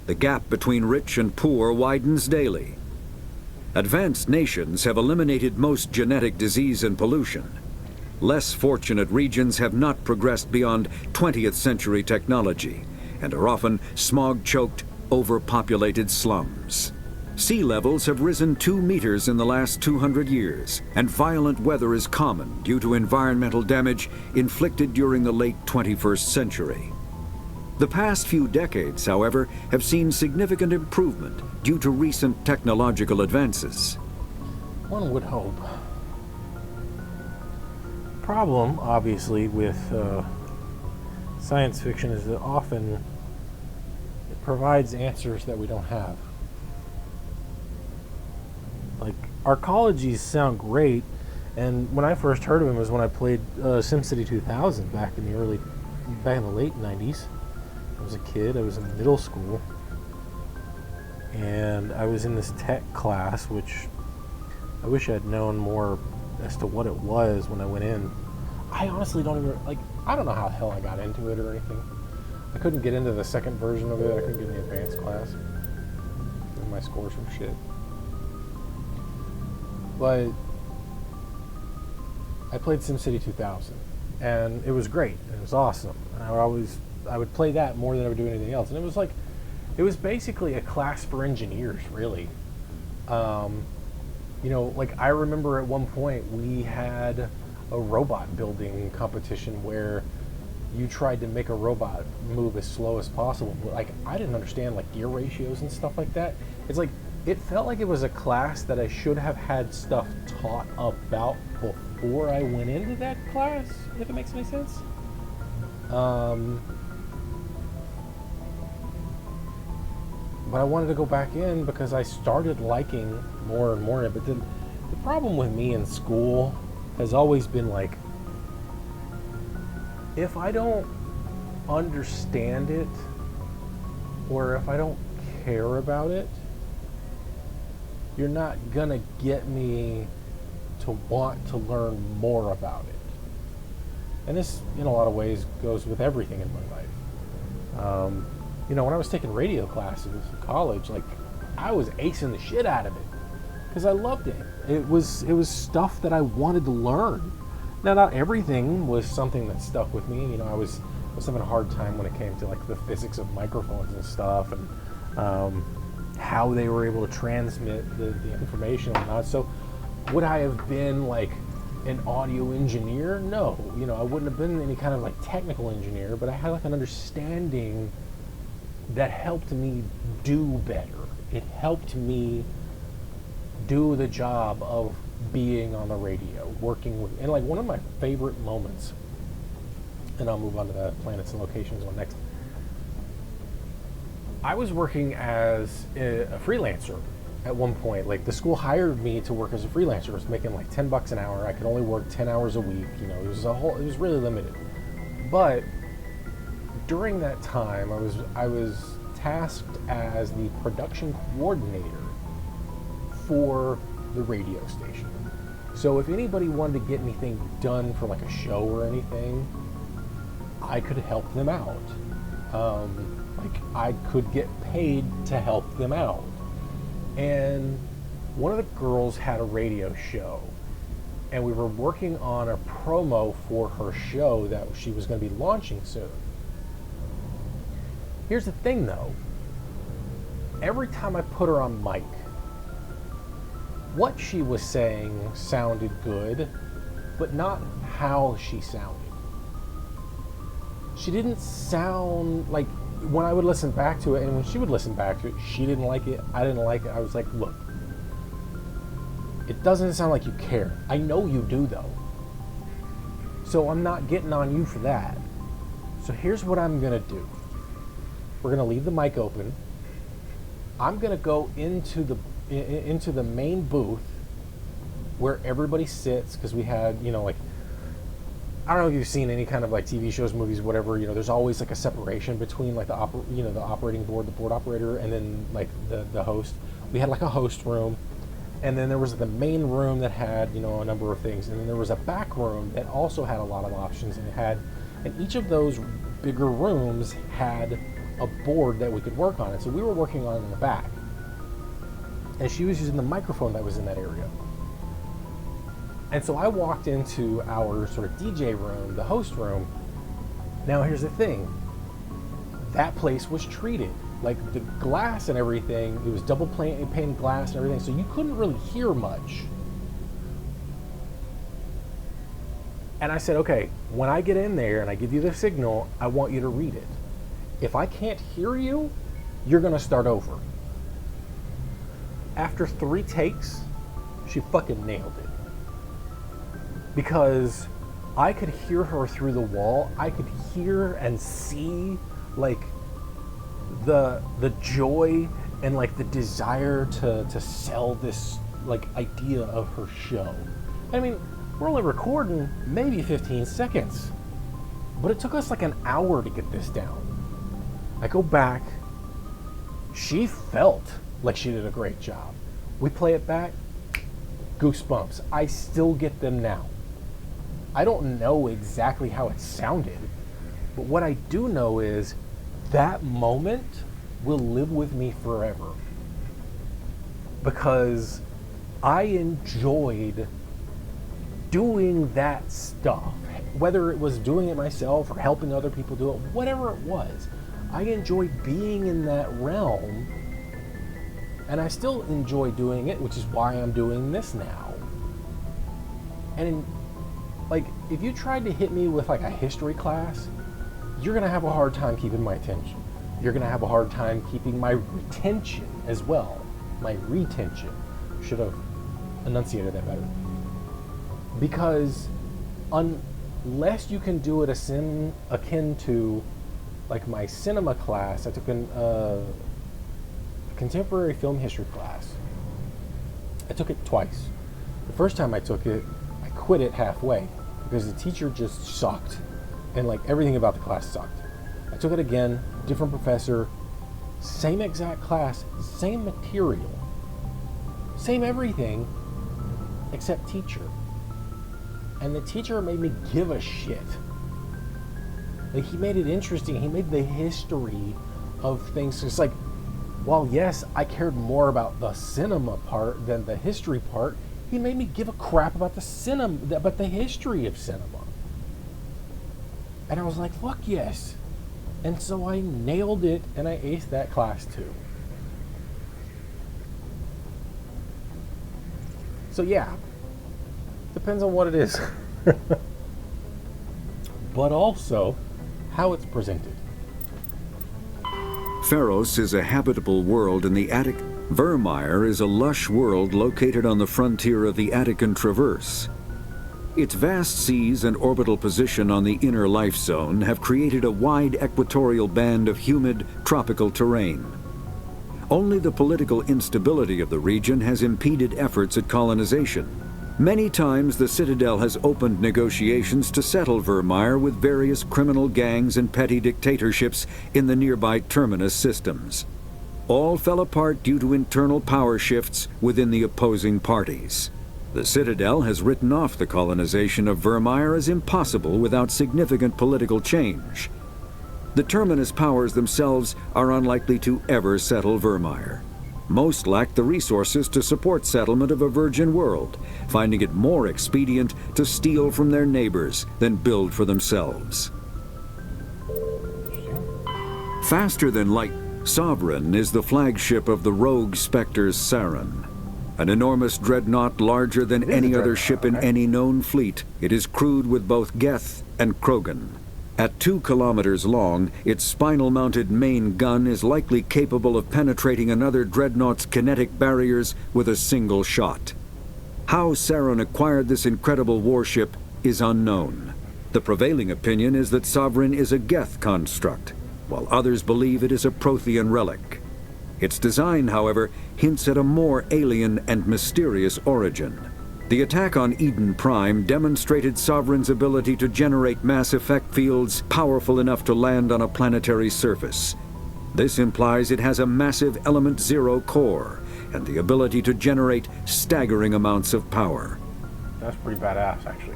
the gap between rich and poor widens daily. Advanced nations have eliminated most genetic disease and pollution. Less fortunate regions have not progressed beyond 20th century technology and are often smog-choked, overpopulated slums. Sea levels have risen 2 meters in the last 200 years, and violent weather is common due to environmental damage inflicted during the late 21st century. The past few decades, however, have seen significant improvement due to recent technological advances. One would hope. Problem, obviously, with science fiction is that often it provides answers that we don't have. Like, arcologies sound great, and when I first heard of them was when I played SimCity 2000 back in the late 90s. I was a kid, I was in middle school, and I was in this tech class, which I wish I'd known more as to what it was when I went in. I honestly don't even, I don't know how the hell I got into it or anything. I couldn't get into the second version of it, I couldn't get in the advanced class. And my scores were shit. But I played SimCity 2000, and it was great, and it was awesome. And I would play that more than I would do anything else. And it was basically a class for engineers, really. I remember at one point we had a robot building competition where you tried to make a robot move as slow as possible. But, I didn't understand, gear ratios and stuff like that. It's it felt like it was a class that I should have had stuff taught about before I went into that class, if it makes any sense. But I wanted to go back in because I started liking more and more of it. But the problem with me in school has always been if I don't understand it, or if I don't care about it, you're not gonna get me to want to learn more about it. And this, in a lot of ways, goes with everything in my life. When I was taking radio classes in college, I was acing the shit out of it because I loved it. It was stuff that I wanted to learn. Now, not everything was something that stuck with me. I was having a hard time when it came to the physics of microphones and stuff, and how they were able to transmit the information and whatnot. So, would I have been an audio engineer? No, I wouldn't have been any kind of technical engineer, but I had an understanding that helped me do better. It helped me do the job of being on the radio, working with, and one of my favorite moments, and I'll move on to the planets and locations one next. I was working as a freelancer at one point. The school hired me to work as a freelancer. I was making $10 an hour. I could only work 10 hours a week. It was really limited. But during that time, I was tasked as the production coordinator for the radio station. So if anybody wanted to get anything done for a show or anything, I could help them out. I could get paid to help them out. And one of the girls had a radio show, and we were working on a promo for her show that she was going to be launching soon. Here's the thing, though. Every time I put her on mic, what she was saying sounded good, but not how she sounded. She didn't sound like, when I would listen back to it, and when she would listen back to it, she didn't like it, I didn't like it. I was like, look, it doesn't sound like you care. I know you do, though. So I'm not getting on you for that. So here's what I'm gonna do. We're gonna leave the mic open. I'm gonna go into the main booth where everybody sits, because we had, you know, like, I don't know if you've seen any kind of like TV shows, movies, whatever. You know, there's always like a separation between like the operating board, the board operator, and then like the host. We had like a host room, and then there was the main room that had, you know, a number of things, and then there was a back room that also had a lot of options, and each of those bigger rooms had a board that we could work on. And so we were working on it in the back, and she was using the microphone that was in that area. And so I walked into our sort of DJ room, the host room. Now here's the thing. That place was treated. Like the glass and everything, it was double pane glass and everything, so you couldn't really hear much. And I said, okay, when I get in there and I give you the signal, I want you to read it. If I can't hear you, you're gonna start over. After 3 takes, she fucking nailed it. Because I could hear her through the wall. I could hear and see like the joy and like the desire to sell this like idea of her show. I mean, we're only recording maybe 15 seconds, but it took us like an hour to get this down. I go back, she felt like she did a great job. We play it back, goosebumps. I still get them now. I don't know exactly how it sounded, but what I do know is that moment will live with me forever, because I enjoyed doing that stuff, whether it was doing it myself or helping other people do it, whatever it was. I enjoyed being in that realm, and I still enjoy doing it, which is why I'm doing this now. And like, if you tried to hit me with like a history class, you're gonna have a hard time keeping my attention. You're gonna have a hard time keeping my retention as well. My retention. Should have enunciated that better. Because unless you can do it akin to like my cinema class, I took a contemporary film history class. I took it twice. The first time I took it, I quit it halfway because the teacher just sucked, and like everything about the class sucked. I took it again, different professor, same exact class, same material, same everything, except teacher. And the teacher made me give a shit. Like, he made it interesting. He made the history of things. It's like, while yes, I cared more about the cinema part than the history part, he made me give a crap about the cinema, about the history of cinema. And I was like, fuck yes. And so I nailed it, and I aced that class too. So yeah, depends on what it is. But also how it's presented. Pharos is a habitable world in the Attic. Vermeer is a lush world located on the frontier of the Attican Traverse. Its vast seas and orbital position on the inner life zone have created a wide equatorial band of humid, tropical terrain. Only the political instability of the region has impeded efforts at colonization. Many times the Citadel has opened negotiations to settle Vermeer with various criminal gangs and petty dictatorships in the nearby terminus systems. All fell apart due to internal power shifts within the opposing parties. The Citadel has written off the colonization of Vermeer as impossible without significant political change. The terminus powers themselves are unlikely to ever settle Vermeer. Most lack the resources to support settlement of a virgin world, finding it more expedient to steal from their neighbors than build for themselves. Faster than light, Sovereign is the flagship of the rogue Spectre's Sarin. An enormous dreadnought larger than any other ship in any known fleet, it is crewed with both Geth and Krogan. At 2 kilometers long, its spinal-mounted main gun is likely capable of penetrating another dreadnought's kinetic barriers with a single shot. How Sarin acquired this incredible warship is unknown. The prevailing opinion is that Sovereign is a Geth construct, while others believe it is a Prothean relic. Its design, however, hints at a more alien and mysterious origin. The attack on Eden Prime demonstrated Sovereign's ability to generate mass effect fields powerful enough to land on a planetary surface. This implies it has a massive Element Zero core and the ability to generate staggering amounts of power. That's pretty badass, actually.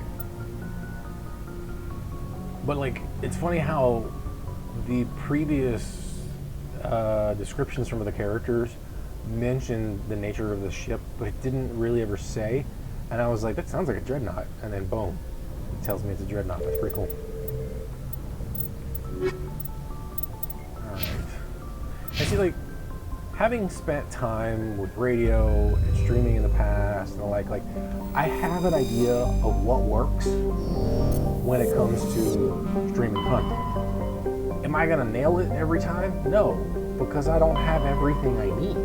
But, like, it's funny how the previous descriptions from the characters mentioned the nature of the ship, but it didn't really ever say. And I was like, that sounds like a dreadnought. And then, boom, it tells me it's a dreadnought. That's pretty cool. Alright. I see, like, having spent time with radio and streaming in the past and the like, I have an idea of what works when it comes to streaming content. Am I gonna nail it every time? No, because I don't have everything I need.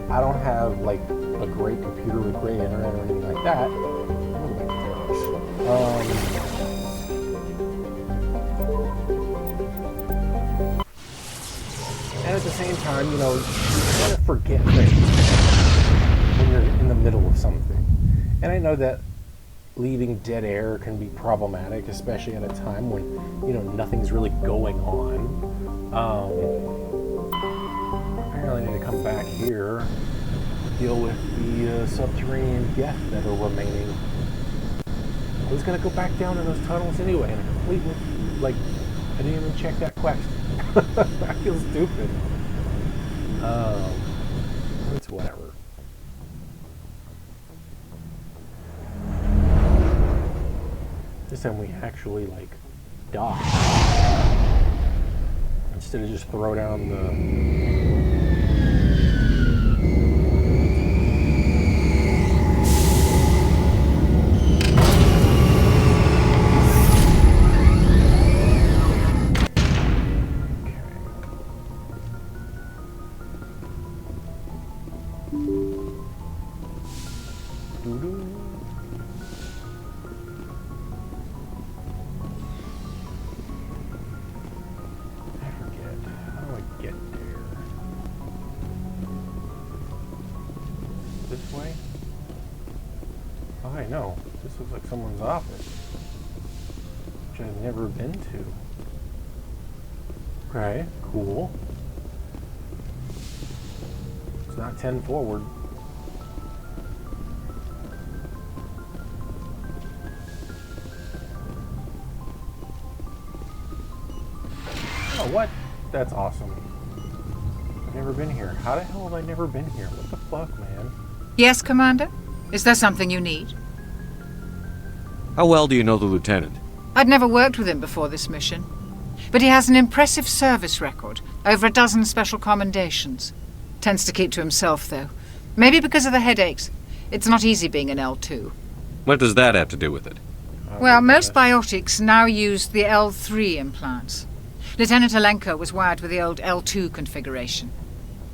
I don't have, like, a great computer with great internet or anything like that. And at the same time, you know, you kind of forget things when you're in the middle of something. And I know that leaving dead air can be problematic, especially at a time when, you know, nothing's really going on. I really need to come back here, deal with the subterranean Geth that are remaining. I was gonna go back down in those tunnels anyway, and I completely, like, I didn't even check that quest. I feel stupid. It's whatever. This time we actually, like, dock. Instead of just throw down the... someone's office, which I've never been to. Okay, cool. It's not 10 forward. Oh, what? That's awesome. I've never been here. How the hell have I never been here? What the fuck, man? Yes, Commander? Is there something you need? How well do you know the lieutenant? I'd never worked with him before this mission. But he has an impressive service record, over a dozen special commendations. Tends to keep to himself, though. Maybe because of the headaches. It's not easy being an L2. What does that have to do with it? Well, most biotics now use the L3 implants. Lieutenant Alenko was wired with the old L2 configuration.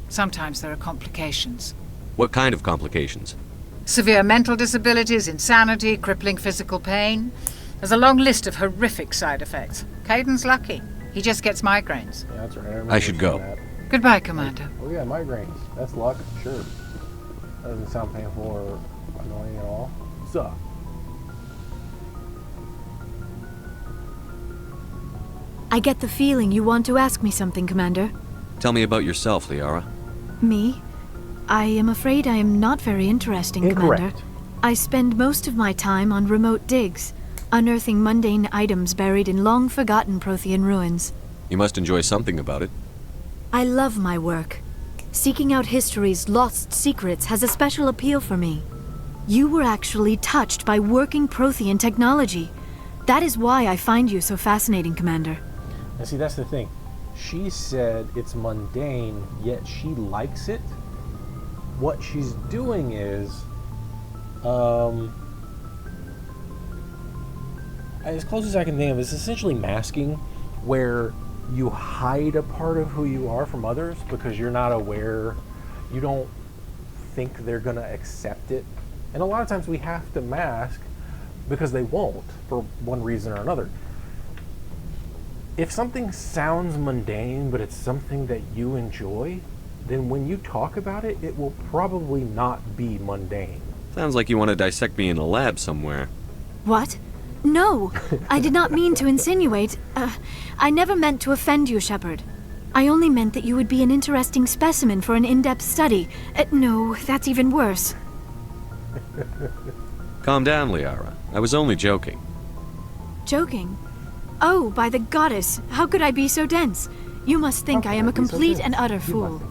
Sometimes there are complications. What kind of complications? Severe mental disabilities, insanity, crippling physical pain. There's a long list of horrific side effects. Caden's lucky. He just gets migraines. Yeah, that's right. I should go. Goodbye, Commander. Oh yeah, migraines. That's luck, sure. That doesn't sound painful or annoying at all. So. I get the feeling you want to ask me something, Commander. Tell me about yourself, Liara. Me? I am afraid I am not very interesting, Incorrect. Commander. I spend most of my time on remote digs, unearthing mundane items buried in long-forgotten Prothean ruins. You must enjoy something about it. I love my work. Seeking out history's lost secrets has a special appeal for me. You were actually touched by working Prothean technology. That is why I find you so fascinating, Commander. And see, that's the thing. She said it's mundane, yet she likes it. What she's doing is, as close as I can think of, it's essentially masking, where you hide a part of who you are from others because you're not aware, you don't think they're gonna accept it. And a lot of times we have to mask because they won't, for one reason or another. If something sounds mundane, but it's something that you enjoy, then when you talk about it, it will probably not be mundane. Sounds like you want to dissect me in a lab somewhere. What? No, I did not mean to insinuate. I never meant to offend you, Shepard. I only meant that you would be an interesting specimen for an in-depth study. No, that's even worse. Calm down, Liara. I was only joking. Joking? Oh, by the goddess, how could I be so dense? You must think I am a complete and utter fool.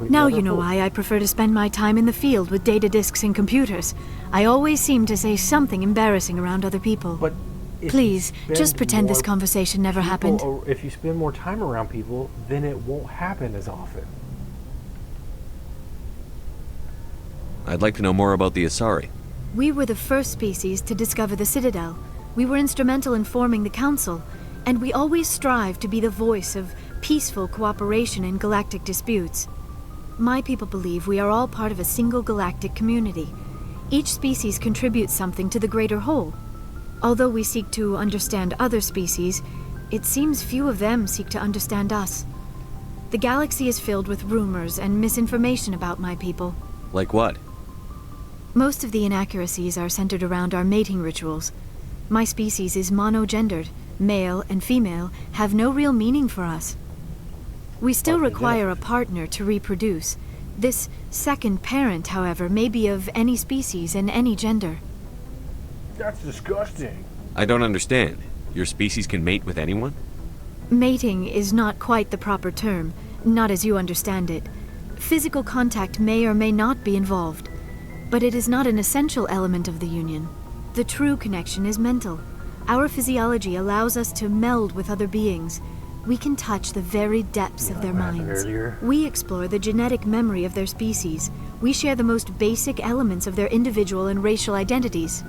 Now you know why I prefer to spend my time in the field with data disks and computers. I always seem to say something embarrassing around other people. But please, just pretend this conversation never happened. Or if you spend more time around people, then it won't happen as often. I'd like to know more about the Asari. We were the first species to discover the Citadel. We were instrumental in forming the Council, and we always strive to be the voice of peaceful cooperation in galactic disputes. My people believe we are all part of a single galactic community. Each species contributes something to the greater whole. Although we seek to understand other species, it seems few of them seek to understand us. The galaxy is filled with rumors and misinformation about my people. Like what? Most of the inaccuracies are centered around our mating rituals. My species is monogendered. Male and female have no real meaning for us. We still require a partner to reproduce. This second parent, however, may be of any species and any gender. That's disgusting. I don't understand. Your species can mate with anyone? Mating is not quite the proper term, not as you understand it. Physical contact may or may not be involved, but it is not an essential element of the union. The true connection is mental. Our physiology allows us to meld with other beings. We can touch the very depths of their minds. We explore the genetic memory of their species. We share the most basic elements of their individual and racial identities.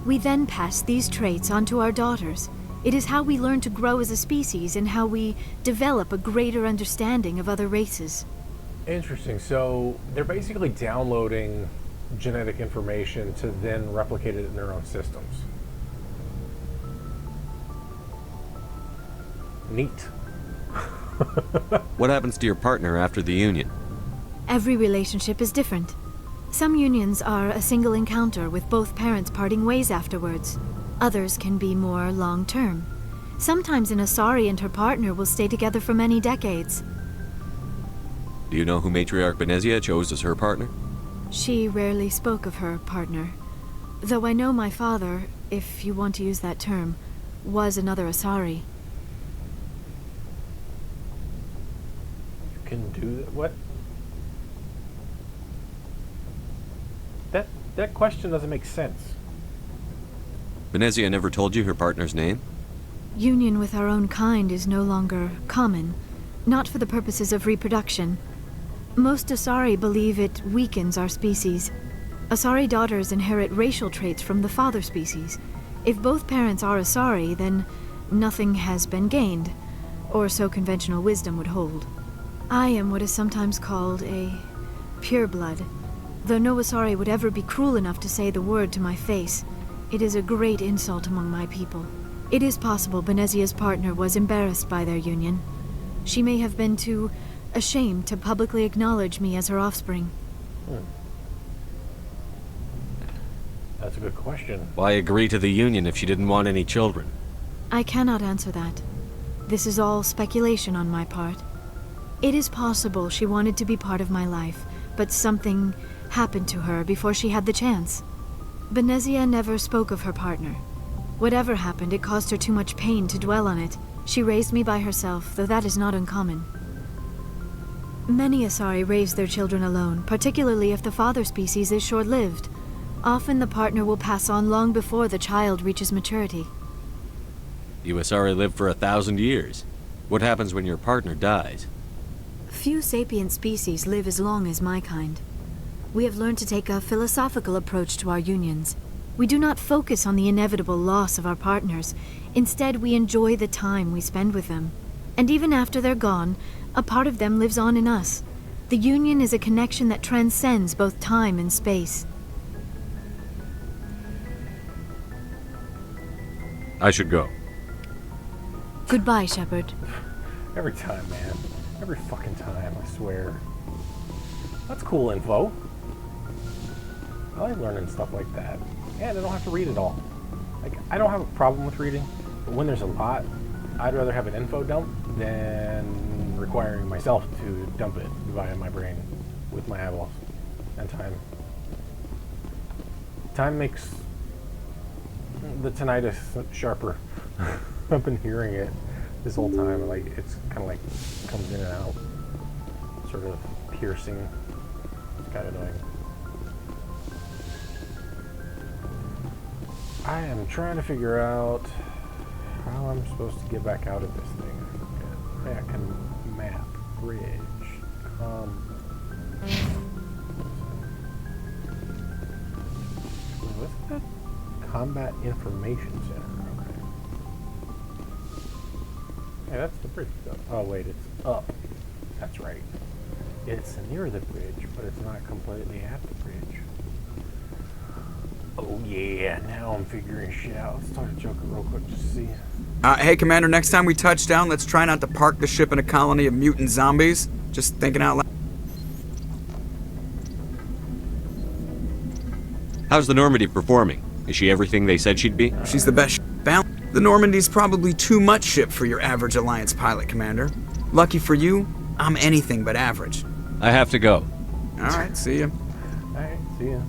We then pass these traits on to our daughters. It is how we learn to grow as a species and how we develop a greater understanding of other races. Interesting. So they're basically downloading genetic information to then replicate it in their own systems. Neat. What happens to your partner after the union? Every relationship is different. Some unions are a single encounter with both parents parting ways afterwards. Others can be more long-term. Sometimes an Asari and her partner will stay together for many decades. Do you know who Matriarch Benezia chose as her partner? She rarely spoke of her partner. Though I know my father, if you want to use that term, was another Asari. You can do that? What? That question doesn't make sense. Benezia never told you her partner's name? Union with our own kind is no longer common, not for the purposes of reproduction. Most Asari believe it weakens our species. Asari daughters inherit racial traits from the father species. If both parents are Asari, then nothing has been gained, or so conventional wisdom would hold. I am what is sometimes called a pureblood. Though no Asari would ever be cruel enough to say the word to my face, it is a great insult among my people. It is possible Benezia's partner was embarrassed by their union. She may have been too ashamed to publicly acknowledge me as her offspring. That's a good question. Why agree to the union if she didn't want any children? I cannot answer that. This is all speculation on my part. It is possible she wanted to be part of my life, but something happened to her before she had the chance. Benezia never spoke of her partner. Whatever happened, it caused her too much pain to dwell on it. She raised me by herself, though that is not uncommon. Many Asari raise their children alone, particularly if the father species is short-lived. Often the partner will pass on long before the child reaches maturity. You Asari live for 1,000 years. What happens when your partner dies? Few sapient species live as long as my kind. We have learned to take a philosophical approach to our unions. We do not focus on the inevitable loss of our partners. Instead, we enjoy the time we spend with them. And even after they're gone, a part of them lives on in us. The union is a connection that transcends both time and space. I should go. Goodbye, Shepard. Every time, man. Every fucking time, I swear. That's cool info. I like learning stuff like that. And I don't have to read it all. Like, I don't have a problem with reading, but when there's a lot, I'd rather have an info dump than requiring myself to dump it via my brain with my eyeballs and time. Time makes the tinnitus sharper. I've been hearing it this whole time, like it's kind of like comes in and out, sort of piercing. It's kind of annoying. I am trying to figure out how I'm supposed to get back out of this thing. I can map, bridge, what's that? Combat Information Center. Okay. Hey, that's the bridge stuff. Oh wait, it's up. That's right. It's near the bridge, but it's not completely at the bridge. Oh yeah, now I'm figuring shit out. Let's talk to Joker real quick just to see. Hey, Commander, next time we touch down, let's try not to park the ship in a colony of mutant zombies. Just thinking out loud. How's the Normandy performing? Is she everything they said she'd be? She's the best ship bound. The Normandy's probably too much ship for your average Alliance pilot, Commander. Lucky for you, I'm anything but average. I have to go. Alright, see ya. Alright, see ya.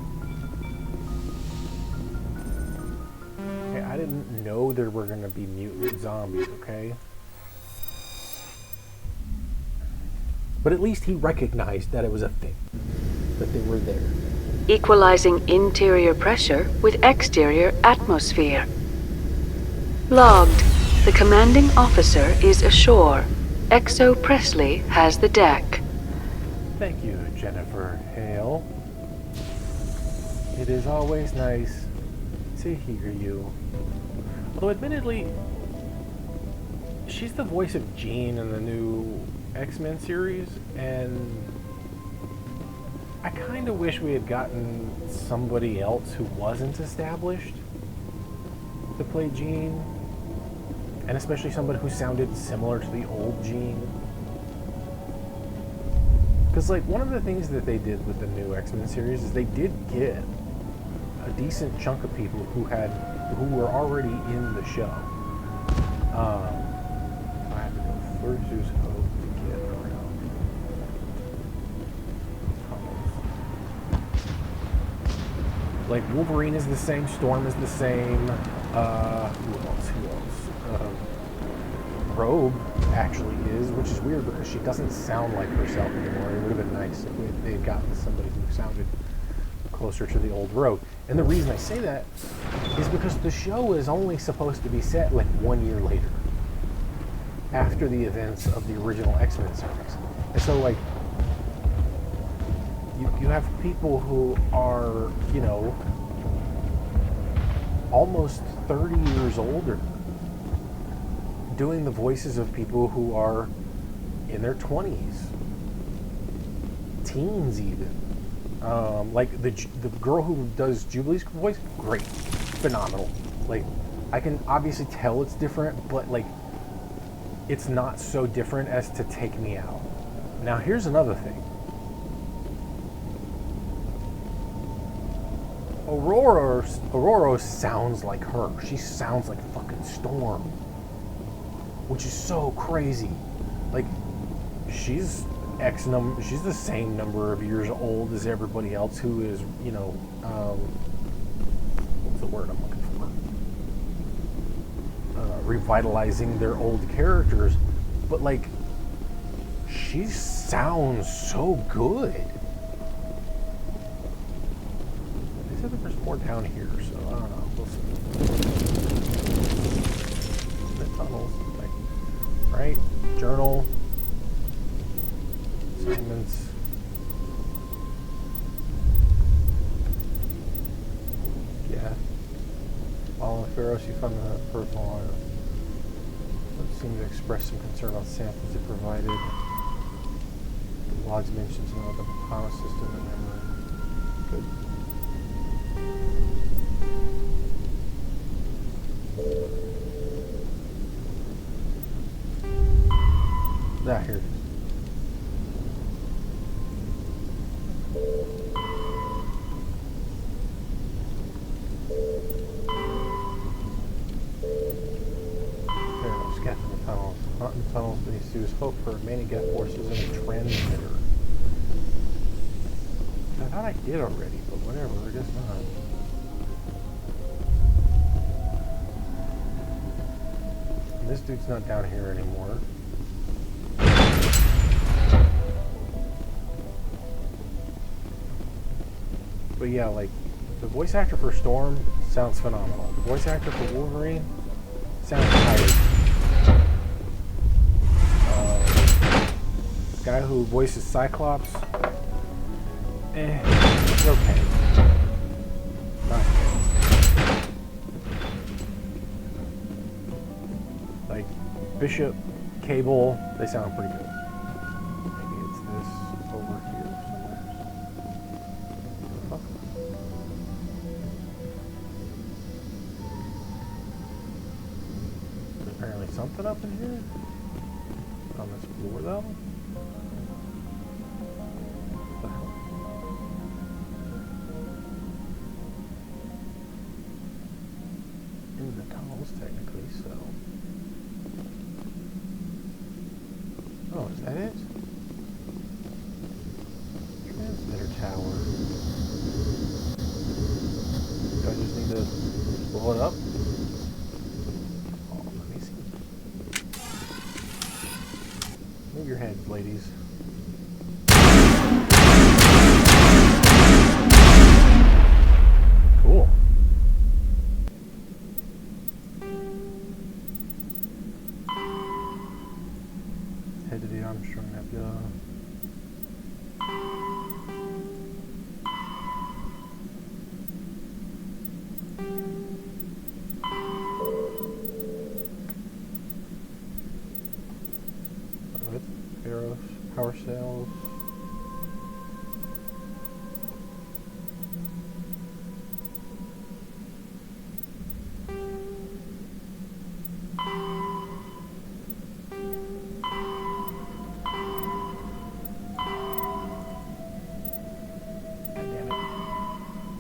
Hey, I didn't know there were gonna be mutant zombies, okay? But at least he recognized that it was a thing. That they were there. Equalizing interior pressure with exterior atmosphere. Logged. The commanding officer is ashore. Exo Presley has the deck. Thank you, Jennifer Hale. It is always nice to hear you. Although admittedly, she's the voice of Jean in the new X-Men series, and I kind of wish we had gotten somebody else who wasn't established to play Jean, and especially somebody who sounded similar to the old Jean. Because, like, one of the things that they did with the new X-Men series is they did get a decent chunk of people who were already in the show. I have to go through Zeus Hope to get around. Like, Wolverine is the same, Storm is the same, who else? Rogue actually is, which is weird because she doesn't sound like herself anymore. It would have been nice if they had gotten somebody who sounded closer to the old Rogue. And the reason I say that is because the show is only supposed to be set like 1 year later, after the events of the original X-Men series. And so, like, you have people who are, you know, almost 30 years older doing the voices of people who are in their 20s, teens even. Like the girl who does Jubilee's voice, great, phenomenal. Like, I can obviously tell it's different, but like, it's not so different as to take me out. Now here's another thing. Aurora sounds like her. She sounds like fucking Storm, which is so crazy. Like, she's she's the same number of years old as everybody else who is, you know, what's the word I'm looking for? Revitalizing their old characters, but like, she sounds so good. They said there was more down here, so I don't know. We'll see. The tunnels, like, right? Journal. Assignments. Yeah. While on Pharos, you found the personal audit. It seemed to express some concern about samples it provided. The logs mentioned something about the Pano system and memory. Good. Ah, here it is. Scaffing the tunnels. Hunting tunnels beneath Sue's hope for remaining Geth forces in a transmitter. I thought I did already, but whatever, I guess not. This dude's not down here anymore. But yeah, like, the voice actor for Storm sounds phenomenal. The voice actor for Wolverine sounds tired. The guy who voices Cyclops, he's okay. Not good. Like, Bishop, Cable, they sound pretty good. Maybe it's this over here somewhere. What the fuck? There's apparently something up in here? On this floor though? What the hell? In the tunnels, technically, so. Oh, is that it? Transmitter tower. Do I just need to blow it up? Oh, let me see. Move your heads, ladies. Cool. Head to the Armstrong Nebula. With arrows, power cells.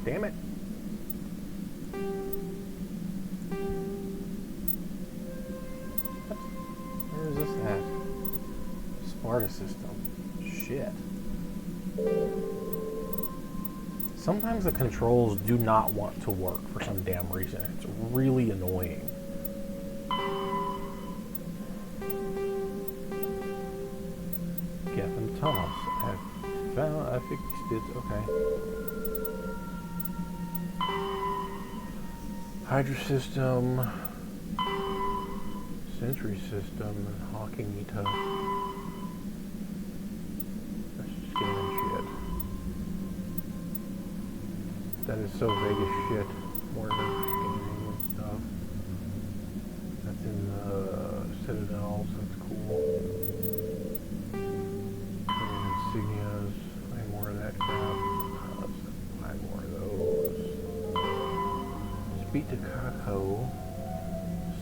Damn it. Where is this at? Sparta system. Shit. Sometimes the controls do not want to work for some damn reason. It's really annoying. Get them tunnels. I fixed it. Okay. Hydra system, Sentry system, and Hawking Mito. That's just scanning shit. That is so vague as shit. More scanning and stuff. That's in the Citadel, so that's cool. And insignias. Find more of that crap. Let's find more of those. Beat to Kako,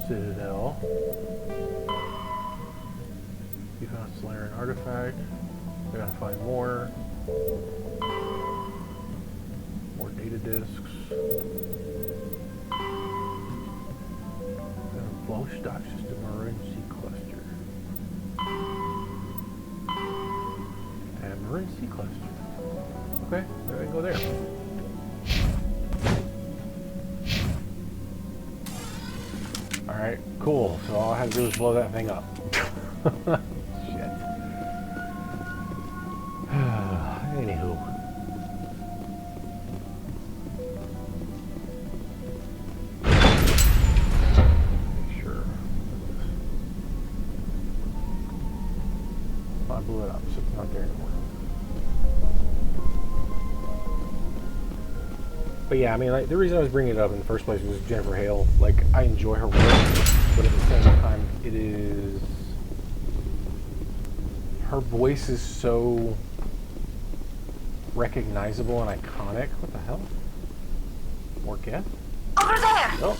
Citadel. You found Slayer and Artifact. We gotta find more. More data disks. Got a flow stock system emergency cluster. And emergency cluster. Okay, maybe I can go there. Alright, cool. So all I have to do is blow that thing up. Shit. Anywho. Make sure. I blew it up, so it's not there anymore. But yeah, I mean, like, the reason I was bringing it up in the first place was Jennifer Hale. Like, I enjoy her work, but at the same time, it is... Her voice is so recognizable and iconic. What the hell? More Geth? Over there! Oh.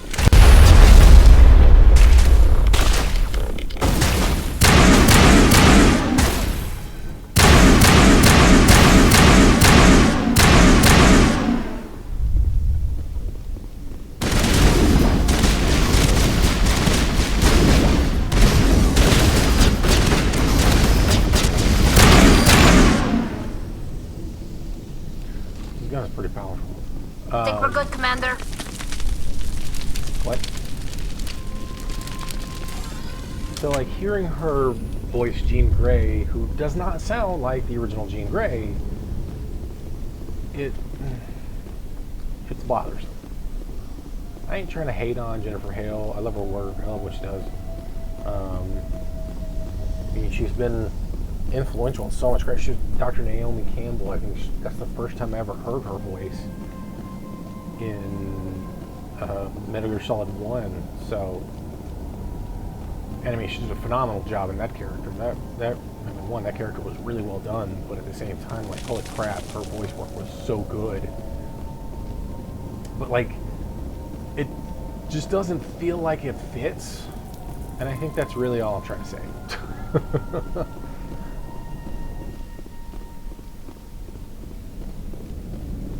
Think we're good, Commander? What? So, like, hearing her voice Jean Grey, who does not sound like the original Jean Grey, it's bothersome. I ain't trying to hate on Jennifer Hale. I love her work. I love what she does. I mean, she's been influential in so much great. She's Dr. Naomi Campbell. I think that's the first time I ever heard her voice in Metal Gear Solid 1. So, and I mean, she did a phenomenal job in that character. That character was really well done, but at the same time, like, holy crap, her voice work was so good. But, like, it just doesn't feel like it fits, and I think that's really all I'm trying to say.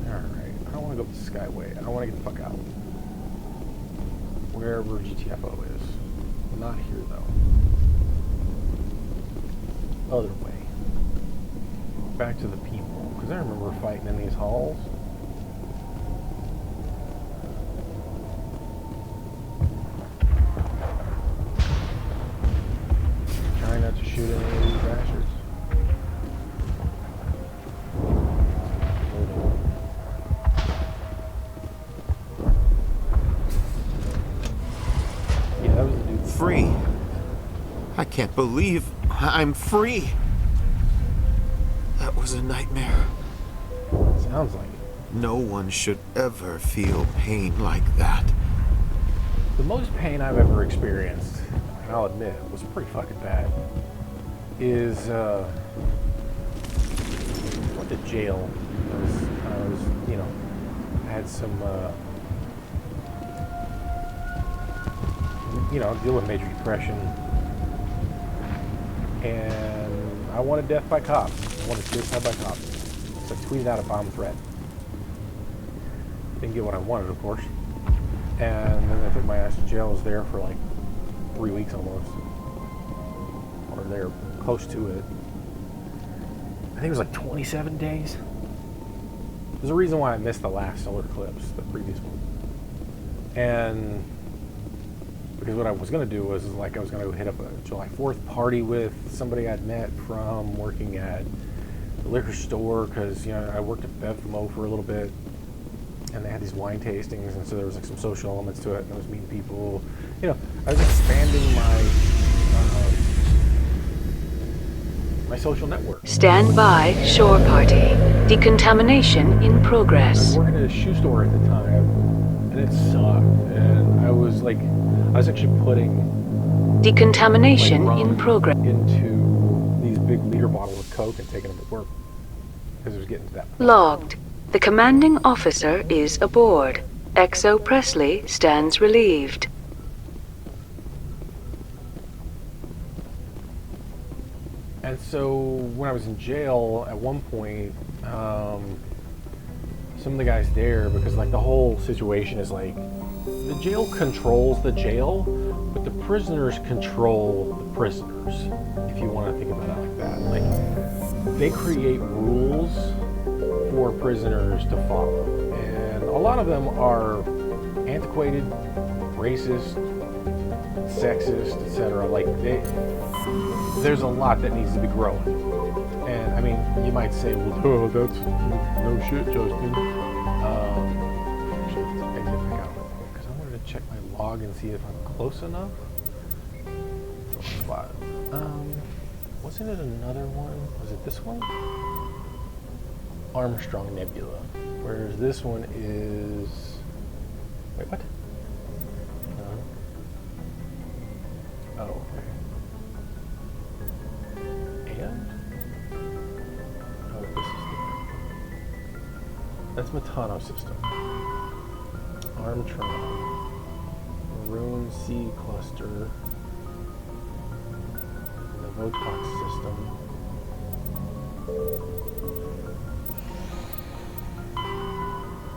Alright, I don't want to go up the Skyway. I want to get the fuck out. Wherever GTFO is. Not here, though. Other way. Back to the people, because I remember fighting in these halls. Trying not to shoot any of these bastards. Yeah, that was the dude. Free. I can't believe I'm free. That was a nightmare. Sounds like it. No one should ever feel pain like that. The most pain I've ever experienced, and I'll admit it was pretty fucking bad, is went to jail. I was, you know, I had some, you know, deal with major depression, and I wanted death by cops. I wanted suicide by cops. So I tweeted out a bomb threat. Didn't get what I wanted, of course. And then they took my ass to jail. I was there for like 3 weeks almost. Or there, close to it. I think it was like 27 days. There's a reason why I missed the last solar eclipse, the previous one. And because what I was going to do was like I was going to hit up a July 4th party with somebody I'd met from working at the liquor store, because, you know, I worked at Bevmo for a little bit. And they had these wine tastings, and so there was like some social elements to it, and I was meeting people. You know, I was expanding my social network. Stand by, shore party. Decontamination in progress. I was working at a shoe store at the time, and it sucked. And I was actually putting decontamination in progress into these big liter bottles of Coke and taking them to work because it was getting to that point. Logged. The commanding officer is aboard. XO Presley stands relieved. And so when I was in jail, at one point, some of the guys there, because like the whole situation is like, the jail controls the jail, but the prisoners control the prisoners, if you want to think about it like that. Like, they create rules for prisoners to follow, and a lot of them are antiquated, racist, sexist, etc. Like, there's a lot that needs to be growing. And I mean, you might say, well, oh, that's no shit, Justin. Actually, let's exit back out because I wanted to check my log and see if I'm close enough. Wasn't it another one? Was it this one? Armstrong Nebula, whereas this one is, wait, what? Oh, okay. And? Oh, this is different. That's Metano system. Armtron. Maroon C cluster. The Votox system.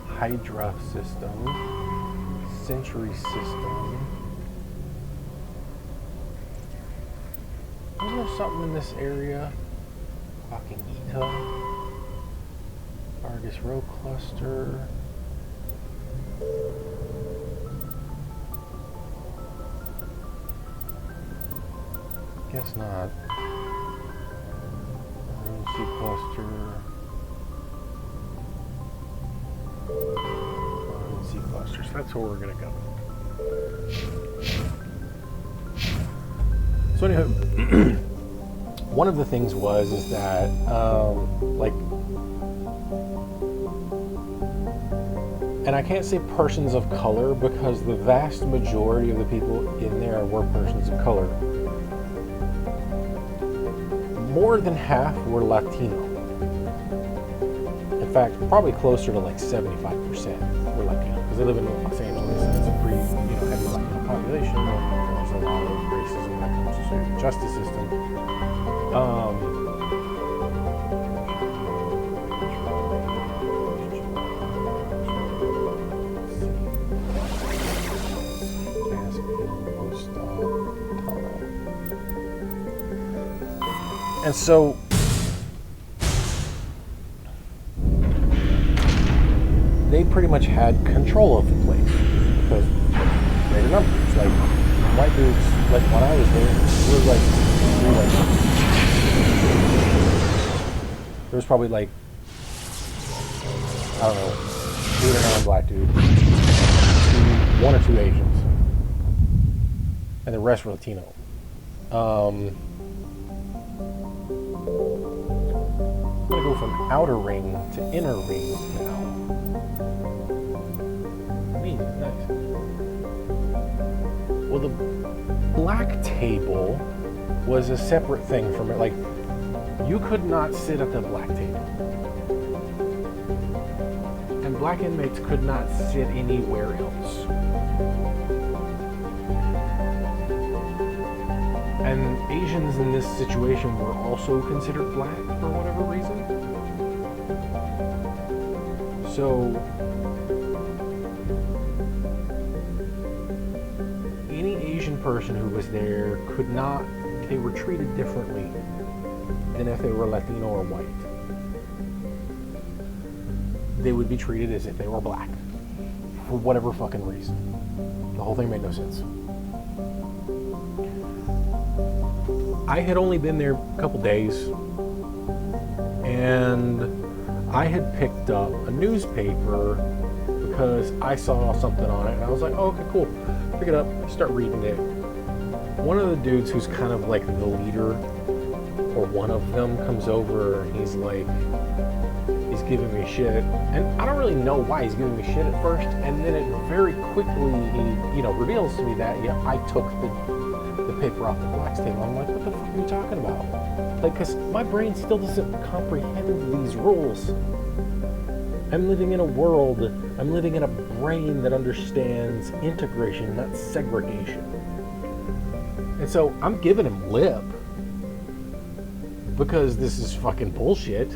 Hydra system, Century system. Wasn't there something in this area? Fucking Ita. Argus Row cluster. Guess not. C cluster. C clusters. That's where we're gonna go. So anyway, one of the things is that like, and I can't say persons of color because the vast majority of the people in there were persons of color. More than half were Latino. In fact, probably closer to like 75% were Latino because they live in Los Angeles and it's a pretty, heavy Latino population. And there's a lot of racism when it comes to the justice system. And so they pretty much had control of the place because greater numbers. Like white dudes, like when I was there, there was probably like, I don't know, 8 or 9 black dudes, 1 or 2 Asians, and the rest were Latino. I'm gonna go from outer ring to inner ring now. Neat, nice. Well, the black table was a separate thing from it. Like, you could not sit at the black table. And black inmates could not sit anywhere else. And Asians in this situation were also considered black for whatever reason. So, any Asian person who was there they were treated differently than if they were Latino or white. They would be treated as if they were black for whatever fucking reason. The whole thing made no sense. I had only been there a couple days, and I had picked up a newspaper because I saw something on it, and I was like, oh, okay, cool. Pick it up, start reading it. One of the dudes who's kind of like the leader, or one of them, comes over, and he's giving me shit, and I don't really know why he's giving me shit at first, and then it very quickly, he reveals to me that, I took the paper off the black's table. I'm like, what the fuck are you talking about? Like, because my brain still doesn't comprehend these rules. I'm living in a brain that understands integration, not segregation. And so I'm giving him lip because this is fucking bullshit.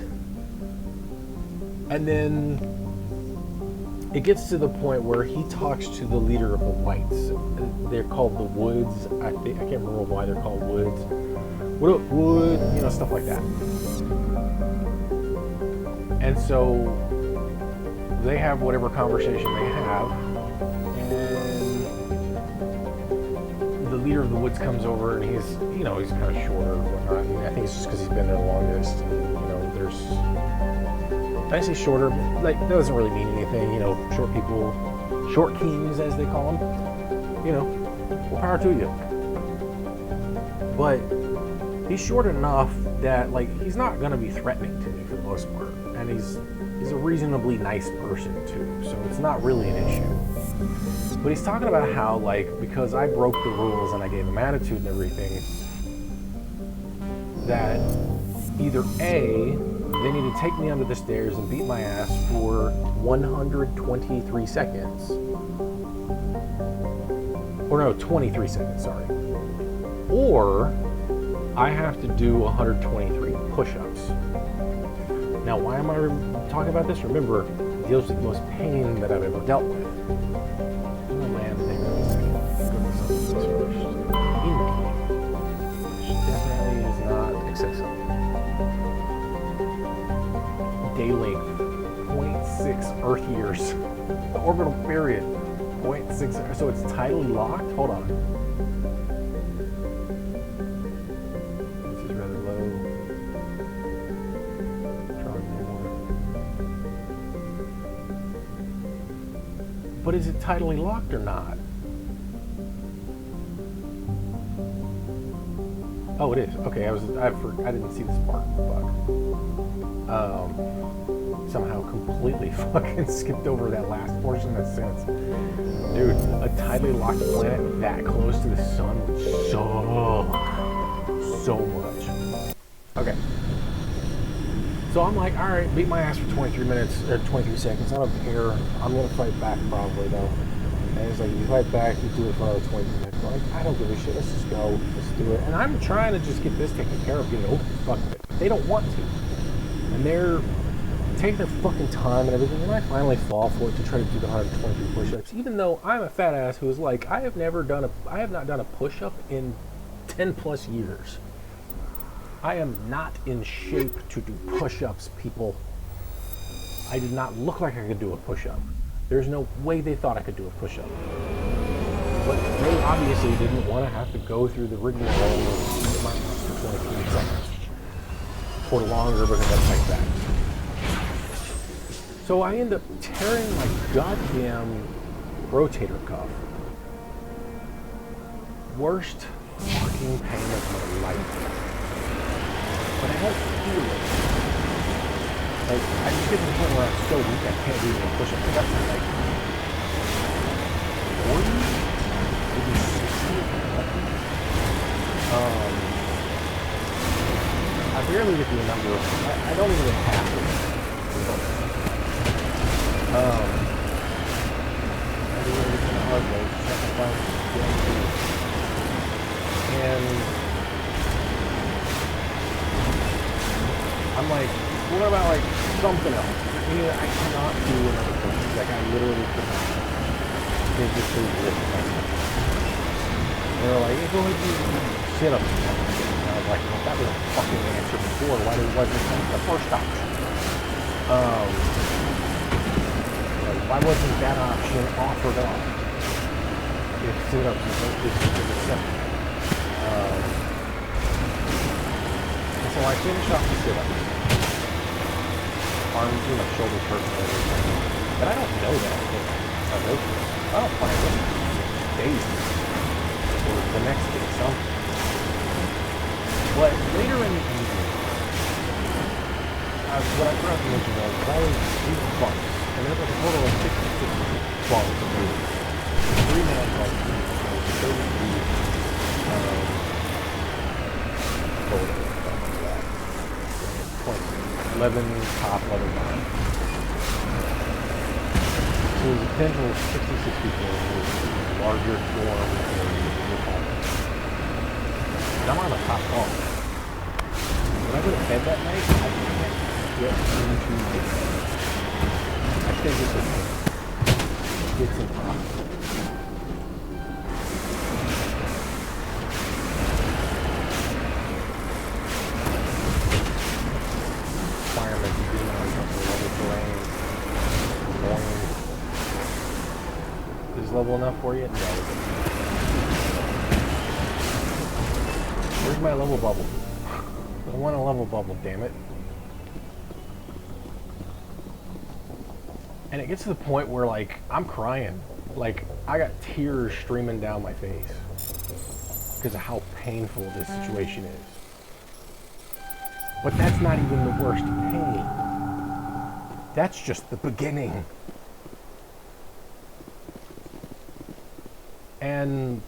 And then it gets to the point where he talks to the leader of the whites. They're called the Woods. I can't remember why they're called Woods. What up, Wood? Stuff like that. And so they have whatever conversation they have, and the leader of the Woods comes over, and he's kind of shorter and whatnot. I mean, I think it's just because he's been there the longest. And, there's. I say shorter, but like that doesn't really mean anything. Short people, short kings as they call them. Well, power to you. But he's short enough that he's not gonna be threatening to me for the most part, and he's a reasonably nice person too. So it's not really an issue. But he's talking about how because I broke the rules and I gave him attitude and everything, that either A, they need to take me under the stairs and beat my ass for 123 seconds. Or no, 23 seconds, sorry. Or I have to do 123 push-ups. Now, why am I talking about this? Remember, it deals with the most pain that I've ever dealt with. Oh man, hang on a second. Let's go to something else first. Which definitely is not accessible. Day length, 0.6 Earth years. The orbital period. 0.6. So it's tidally locked? Hold on. This is rather low. Drawing more. But is it tidally locked or not? Oh, it is. Okay, I didn't see this part. Fuck. Somehow completely fucking skipped over that last portion of that sentence. Dude, a tidally locked planet that close to the sun would so much. Okay. So I'm like, alright, beat my ass for 23 minutes, or 23 seconds. I don't care. I'm gonna fight back probably though. And it's like, you fight back, you do it for another 20 minutes. I'm like, I don't give a shit. Let's just go. Let's do it. And I'm trying to just get this taken care of, get it over the fuck with it. But they don't want to. And they're taking their fucking time and everything. And I finally fall for it to try to do the 123 push-ups. Even though I'm a fat ass who is like, I have not done a push-up in 10 plus years. I am not in shape to do push-ups, people. I did not look like I could do a push-up. There's no way they thought I could do a push-up. But they obviously didn't want to have to go through the rigmarole of my for 23 seconds. Or longer because that's like that. So I end up tearing my goddamn rotator cuff. Worst fucking pain of my life. But I don't feel it. Like, I just get to the point where I'm so weak I can't do even push up. That's not like 40, maybe 60. I barely get the number. I don't even get half of it. I do everything the hard way. Sacrifice, and I'm like, what about like something else? I cannot do another push. Like I literally could not. Physically lift myself. They were like, hey, go ahead and do sit-ups. And I was like, well, that was a fucking answer before. Why wasn't it the first option? Like, why wasn't that option offered up? If sit-ups is accepted. And so I finished off the sit-ups. Arms, shoulders hurt and everything. But I don't know that. I don't find it. Days. Or the next day, something. But later in the evening, what I forgot to mention was that I was using bunks. And there was a total of 66 bunks of movies. 3-man bunks. 33 total. 11 top, 11 bottom. So there's a potential of 66 people in this larger dorm area in the apartment. And I'm on the top floor. When I go to bed that night, I can't get into bed. I can't get to bed. It's impossible. Requirements you do on level terrain. Is level enough for you? No. Where's my level bubble? I want a level bubble, damn it. And it gets to the point where, like, I'm crying. Like, I got tears streaming down my face because of how painful this situation is. But that's not even the worst pain. That's just the beginning. And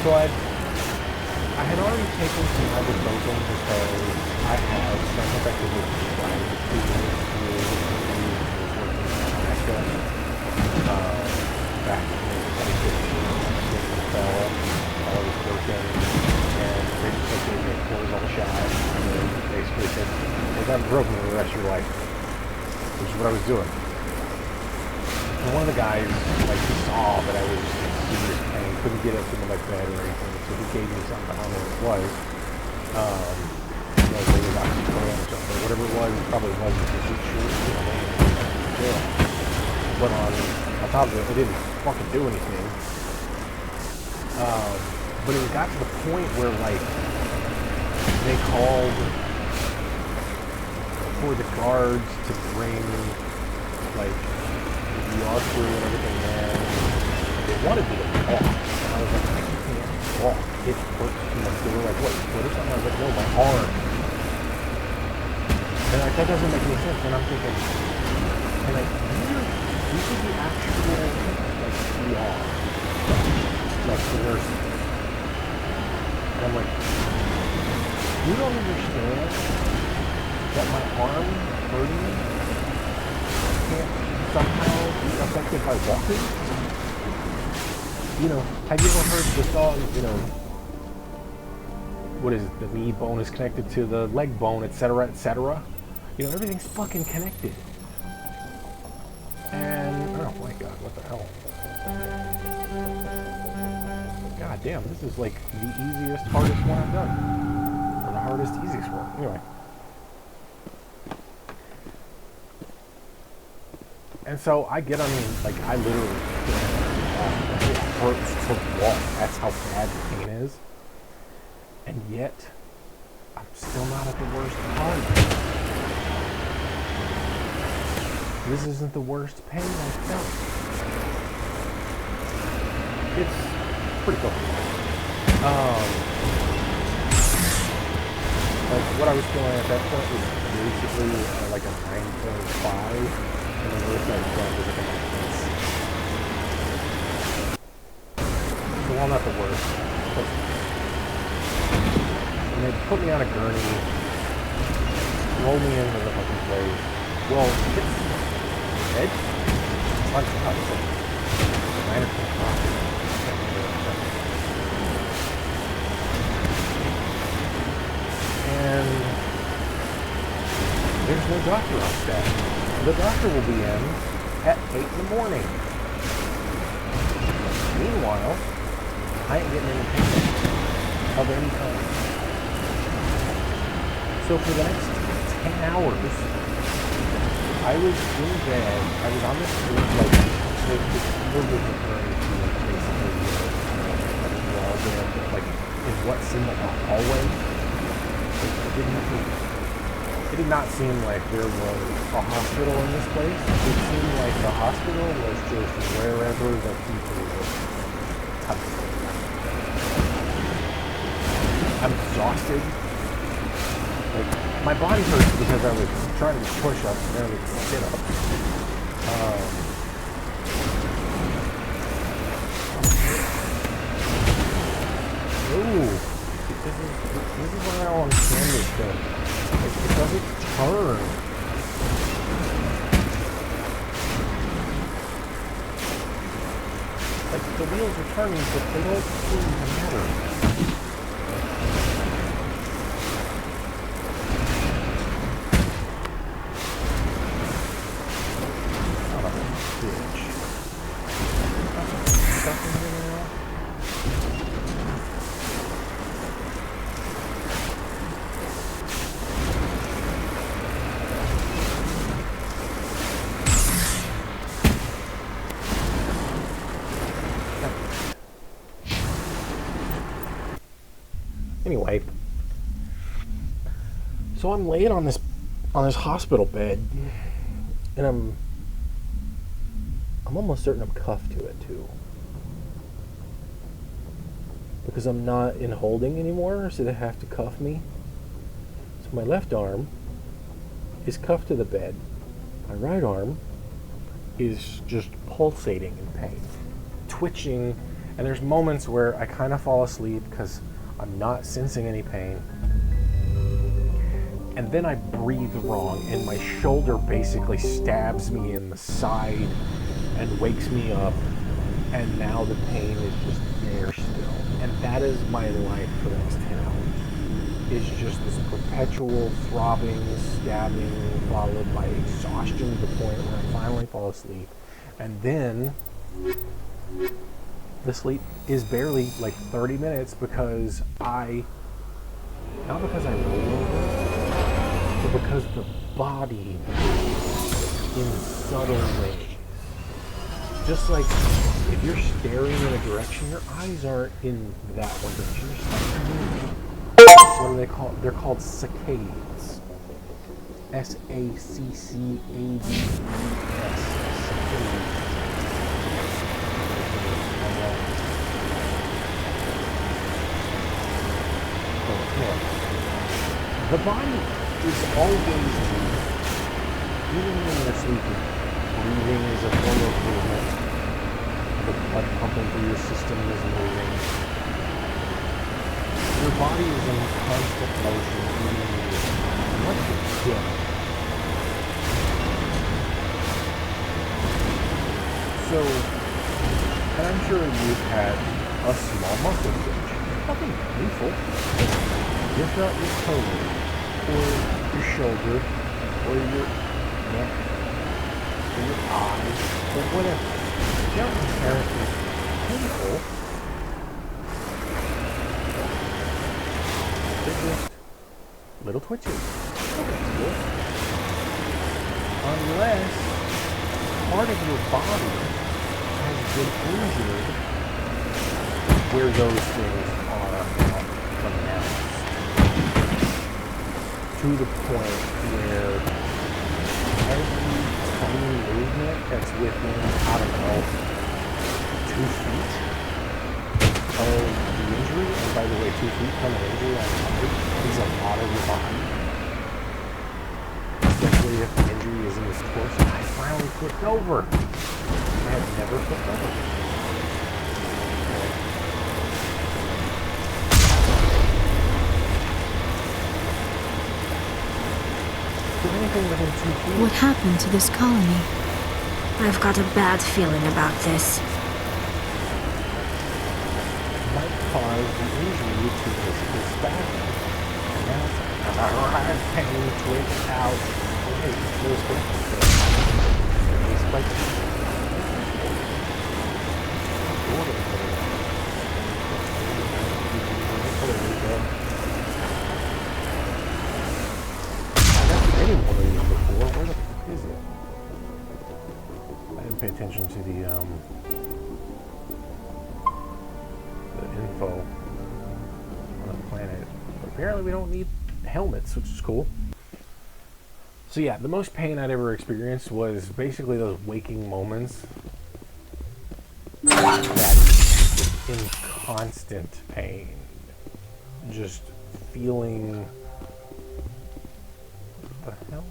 so I had already taken some ibuprofen because I had some effectively prescribed back in 2015 fall. I was working and they just like gave me a cortisol shot and then basically said, "Well, that's broken for the rest of your life," which is what I was doing. And one of the guys, like, he saw that I was just in serious pain, couldn't get up into my bed or anything, so he gave me something, I don't know what it was. like they was actually or whatever it was. It probably wasn't because he shoot, you know, in jail. But on top of it, it didn't fucking do anything. But it got to the point where, like, they called for the guards to bring, like, the VR crew and everything in. They wanted me to walk. And I was like, I can't walk. It hurts too much. They were like, what is something? I was like, no, my arm. And like, that doesn't make any sense. And I'm thinking, and like, these are the actual, like, VR. Like, the nurses. And I'm like, you don't understand that my arm hurting can't somehow be affected by walking? You know, have you ever heard the song, you know, what is it, the knee bone is connected to the leg bone, etc., etc.? You know, everything's fucking connected. And, oh my god, what the hell? God damn, this is like the easiest, hardest one I've done. Or the hardest, easiest one. Anyway. And so I get on, like, I literally it hurts to walk. That's how bad the pain is. And yet, I'm still not at the worst part. This isn't the worst pain I've felt. It's pretty cool. Like, what I was feeling at that point was basically like a 9.5. And the worst I've felt was like a 9.6. So while not the worst, but and they put me on a gurney, roll me into the fucking place. Well, it's edge on top, it's like 9 or 10 and there's no doctor on staff. The doctor will be in at 8 in the morning. Meanwhile, I ain't getting any payment of any kind. So for the next 10 hours, I was in bed. I was on the street, like, the field was referring to basically the wall there, like, is what seemed like a hallway. It did not seem like there was a hospital in this place. It seemed like the hospital was just wherever the people were. I'm exhausted. Like, my body hurts because I was trying to do push-ups and then I would sit-ups. Ooh. This is why I don't understand this thing. It doesn't turn. Like, the wheels are turning, but they don't seem to matter. Son of a bitch. Stuff in here now? Anyway, so I'm laying on this hospital bed, and I'm almost certain I'm cuffed to it too, because I'm not in holding anymore, so they have to cuff me. So my left arm is cuffed to the bed. My right arm is just pulsating in pain, twitching, and there's moments where I kind of fall asleep because I'm not sensing any pain. And then I breathe wrong, and my shoulder basically stabs me in the side and wakes me up, and now the pain is just there still. And that is my life for the next 10 hours. It's just this perpetual throbbing, stabbing, followed by exhaustion to the point where I finally fall asleep. And then the sleep is barely like 30 minutes because not because I roll over, because the body in subtle ways. Just like if you're staring in a direction, your eyes aren't in that one direction. You're slightly moving. What do they call? They're called saccades. S-A-C-C-A-D-E-S. The body is always moving, even when you're sleeping. Breathing is a form of movement. The blood pumping through your system is moving. Your body is in constant motion, even when you're dead. So, and I'm sure you've had a small muscle twitch. Nothing painful. Just not your toe, or your shoulder, or your neck, or your eye, or whatever. It's not inherently painful. They're just little twitches. Unless part of your body has been injured where those things are pronounced. To the point where every tiny movement that's within, I don't know, 2 feet of the injury, and by the way, 2 feet from an injury on the body is a lot of your body. Especially if the injury is in this torso. I finally flipped over. I have never flipped over. What happened to this colony? I've got a bad feeling about this. Might cause the injury to this back. And now it's alright, pain, twitch, out. Okay, feels good. It's like any one of these before. Where the fuck is it? I didn't pay attention to the info on the planet. But apparently we don't need helmets, which is cool. So yeah, the most pain I'd ever experienced was basically those waking moments. That is in constant pain. Just feeling... What the hell?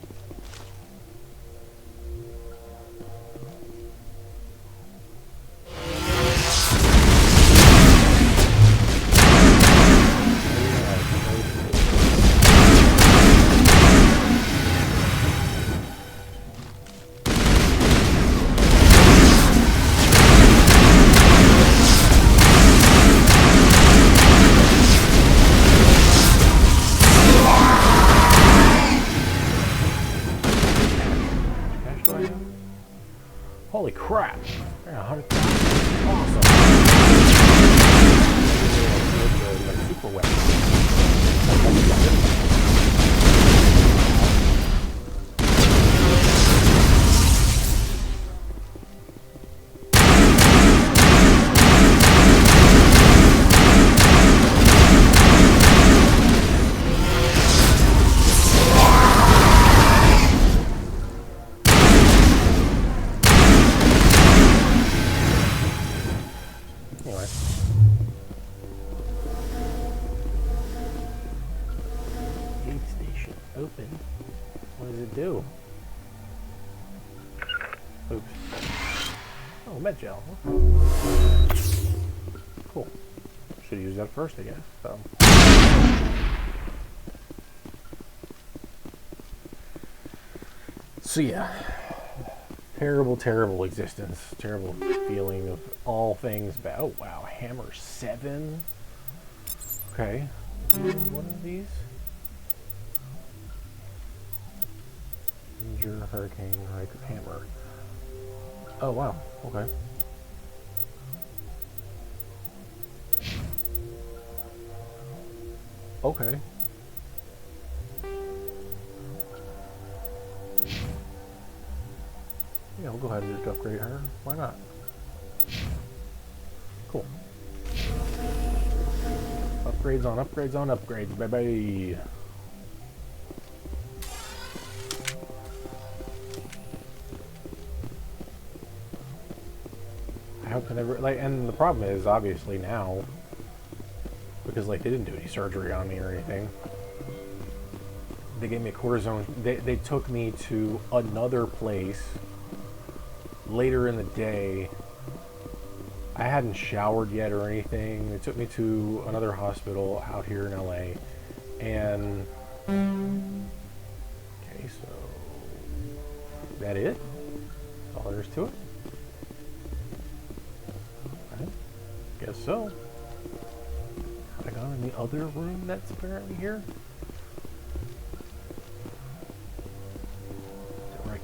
Holy crap! Yeah, 100,000. Awesome. Like super weapon. Open. What does it do? Oops. Oh, med gel. Cool. Should have used that first, I guess. So yeah. Terrible, terrible existence. Terrible feeling of all things bad. Oh wow, hammer 7. Okay. What are these? Ranger, Hurricane, Riker, Hammer. Oh wow, okay. Okay. we'll go ahead and just upgrade her. Why not? Cool. Upgrades on upgrades on upgrades, baby. I hope I never, like, and the problem is, obviously, now, because, like, they didn't do any surgery on me or anything. They gave me a cortisone. They took me to another place later in the day. I hadn't showered yet or anything. They took me to another hospital out here in LA. And okay, so that it? That's all there is to it? Right. Guess so. Have I gone in the other room that's apparently here?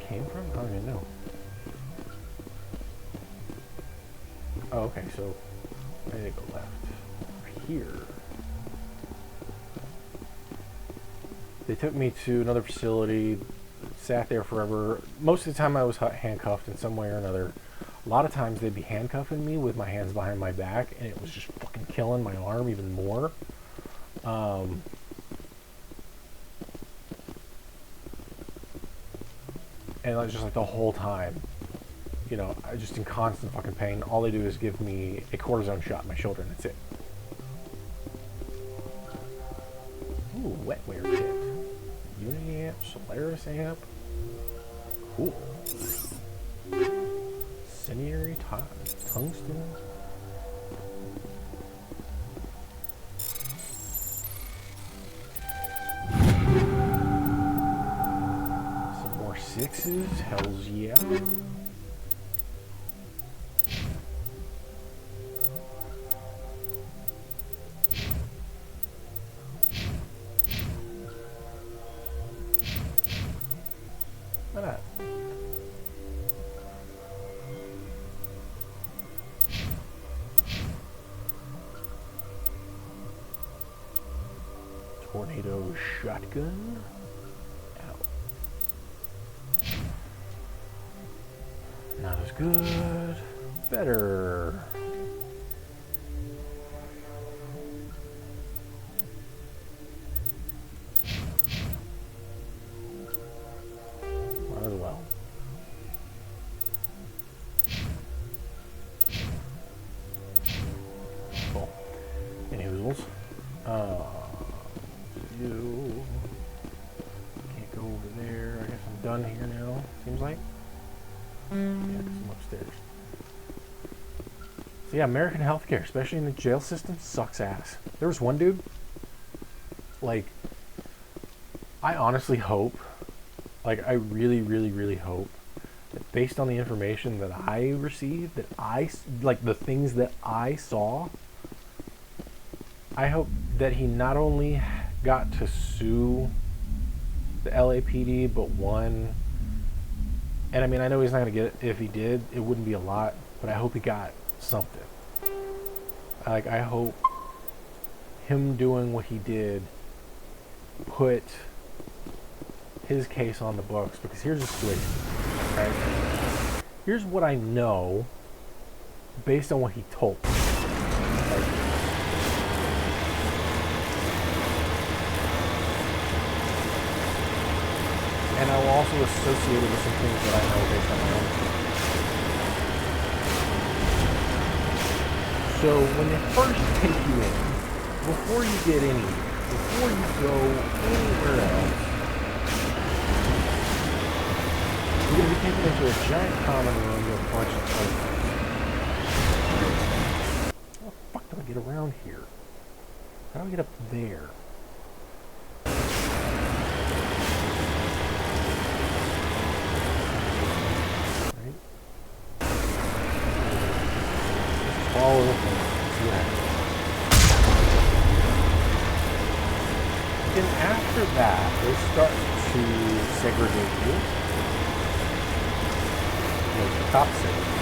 Came from? I don't even know. Oh, okay, so I need to go left. Here. They took me to another facility, sat there forever. Most of the time I was handcuffed in some way or another. A lot of times they'd be handcuffing me with my hands behind my back, and it was just fucking killing my arm even more. And it was just like the whole time, you know, I just in constant fucking pain. All they do is give me a cortisone shot in my shoulder, and that's it. Ooh, wetware kit. Unity amp, Solaris amp. Cool. Cineary tungsten. Sixes, hells yeah. Look at that. Tornado shotgun. Not as good. Better. Might as well. Cool. Any hoozles? You can't go over there. I guess I'm done here now. Seems like. Yeah, I'm upstairs. So yeah, American healthcare, especially in the jail system, sucks ass. There was one dude, like, I honestly hope, like, I really, really, really hope that based on the information that I received, that like, the things that I saw, I hope that he not only got to sue the LAPD, but won. And I mean, I know he's not going to get it. If he did, it wouldn't be a lot, but I hope he got something. Like, I hope him doing what he did put his case on the books, because here's the situation, right? Here's what I know based on what he told me. Right? And I will also associate it with some things that I know based on my own experience. So when they first take you in, before you get anywhere, before you go anywhere else, you're going to be taken into a giant common room with a bunch of other things. How the fuck do I get around here? How do I get up there? All over the place. Then after that, they start to segregate you. Like the top segregate.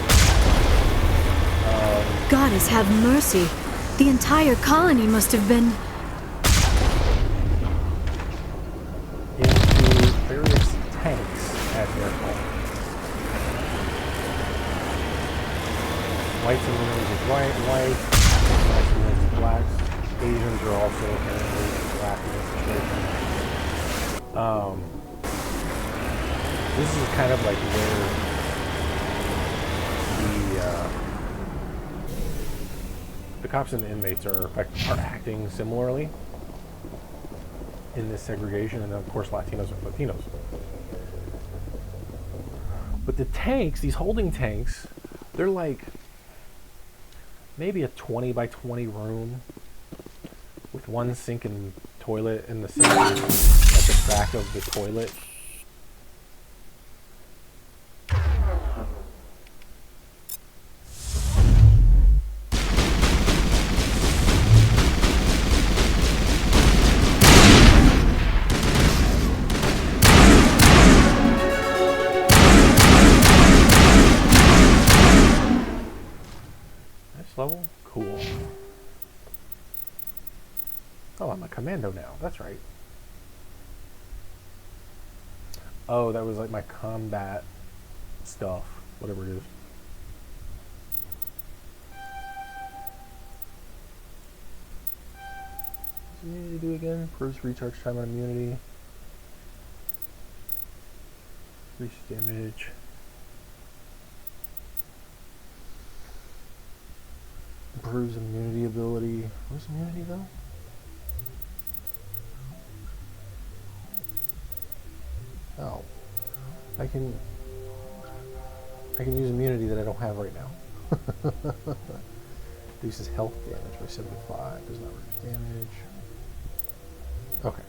Goddess have mercy. The entire colony must have been... into various tanks at their home. Whites and minorities is whites, blacks and minorities is blacks. Asians are also apparently black in this situation. This is kind of like where the cops and the inmates are acting similarly in this segregation, and then of course Latinos are Latinos. But the tanks, these holding tanks, they're like maybe a 20 by 20 room with one sink and toilet, and the sink at the back of the toilet. Level? Cool. Oh, I'm a commando now. That's right. Oh, that was like my combat stuff. Whatever it is. What's immunity do again? Improves recharge time on immunity. Increase damage. Improves immunity ability. What's immunity though? Oh. I can use immunity that I don't have right now. Reduces health damage by 75. Does not reduce damage. Okay.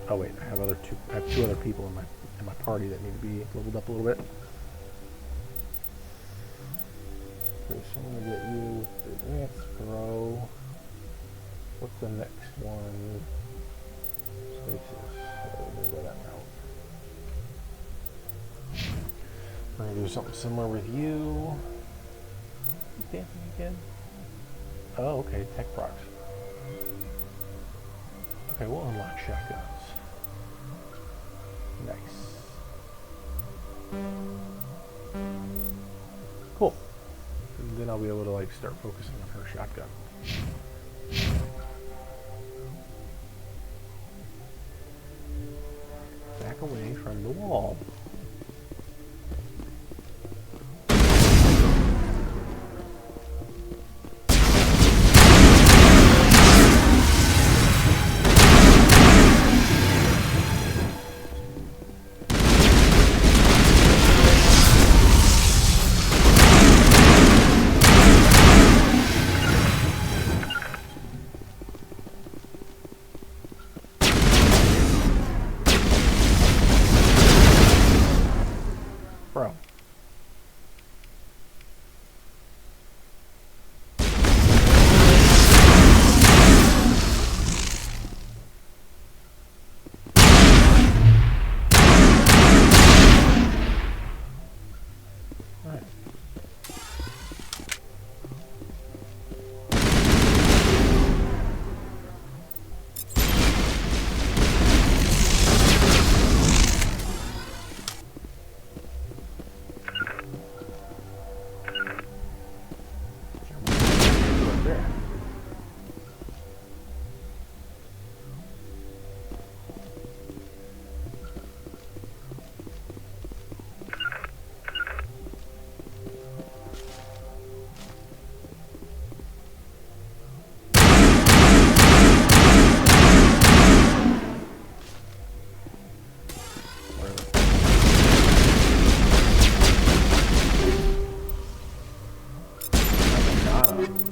Oh wait, I have two other people in my party that need to be leveled up a little bit. Okay, so I'm gonna get you with the advanced throw. What's the next one? Stasis. So we're gonna go that route. I'm gonna do something similar with you. Who's dancing again? Oh, okay, tech procs. Okay, we'll unlock shotguns. Nice. Cool. And then I'll be able to like start focusing on her shotgun. Back away from the wall.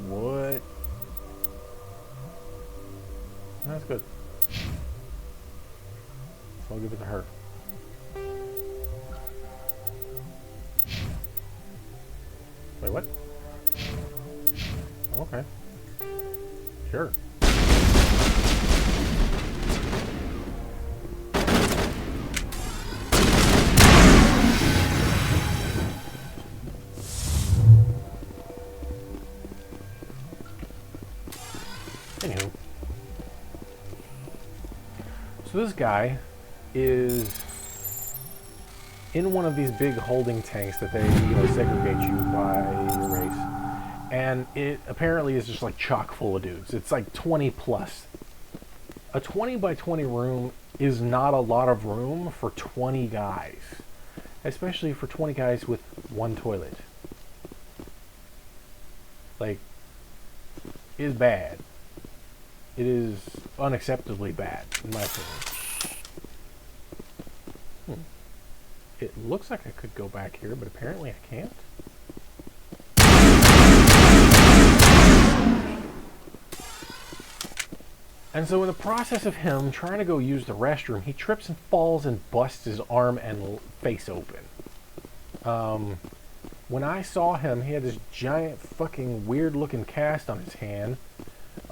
What? That's good. So I'll give it to her. Wait, what? Okay. Sure. Anywho. So this guy is in one of these big holding tanks that they, segregate you by your race. And it apparently is just like chock full of dudes. It's like 20 plus. A 20 by 20 room is not a lot of room for 20 guys. Especially for 20 guys with one toilet. Like, it is bad. It is unacceptably bad, in my opinion. It looks like I could go back here, but apparently I can't. And so in the process of him trying to go use the restroom, he trips and falls and busts his arm and face open. When I saw him, he had this giant fucking weird looking cast on his hand,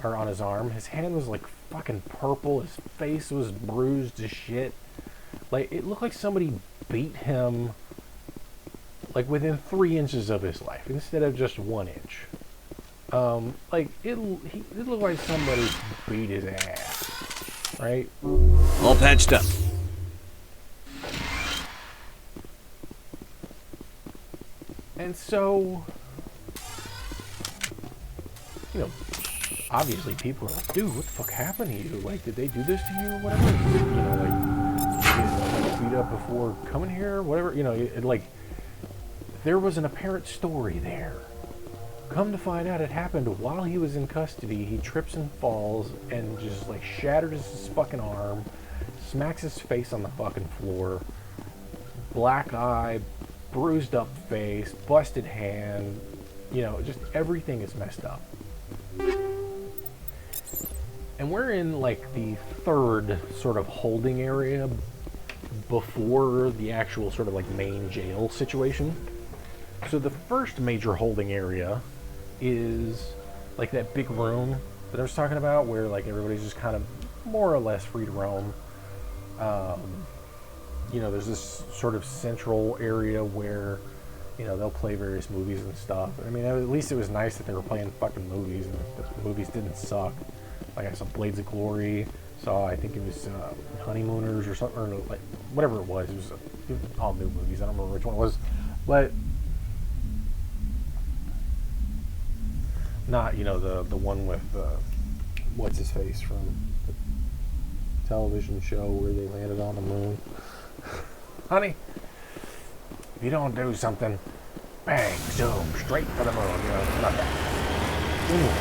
or on his arm. His hand was like fucking purple, his face was bruised as shit. Like, it looked like somebody beat him like within 3 inches of his life instead of just 1 inch. Like, it looked like somebody beat his ass, right? All patched up. And so, obviously people are like, dude, what the fuck happened to you? Like, did they do this to you or whatever? Like, beat up before coming here, whatever. Like, there was an apparent story there. Come to find out, it happened while he was in custody. He trips and falls and just like shatters his fucking arm, smacks his face on the fucking floor, black eye, bruised up face, busted hand, just everything is messed up. And we're in like the third sort of holding area before the actual sort of like main jail situation. So the first major holding area is like that big room that I was talking about where like everybody's just kind of more or less free to roam. There's this sort of central area where, they'll play various movies and stuff. I mean, at least it was nice that they were playing fucking movies and the movies didn't suck. Like, I saw Blades of Glory, I think it was Honeymooners or something, or like whatever it was. It was all new movies. I don't remember which one it was, but not the one with what's his face from the television show where they landed on the moon. Honey, if you don't do something, bang, zoom, straight for the moon. Not that. Anyway.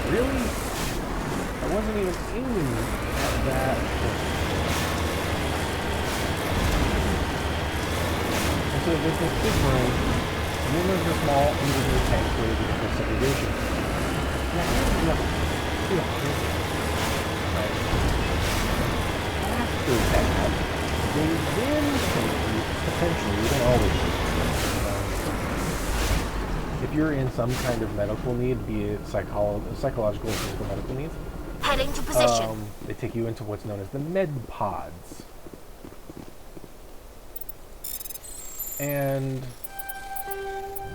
Really? I wasn't even aiming at that. And so there's this big room, and then there's a small individual tank where there's a segregation. Now here's another. Right. After that, they then take you, potentially, you don't always if you're in some kind of medical need, be it psychological or physical medical needs, heading to position. They take you into what's known as the med pods. And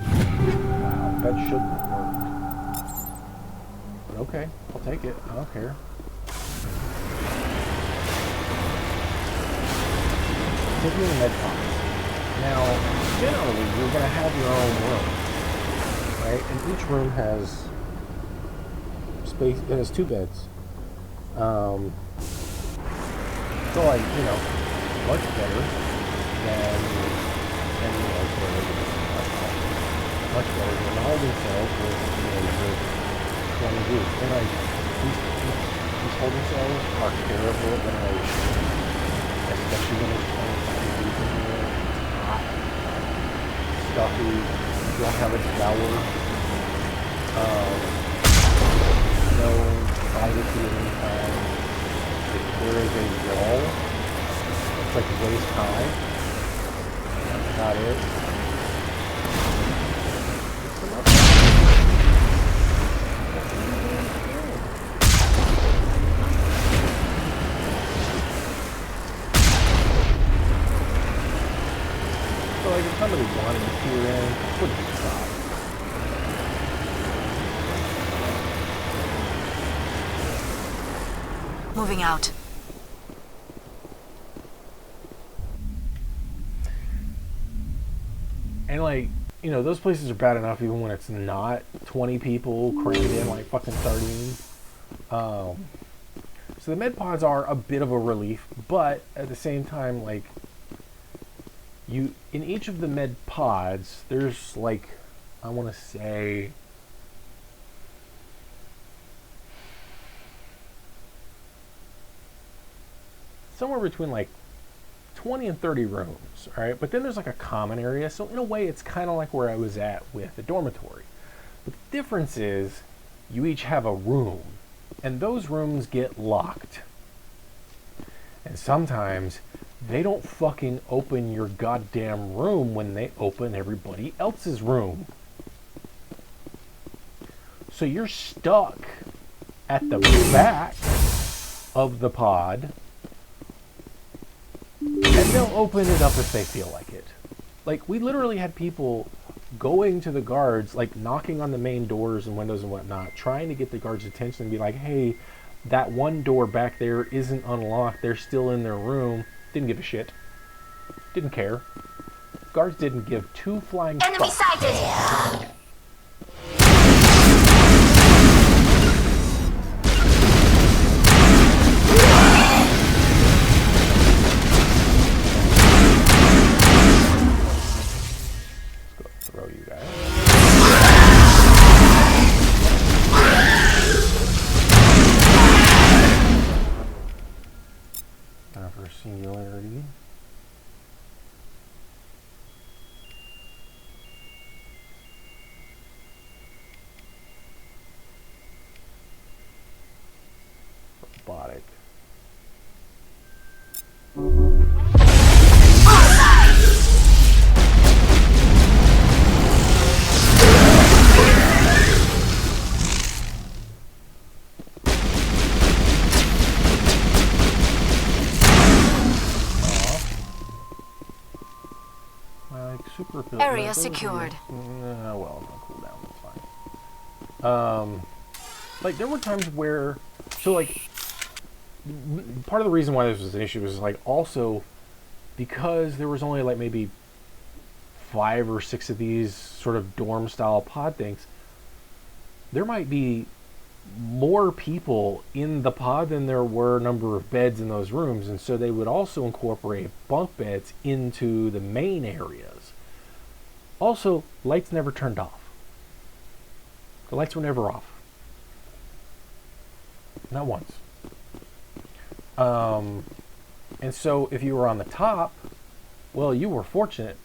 wow, that shouldn't work. But okay, I'll take it. I don't care. Take you in the med pods. Now, generally, you're going to have your own room. Right? And each room has space. It has 2 beds. So like, much better than much better than the holding cells with the 20 groups. And like these holding cells are terrible at ventilation, especially when there's 20 groups in here. It's hot, stuffy. You don't have a shower, no privacy at any time. There is a wall, it's like waist high, that's about it. So like if somebody wanted to peer in, wouldn't be stopped. Moving out. And like, you know, those places are bad enough even when it's not 20 people crammed in like fucking sardines. So the med pods are a bit of a relief, but at the same time, like, in each of the med pods, there's like, I want to say, somewhere between like 20 and 30 rooms, all right? But then there's like a common area, so in a way it's kind of like where I was at with the dormitory. But the difference is you each have a room, and those rooms get locked. And sometimes they don't fucking open your goddamn room when they open everybody else's room. So you're stuck at the back of the pod, and they'll open it up if they feel like it. Like, we literally had people going to the guards, like knocking on the main doors and windows and whatnot, trying to get the guards' attention and be like, hey, that one door back there isn't unlocked, they're still in their room. Didn't give a shit. Didn't care. Guards didn't give two flying fucks. Enemy sighted! Throw you guys. Now for singularity. Robotic. Area secured. Well, I'm gonna cool down. That's fine. Like there were times where, so like, part of the reason why this was an issue was like also because there was only like maybe 5 or 6 of these sort of dorm style pod things. There might be more people in the pod than there were number of beds in those rooms, and so they would also incorporate bunk beds into the main areas. Also, lights never turned off. The lights were never off. Not once. And so if you were on the top, well, you were fortunate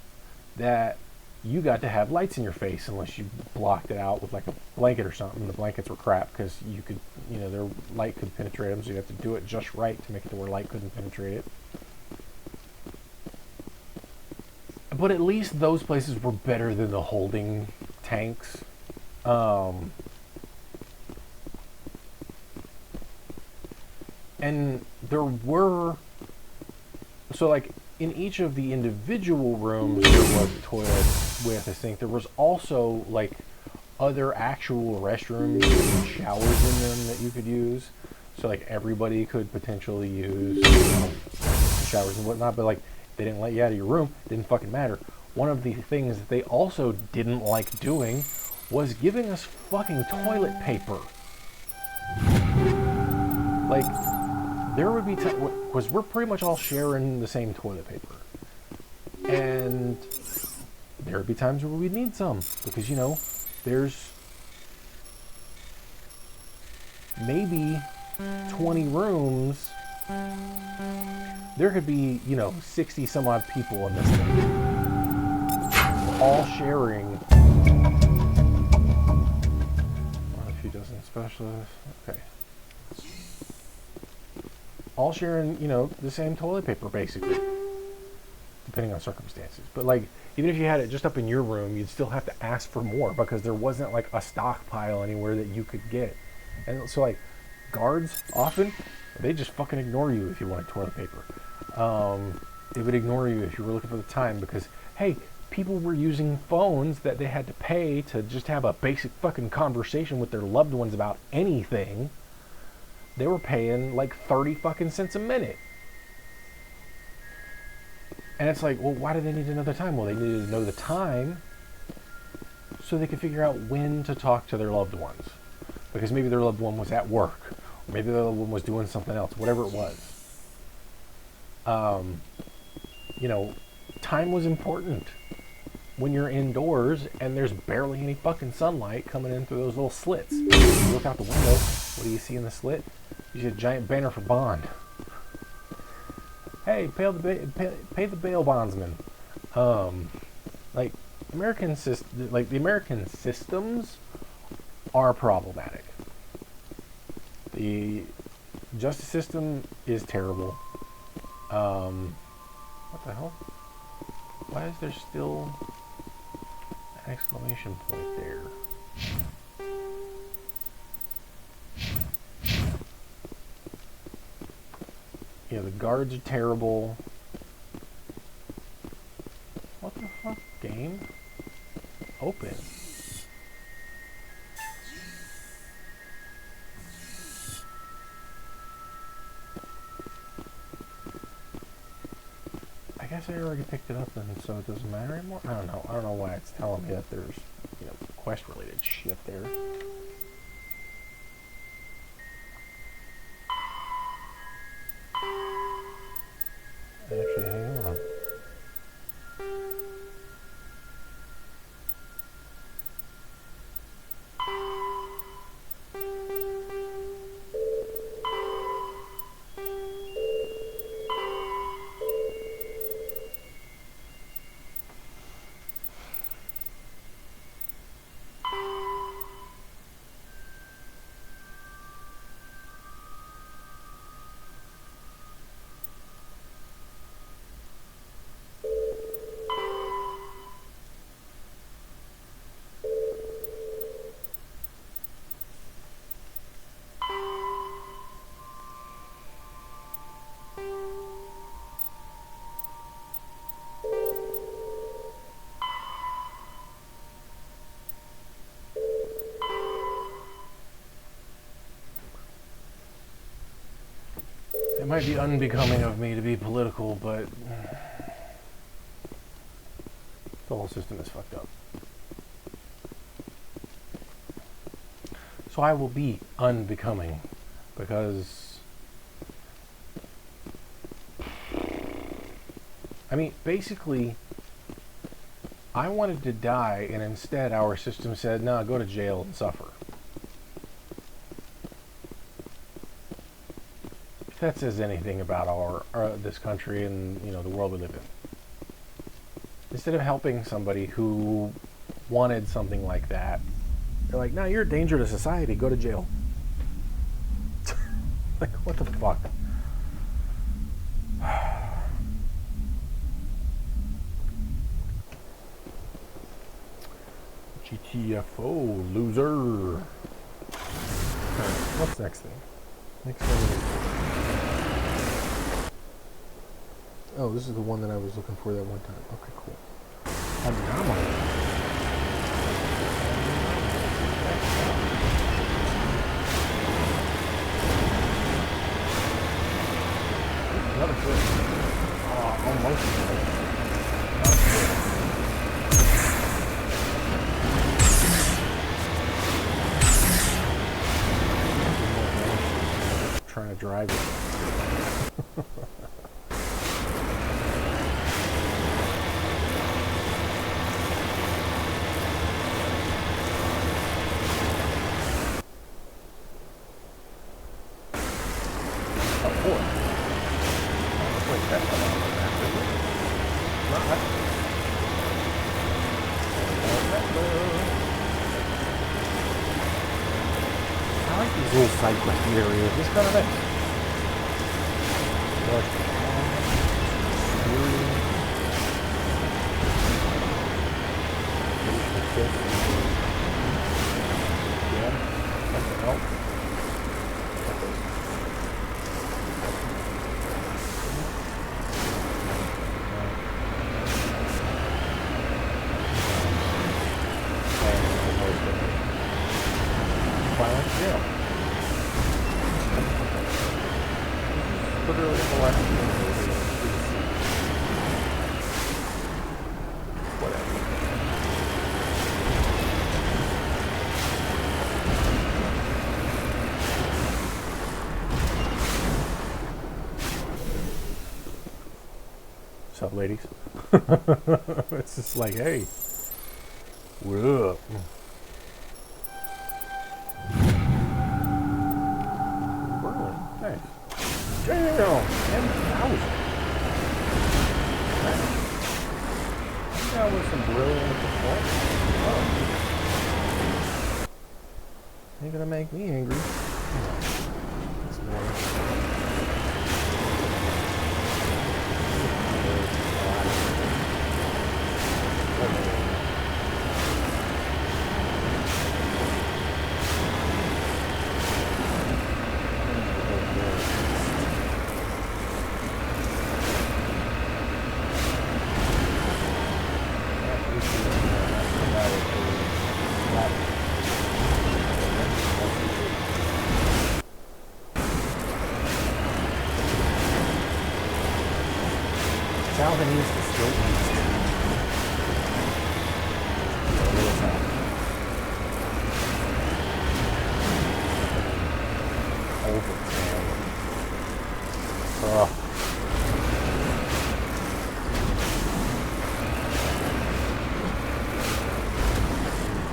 that you got to have lights in your face unless you blocked it out with like a blanket or something. The blankets were crap because you could, you know, their light could penetrate them, so you have to do it just right to make it to where light couldn't penetrate it. But at least those places were better than the holding tanks. And there were, so like in each of the individual rooms there was a toilet with a sink. There was also like other actual restrooms and showers in them that you could use. So like everybody could potentially use, you know, showers and whatnot, but like they didn't let you out of your room. It didn't fucking matter. One of the things that they also didn't like doing was giving us fucking toilet paper. Like, there would be because we're pretty much all sharing the same toilet paper. And there would be times where we'd need some. Because, you know, there's maybe 20 rooms. There could be, you know, 60 some odd people in this thing. All sharing a few dozen specialists. Okay. All sharing, you know, the same toilet paper basically. Depending on circumstances. But like, even if you had it just up in your room, you'd still have to ask for more because there wasn't like a stockpile anywhere that you could get. And so like, guards often, they just fucking ignore you if you wanted toilet paper. They would ignore you if you were looking for the time because, hey, people were using phones that they had to pay to just have a basic fucking conversation with their loved ones about anything. they were paying like 30 fucking cents a minute. And it's like, well, why do they need to know the time? Well, they needed to know the time so they could figure out when to talk to their loved ones. Because maybe their loved one was at work, or maybe their loved one was doing something else, whatever it was. You know, time was important when you're indoors and there's barely any fucking sunlight coming in through those little slits. You look out the window, what do you see in the slit? You see a giant banner for bond. Hey, pay the bail bondsman. Like the American systems are problematic. The justice system is terrible. What the hell? Why is there still an exclamation point there? Yeah, the guards are terrible. What the fuck, game? Open. I guess I already picked it up then, so it doesn't matter anymore? I don't know. I don't know why it's telling me that there's, you know, quest-related shit there. Actually, hang on. It might be unbecoming of me to be political, but the whole system is fucked up. So I will be unbecoming because, I mean, basically, I wanted to die, and instead our system said, "No, go to jail and suffer." If that says anything about this country and, you know, the world we live in. Instead of helping somebody who wanted something like that, they're like, "No, you're a danger to society. Go to jail." Like, what the fuck? GTFO, loser. Alright, what's next thing? Next one is... Oh, this is the one that I was looking for that one time. Okay, cool. Anomaly. Another good. Oh, almost. Trying to drive it. Little side quest areas. This kind of nice. Yeah, something else. Violent jail. What's up, ladies? It's just like, hey, what up? Berlin, nice. Damn, 10,000. Nice. That was some brilliant performance. Oh. Ain't gonna make me angry. That's more. Salvin needs to still eat.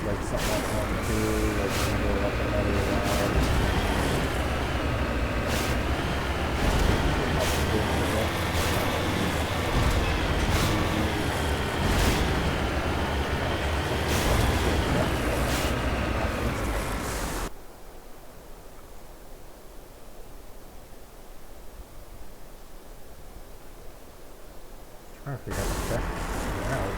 Like something like that too, like go up another round. Trying to figure out the best route.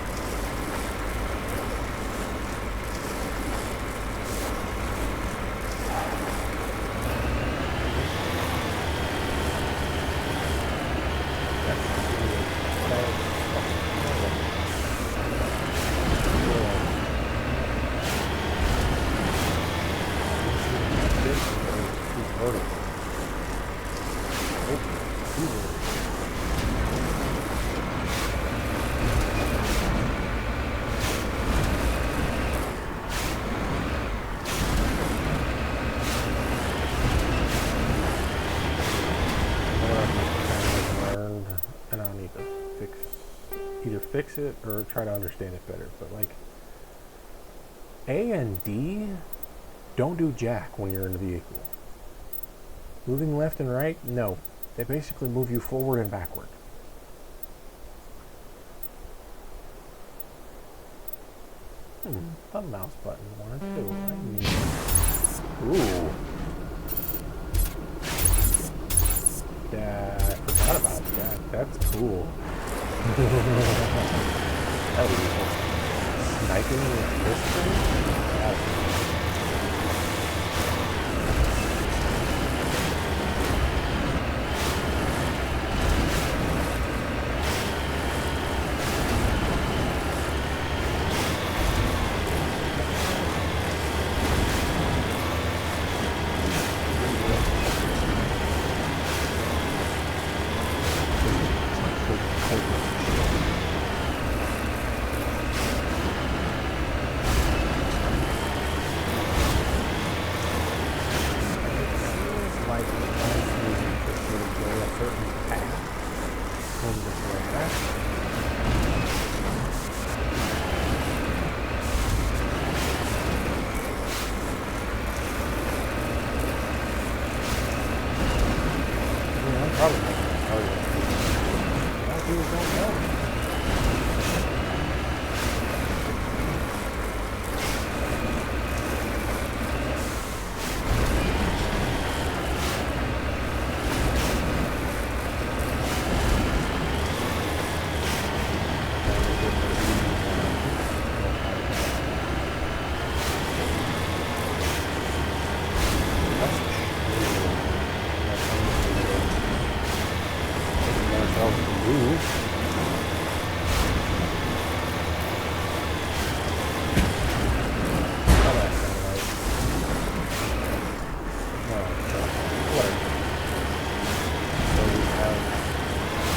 And I'll need to either fix it or try to understand it better. But like A and D don't do jack when you're in the vehicle. Moving left and right, no. They basically move you forward and backward. The mouse button one too. Ooh. Yeah, I forgot about that. That's cool. That would be cool. Sniping with this thing? That's cool.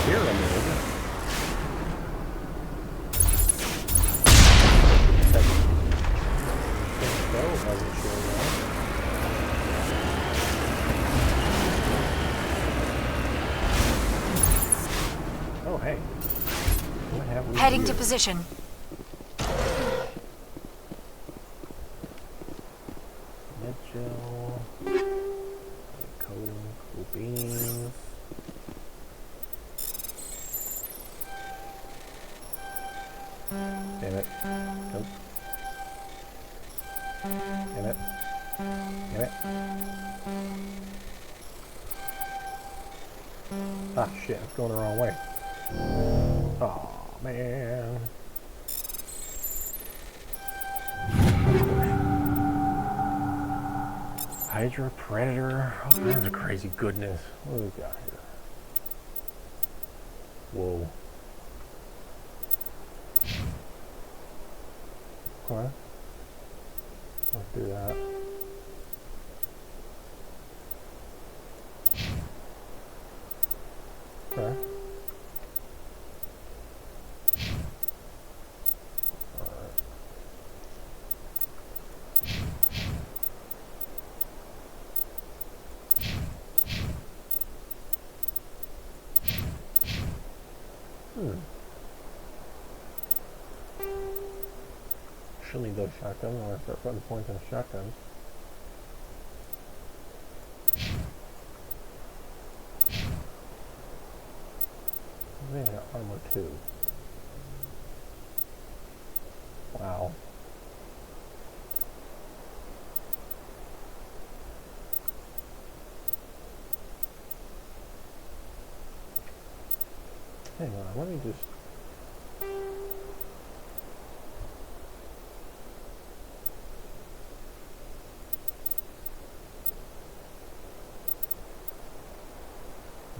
pyramid. Oh, hey. What have we Heading here? to position. Med gel. Coating, cool beans. Damn it. Nope. Damn it. Damn it. Ah, shit. It's going the wrong way. Oh, man. Hydra, Predator, all kinds of crazy goodness. What do we got here? Whoa. Okay. Let's do that. Okay. She'll need those shotguns. I'm gonna start putting points in the shotguns. Yeah, armor 2. Wow. Hang on, let me just...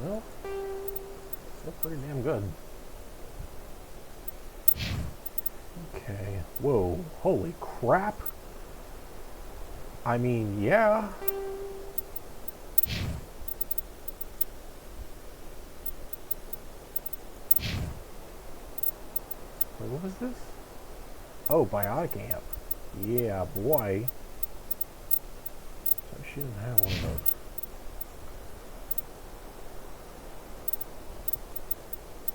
Well, still pretty damn good. Okay, whoa, holy crap! I mean, yeah. Wait, what was this? Oh, biotic amp. Yeah, boy. So she doesn't have one of those.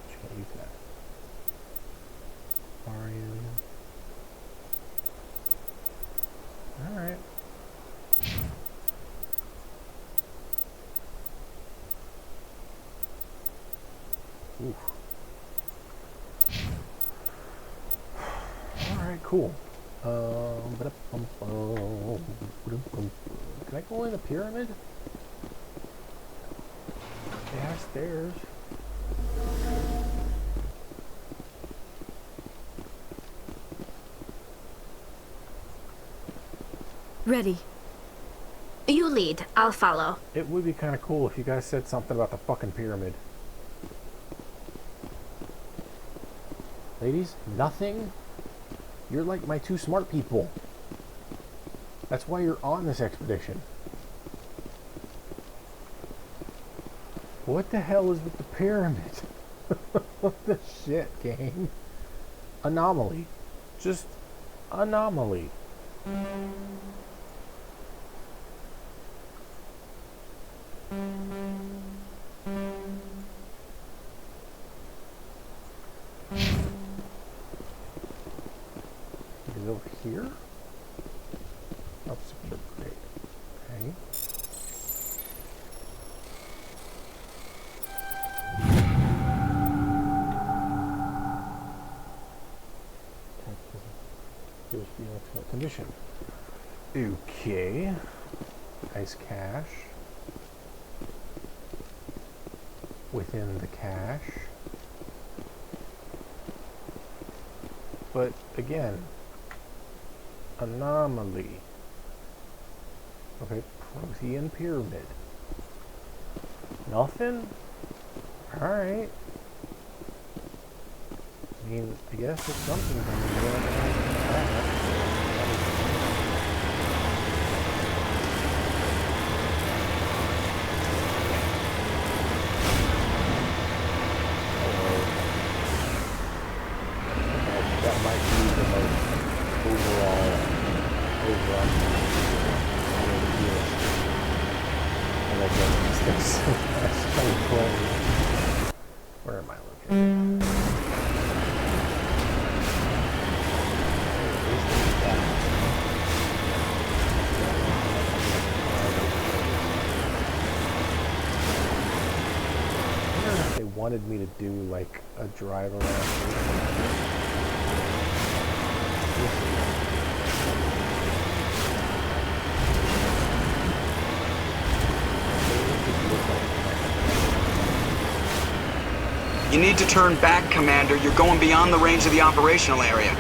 She can't use that. Arian. Alright. Oof. Alright, cool. Can I go in the pyramid? They have stairs. Ready. You lead, I'll follow. It would be kind of cool if you guys said something about the fucking pyramid. Ladies, nothing? You're like my two smart people. That's why you're on this expedition. What the hell is with the pyramid? What the shit, game? Anomaly. Just anomaly. Is it over here? Oh, secure grade. Okay. Appears to be in excellent condition. Okay. Nice cache. Within the cache. But again, anomaly. Okay, Protean pyramid. Nothing? Alright. I mean, I guess it's something going on. Where am I located? I wonder if they wanted me to do like a drive around. You need to turn back, Commander. You're going beyond the range of the operational area.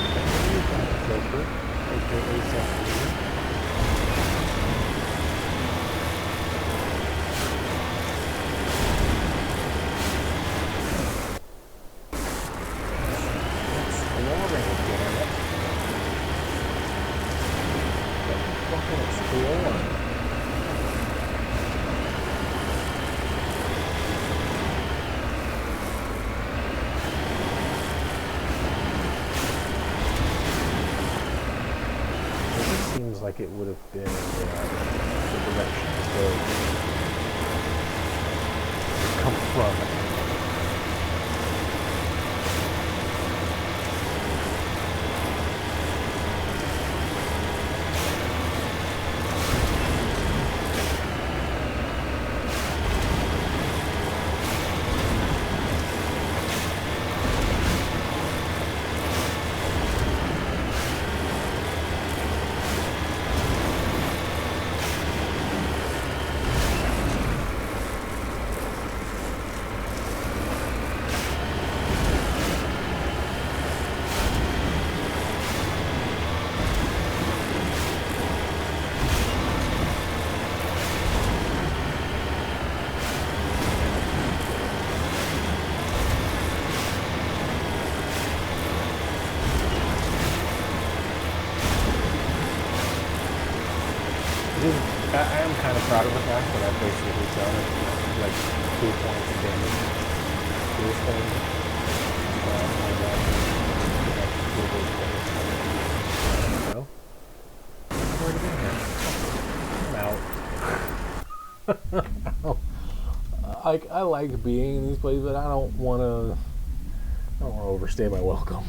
Like it would have been the direction to come from. I am kind of proud of the fact that I've basically done like 2 points of damage to this thing. So, where to be here? I'm out. I like being in these places, but I don't want to overstay my welcome.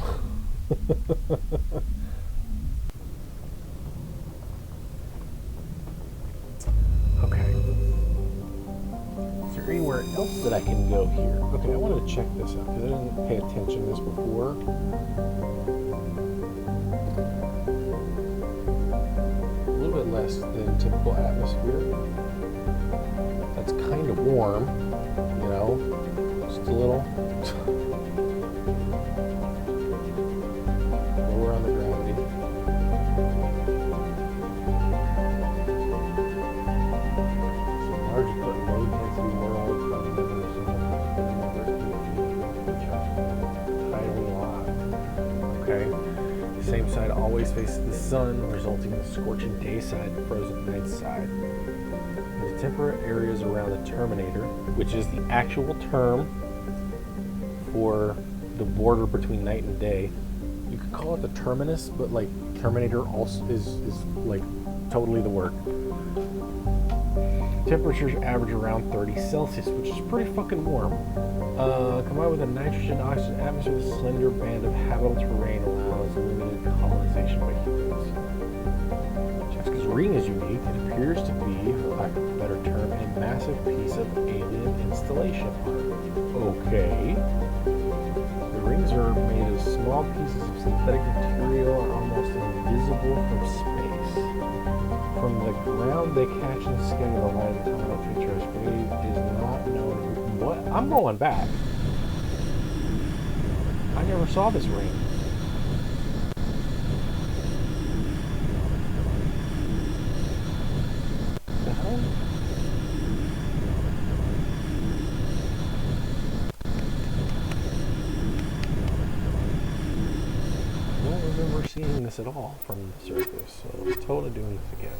Anywhere else that I can go here? Okay, I wanted to check this out because I didn't pay attention to this before. A little bit less than typical atmosphere. That's kind of warm, you know, just a little. Lower on the gravity. Large but low density world. Same side always faces the sun, resulting in the scorching day side and frozen night side. The temperate areas around the Terminator, which is the actual term for the border between night and day. You could call it the terminus, but like Terminator also is like totally the word. Temperatures average around 30 Celsius, which is pretty fucking warm. Combined with a nitrogen-oxygen atmosphere, the slender band of habitable terrain allows limited colonization by humans. Just because Ring is unique, it appears to be, for lack of a better term, a massive piece of alien installation art. Okay. The rings are made of small pieces of synthetic material and almost invisible from space. From the ground, they catch and scatter the light of the tunnel. Picturesque wave is not known. What? I'm going back. I never saw this ring. The hell? I don't remember seeing this at all from the surface, so I'm totally doing this again.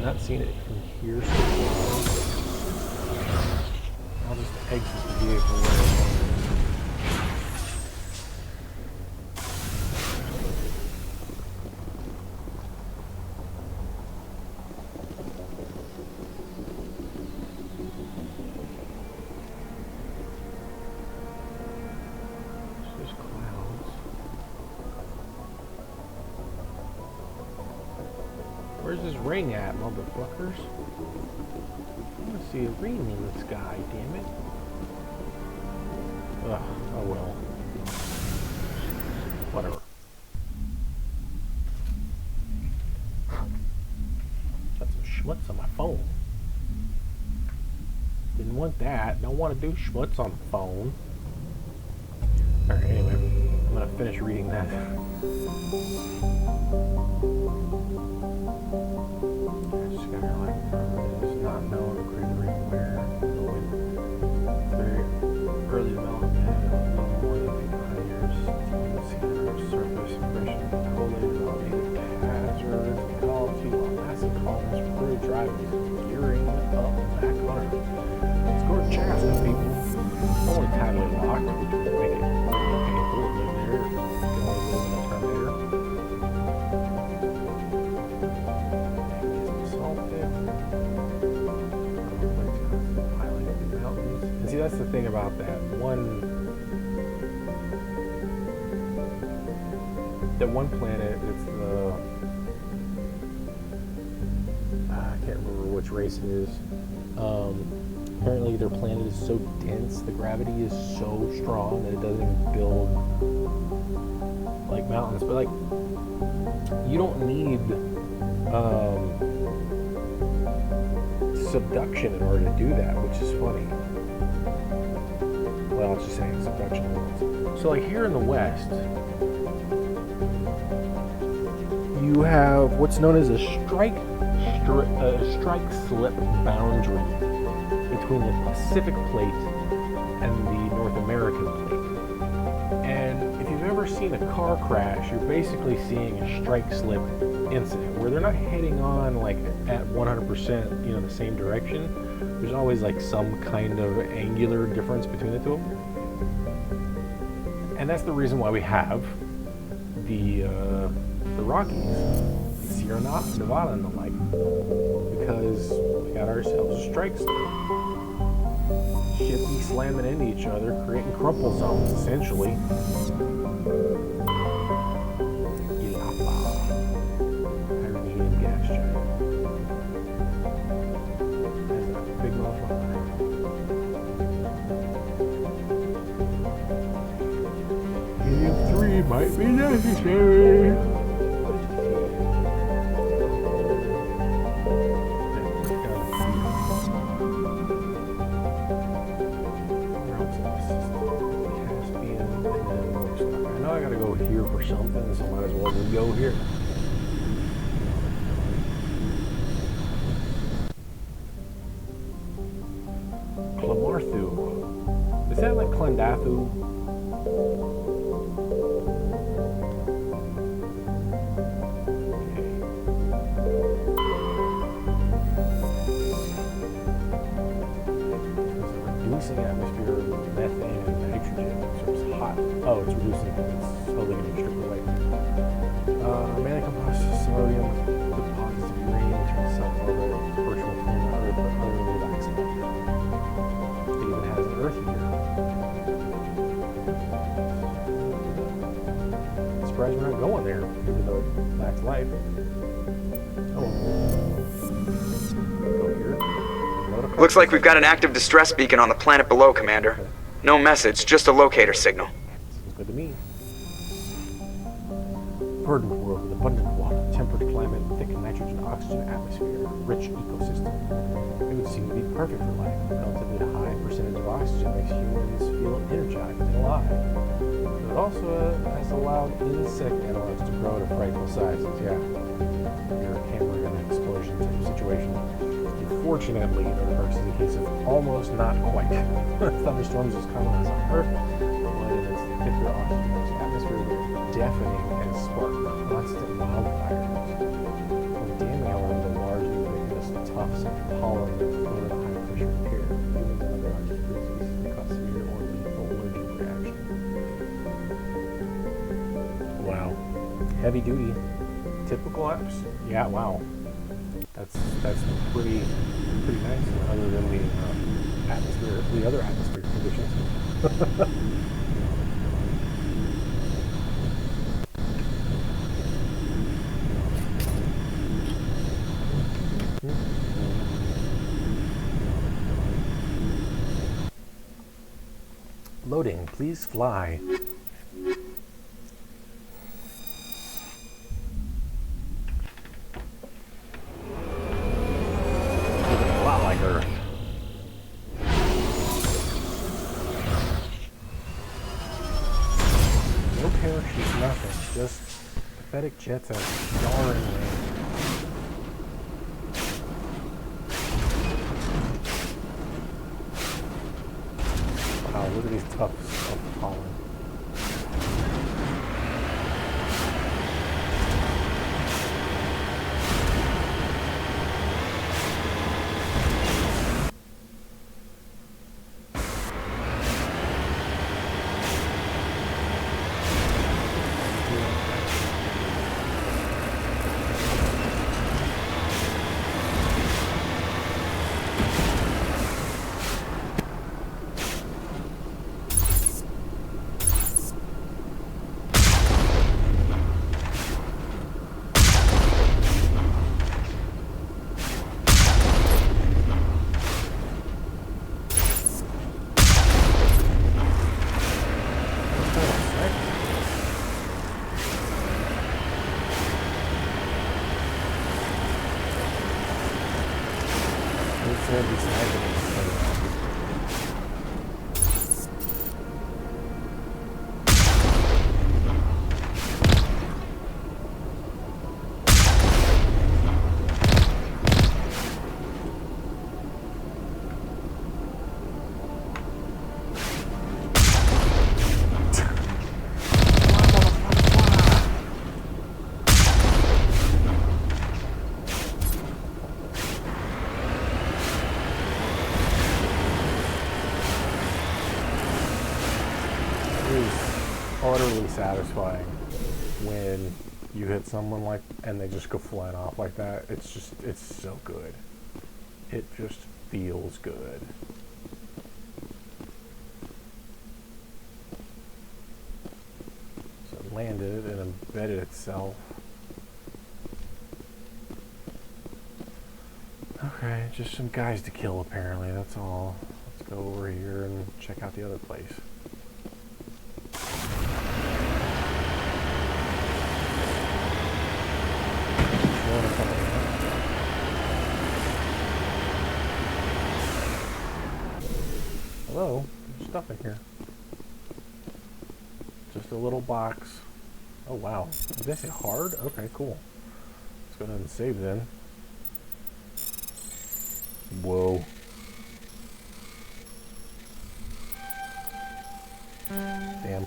Not seen it from here so far. I'll just exit the vehicle. Where's this ring at, motherfuckers? I want to see a ring in the sky, damn it. Ugh, oh well. Whatever. Got some schmutz on my phone. Didn't want that. Don't want to do schmutz on the phone. Alright, anyway. I'm gonna finish reading that. Skyline is not known or cratering where very early development of little more than 5 years. Surface impression collated on native hazards, ecology, while massive columns further driving, gearing up back on it. Score Chaska, people. Only tidally locked, which would make it painful to live there. You can only live in a Terminator. And see, that's the thing about that one planet. It's the I can't remember which race it is. Apparently, their planet is so dense, the gravity is so strong that it doesn't even build like mountains. But like, you don't need subduction in order to do that, which is funny. Well, I'll just say subduction. So like here in the West, you have what's known as a strike slip boundary between the Pacific plate and the North American plate. And if you've ever seen a car crash, you're basically seeing a strike slip incident where they're not heading on like at 100%, the same direction. There's always like some kind of angular difference between the two of them. And that's the reason why we have the Rockies, Sierra Nevada and the like, because we got ourselves a strike slip. Shit be slamming into each other, creating crumple zones, essentially. Hydrogen gas giant. That's a big motherfucker. Helium-3 might be necessary. Something, so might as well just go here. Clamarthu. Is that like Clendathu? Reducing atmosphere of methane and nitrogen, so it's hot. Oh, it's reducing it. It's slowly getting stripped away. Mainly composed of sodium deposits of uranium, which are some other virtual form of Earth, but utterly lacks life. It even has an Earth year. I'm surprised we're not going there, even though it lacks life. Oh. Go here. Looks like we've got an active distress beacon on the planet below, Commander. No message, just a locator signal. Sounds good to me. Verdant world with abundant water, temperate climate, thick nitrogen, oxygen atmosphere, rich ecosystem. It would seem to be perfect for life. A relatively high percentage of oxygen makes humans feel energized and alive. But it also has allowed insect analogs to grow to frightful sizes. Yeah, your camera gun explosion type situation. Unfortunately, the reverse is a case of almost not quite. Thunderstorms as common as on Earth, but in its thicker oxygen-rich atmosphere, they're deafening and spark constant wildfires. While damming, however, the large ubiquitous tufts of pollen that float at high pressure air, humans and other large species can cause severe or lethal allergic reaction. Wow. Heavy duty. Typical apps? Yeah, wow. That's pretty nice, other than the atmosphere, the other atmospheric conditions. Loading, please fly. Looking a lot like her. No parachute, nothing. Just pathetic jets at jarring range. Wow, look at these tufts of pollen. Utterly satisfying when you hit someone like and they just go flying off like that. It's so good. It just feels good. So it landed and embedded itself. Okay, just some guys to kill apparently, that's all. Let's go over here and check out the other place. Hello, there's stuff in here. Just a little box. Oh wow, did they say hard? Okay, cool. Let's go ahead and save then. Whoa. Damn.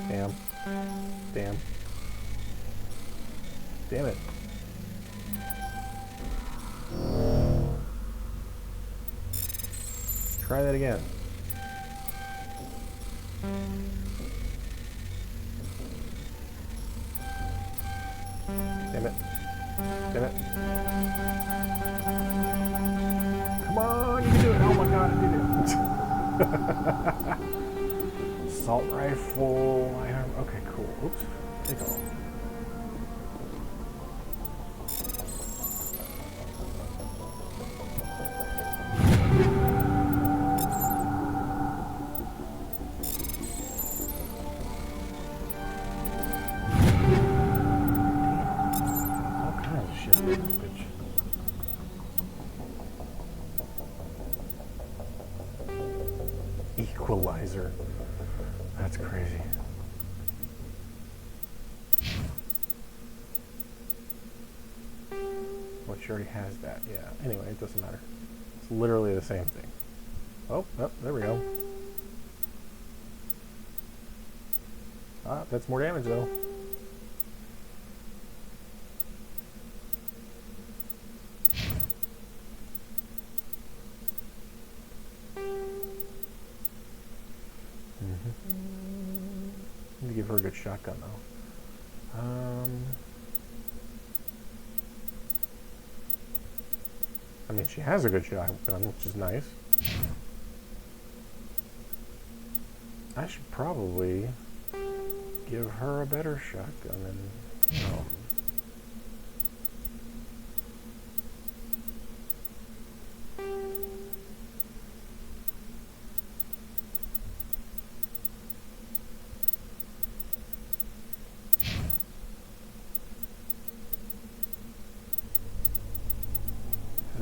Damn. Damn. Damn it. Try that again. Damn it. Damn it. Come on, you can do it. Oh my god, I did it. Assault rifle. Okay, cool. Oops. Take off. Equalizer. That's crazy. Well, she already has that. Yeah. Anyway, it doesn't matter. It's literally the same thing. Oh, there we go. Ah, that's more damage though. Need to give her a good shotgun though. I mean, she has a good shotgun, which is nice. I should probably give her a better shotgun and, you know.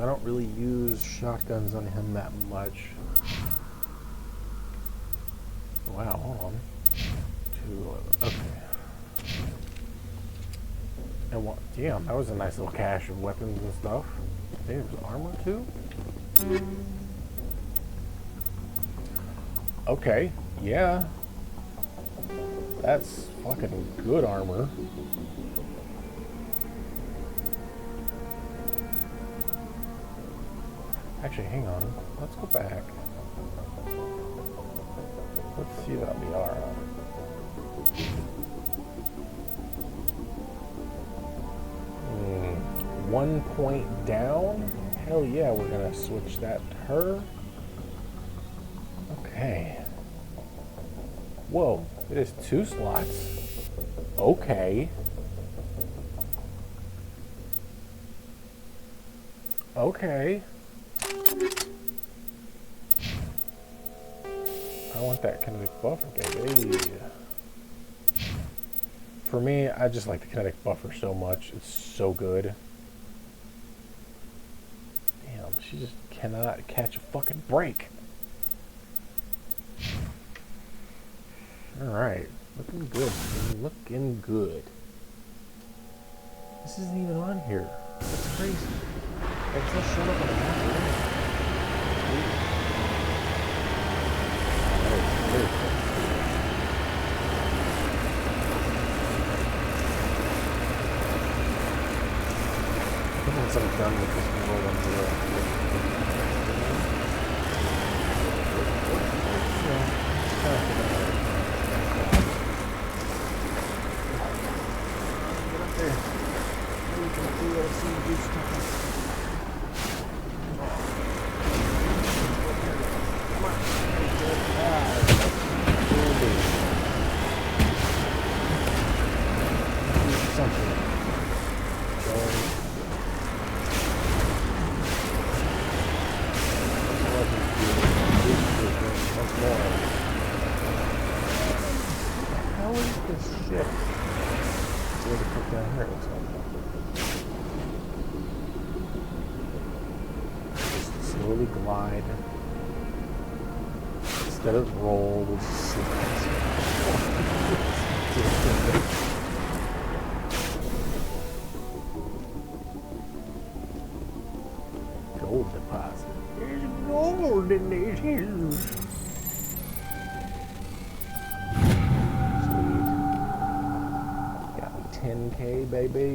I don't really use shotguns on him that much. Wow, hold on. 211. Okay. And what? Damn, that was a nice little cache of weapons and stuff. There's armor too? Okay, yeah. That's fucking good armor. Actually, hang on. Let's go back. Let's see about the aura. One point down? Hell yeah, we're gonna switch that to her. Okay. Whoa, it is 2 slots. Okay. Okay. I want that kinetic buffer, baby. For me, I just like the kinetic buffer so much. It's so good. Damn, she just cannot catch a fucking break. Alright, looking good. Looking good. This isn't even on here. That's crazy. It's not showing up on the map. Once I'm done with this, we'll roll on slowly glide instead of roll, which is gold deposit. There's gold in these hills. Sweet. Got me 10K, baby.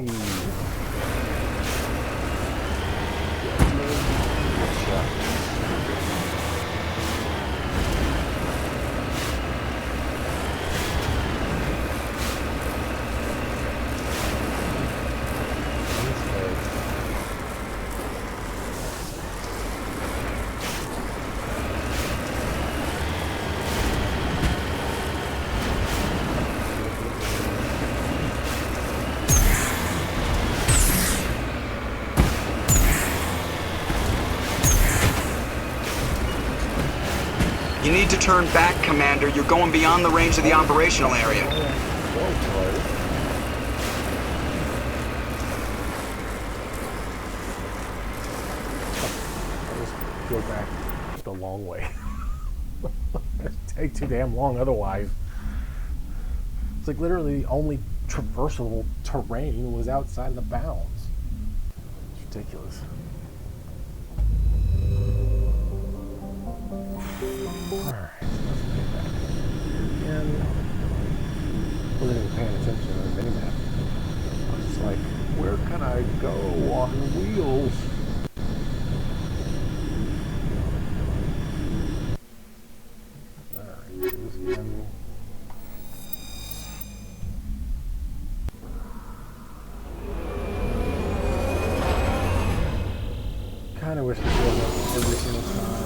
You need to turn back, Commander. You're going beyond the range of the operational area. I'll just go back the long way. It'd take too damn long otherwise. It's like literally the only traversable terrain was outside the bounds. It's ridiculous. Alright, let's get back again. Wasn't even paying attention to the minimap. I was just like, where can I go on wheels? Alright, do this again. Kinda wish this wasn't every single time.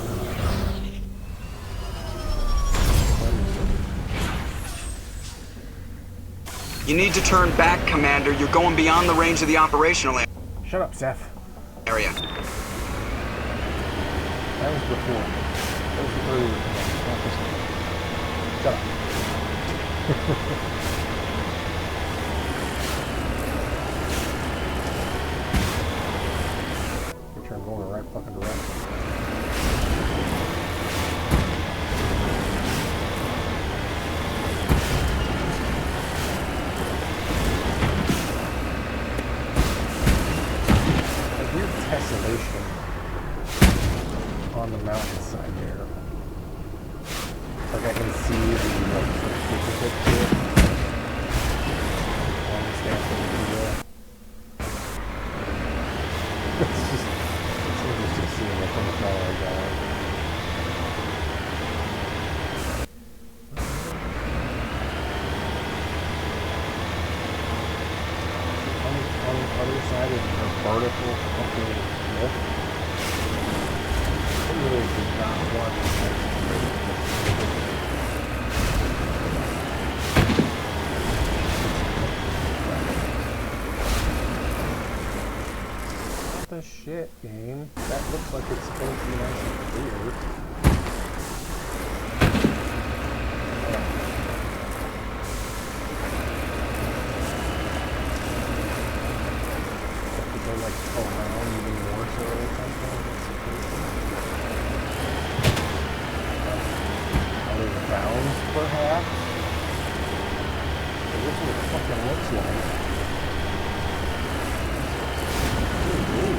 You need to turn back, Commander. You're going beyond the range of the operational area. Shut up, Seth. That was before. That was the earlier command, not this one. Shut up. Which I'm going fucking direction. A weird tessellation on the mountainside there. Like I can see the specific bit on the standpoint of the it's interesting seeing it from afar like that. On the other side of the vertical fucking lift, I really did not want to what the shit, game? That looks like it's supposed to be nice and clear. Like around even more so or something. Other bounds, perhaps? But this is what it fucking looks like. Ooh.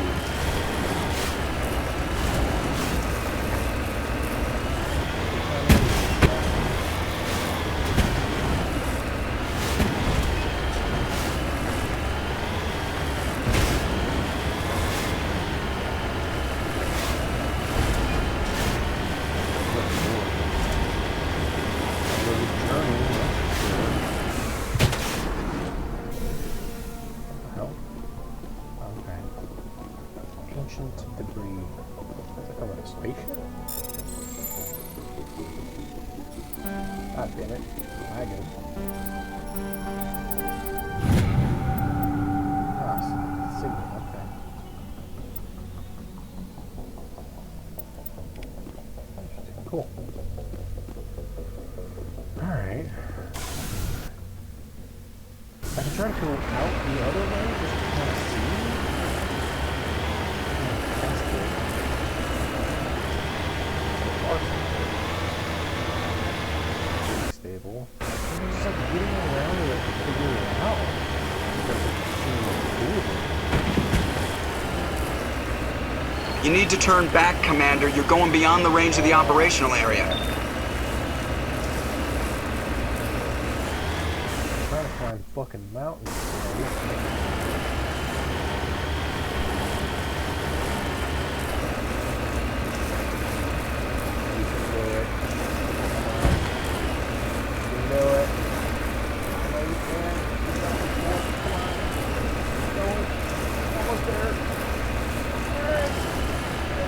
Debris. Is that from a spaceship? God damn it. Lagging. Ah, signal. Okay. Interesting. Cool. Alright. I can try to go out the other way just to kind of see. Stable. I'm just like getting around it to figure it out. Because it seems You need to turn back, Commander. You're going beyond the range of the operational area. I'm trying to climb fucking mountains.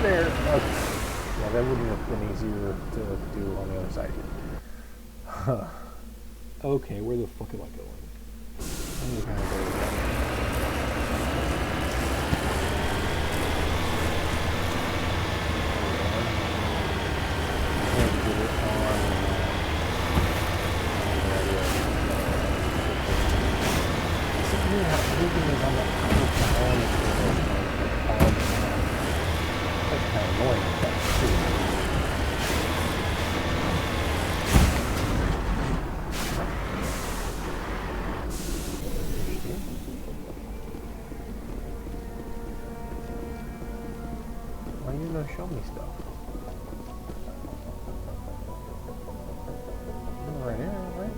There. Okay. Yeah, that wouldn't have been easier to do on the other side. Huh. Okay, where the fuck am I going? I'm gonna kind of go down. Everything is on the that's kind of annoying with that too. Why are you gonna show me stuff? Right here, right?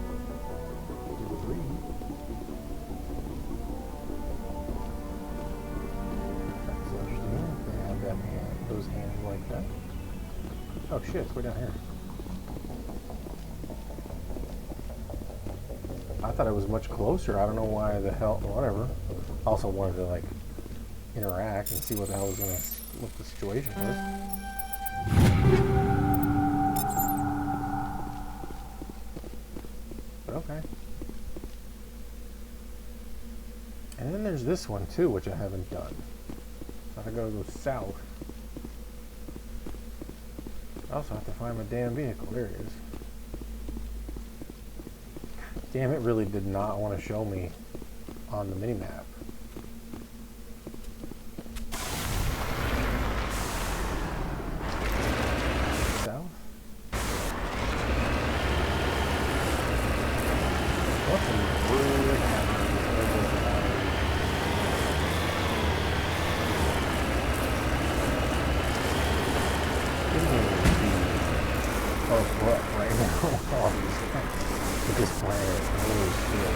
Those hands like that. Oh shit, it's way down here. I thought it was much closer. I don't know why the hell, whatever. I also wanted to like interact and see what the hell was gonna, what the situation was. But okay. And then there's this one too, which I haven't done. So I gotta go south. I also have to find my damn vehicle. There it is. Damn, it really did not want to show me on the minimap. look right now. With this planet. Holy shit.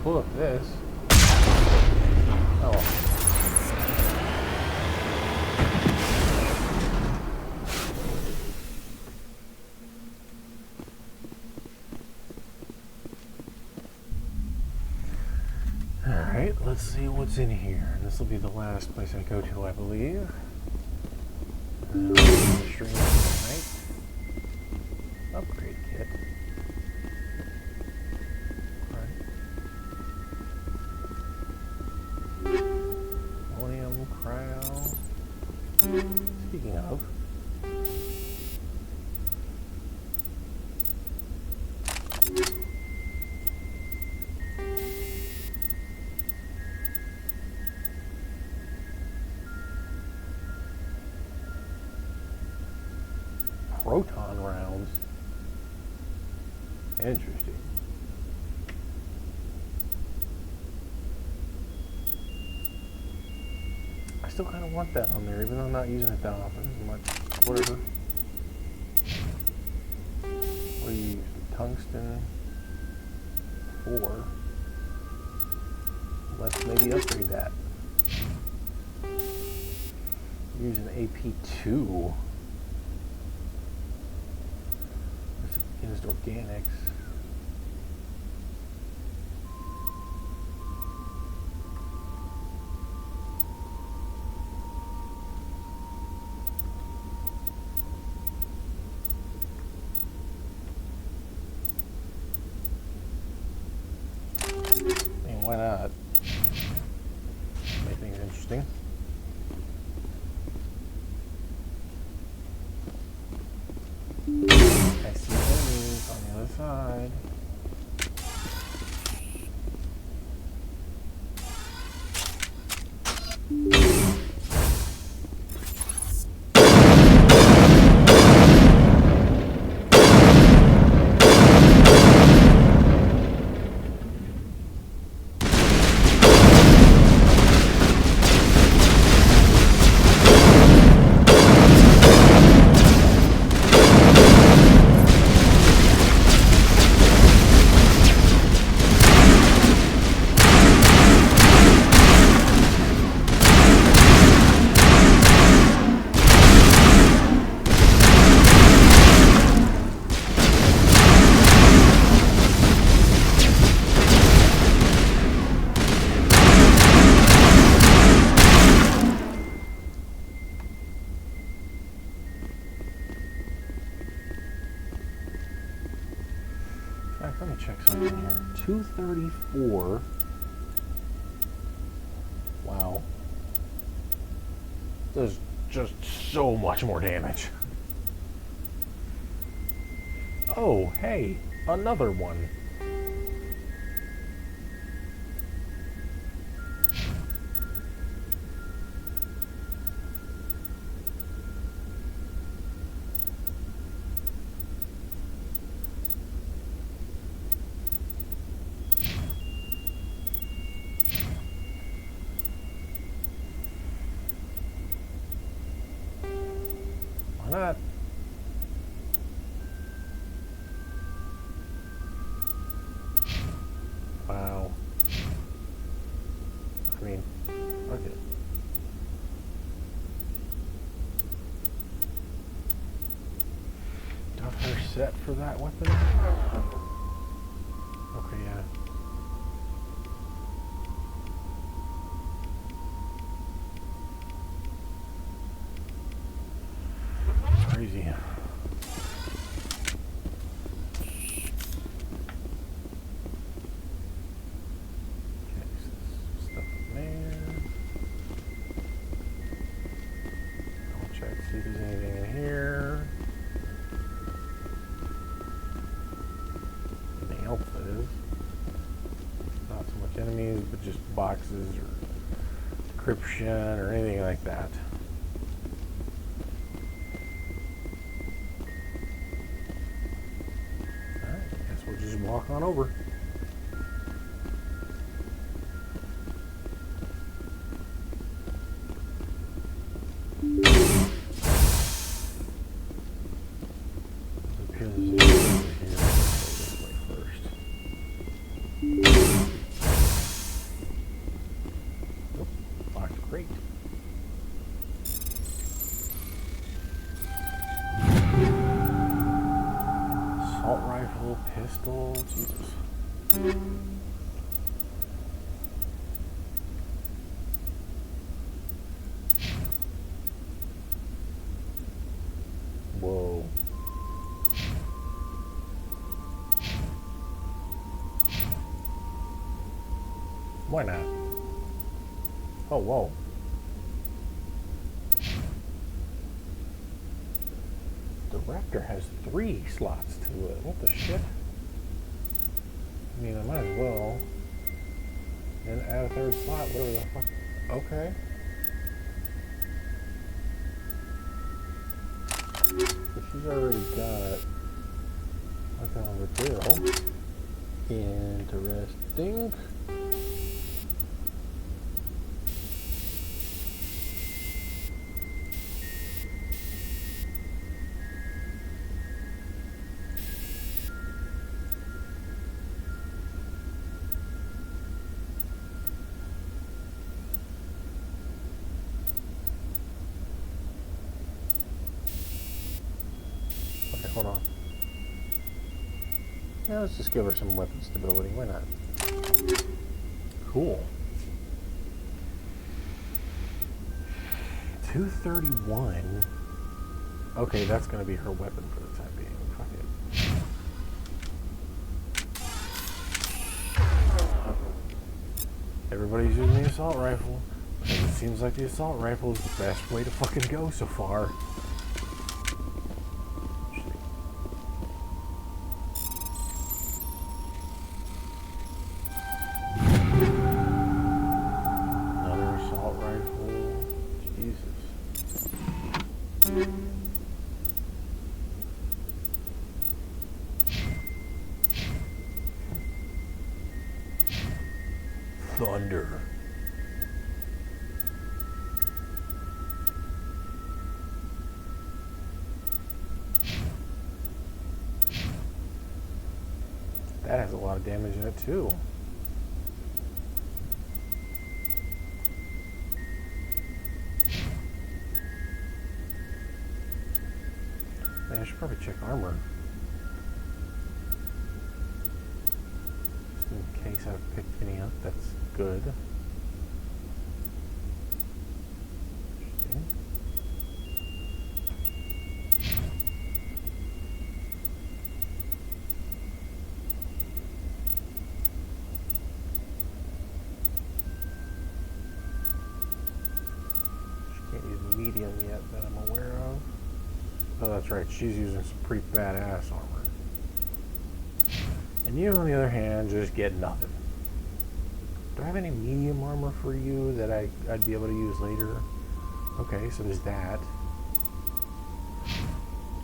Look, this. Oh. Alright, let's see what's in here. This will be the last place I go to, I believe. Stream tonight. Upgrade kit. Speaking of, proton rounds. Interesting. I still kind of want that on there, even though I'm not using it that often. Much, whatever. What do you use? Tungsten 4. Let's maybe upgrade that. Use an AP2. It's organics. Why not? Make things interesting. I see enemies on the other side. Let me check something here. 234. Wow. There's just so much more damage. Oh, hey, another one. not? Wow. I mean, okay. Got her set for that weapon? Okay, yeah. Crazy. See if there's anything in here. Anything else that is. Not so much enemies, but just boxes or decryption or anything like that. Alright, guess we'll just walk on over. Pistol, Jesus. Whoa. Why not? Oh, whoa. The Raptor has 3 slots to it. What the shit? I mean, I might as well. And add a 3rd slot, whatever the fuck. Okay. So she's already got nothing on the barrel. Interesting. Hold on. Yeah, let's just give her some weapon stability. Why not? Cool. 231. Okay, that's going to be her weapon for the time being. Fuck it. Everybody's using the assault rifle. And it seems like the assault rifle is the best way to fucking go so far. Thunder. That has a lot of damage in it too. Man, I should probably check armor. Just in case I've picked any up, that's good. Interesting. She can't use medium yet that I'm aware of. Oh, that's right. She's using some pretty badass armor. And you, on the other hand, just get nothing. Do I have any medium armor for you that I'd be able to use later? Okay, so there's that.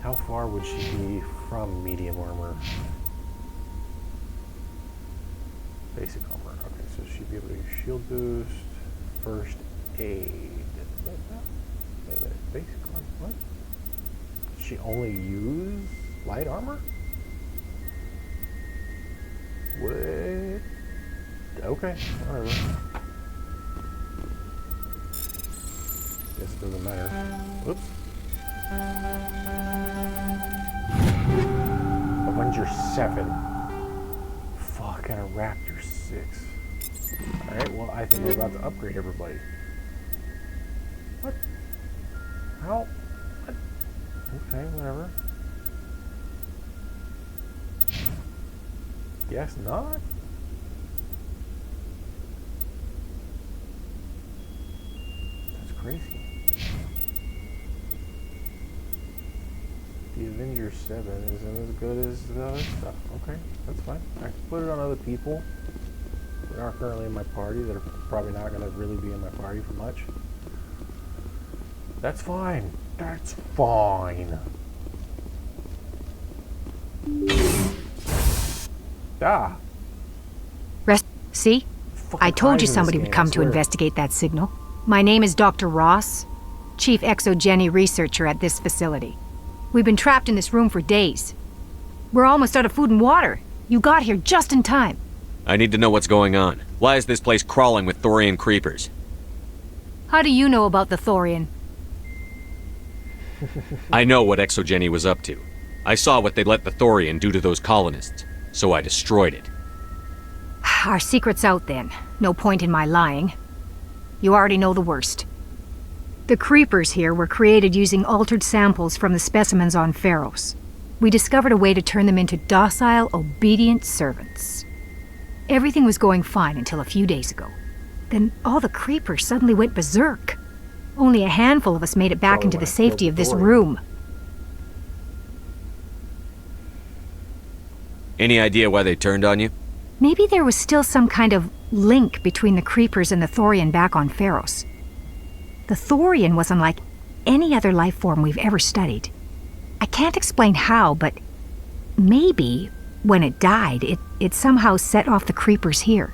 How far would she be from medium armor? Basic armor. Okay, so she'd be able to use shield boost, first aid. Wait a minute. Basic armor. What? she only use light armor? What? Okay, whatever. Guess it doesn't matter. Whoops. Avenger 7. Fuck, and a Raptor 6. Alright, well, I think we're about to upgrade everybody. What? How? What? Okay, whatever. Guess not? That's crazy. The Avenger 7 isn't as good as the other stuff. Okay, that's fine. I can put it on other people that aren't currently in my party, that are probably not going to really be in my party for much. That's fine. That's fine. Ah. See? I told you somebody would come to investigate that signal. My name is Dr. Ross, Chief Exogeny Researcher at this facility. We've been trapped in this room for days. We're almost out of food and water. You got here just in time. I need to know what's going on. Why is this place crawling with Thorian creepers? How do you know about the Thorian? I know what Exogeny was up to. I saw what they let the Thorian do to those colonists, so I destroyed it. Our secret's out then. No point in my lying. You already know the worst. The creepers here were created using altered samples from the specimens on Pharos. We discovered a way to turn them into docile, obedient servants. Everything was going fine until a few days ago. Then all the creepers suddenly went berserk. Only a handful of us made it back into the safety of this room. Any idea why they turned on you? Maybe there was still some kind of link between the creepers and the Thorian back on Pharos. The Thorian was unlike any other life form we've ever studied. I can't explain how, but maybe when it died, it somehow set off the creepers here.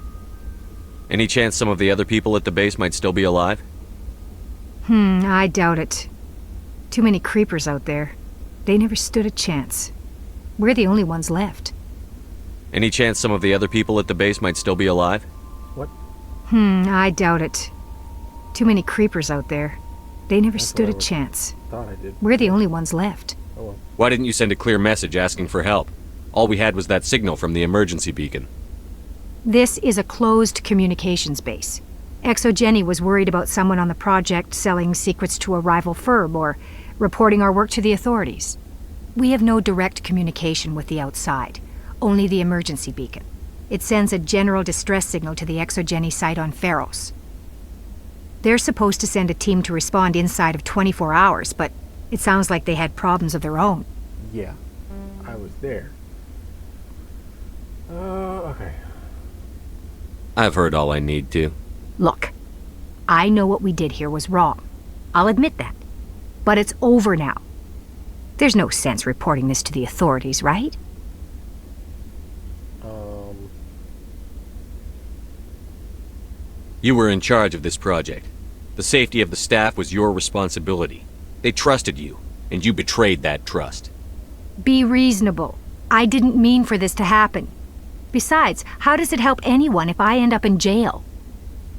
Any chance some of the other people at the base might still be alive? I doubt it. Too many creepers out there. They never stood a chance. We're the only ones left. Any chance some of the other people at the base might still be alive? What? I doubt it. Too many creepers out there. They never stood a chance. Thought I did. We're the only ones left. Oh well. Why didn't you send a clear message asking for help? All we had was that signal from the emergency beacon. This is a closed communications base. Exogeny was worried about someone on the project selling secrets to a rival firm or reporting our work to the authorities. We have no direct communication with the outside, only the emergency beacon. It sends a general distress signal to the Exogeny site on Pharos. They're supposed to send a team to respond inside of 24 hours, but it sounds like they had problems of their own. Yeah, I was there. Okay. I've heard all I need to. Look, I know what we did here was wrong. I'll admit that. But it's over now. There's no sense reporting this to the authorities, right? You were in charge of this project. The safety of the staff was your responsibility. They trusted you, and you betrayed that trust. Be reasonable. I didn't mean for this to happen. Besides, how does it help anyone if I end up in jail?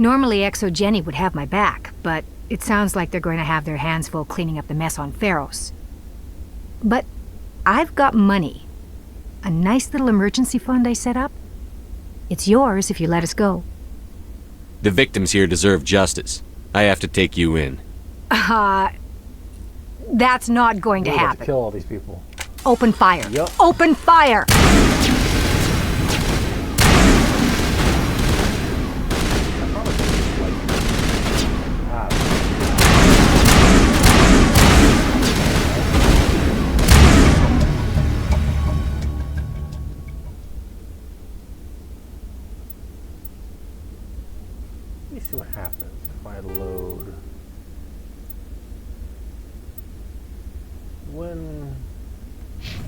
Normally Exogeny would have my back, but it sounds like they're going to have their hands full cleaning up the mess on Pharos. But I've got money. A nice little emergency fund I set up. It's yours if you let us go. The victims here deserve justice. I have to take you in. That's not going to We're about happen. to kill all these people. Open fire. Yep. Open fire! Let me see what happens if I load. When...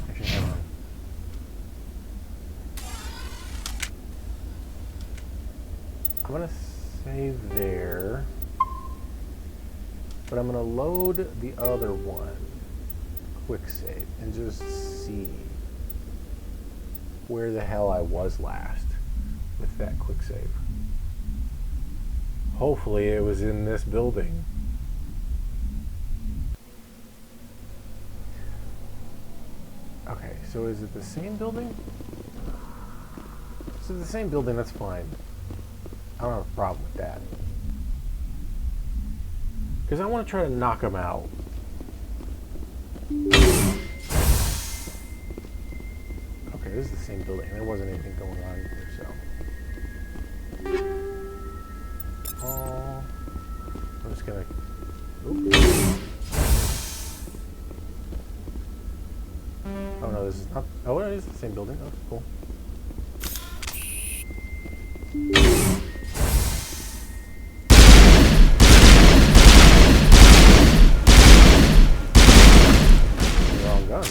Actually, hang on. I'm gonna save there. But I'm gonna load the other one. quick save and just see where the hell I was last with that quick save. Hopefully it was in this building. Okay, so is it the same building? If it's the same building, that's fine. I don't have a problem with that. Because I want to try to knock them out. Okay, this is the same building. There wasn't anything going on here, so. Oh, I'm just gonna. Oops. Oh no, this is not. Oh, it is the same building. Oh, cool. Wrong gun.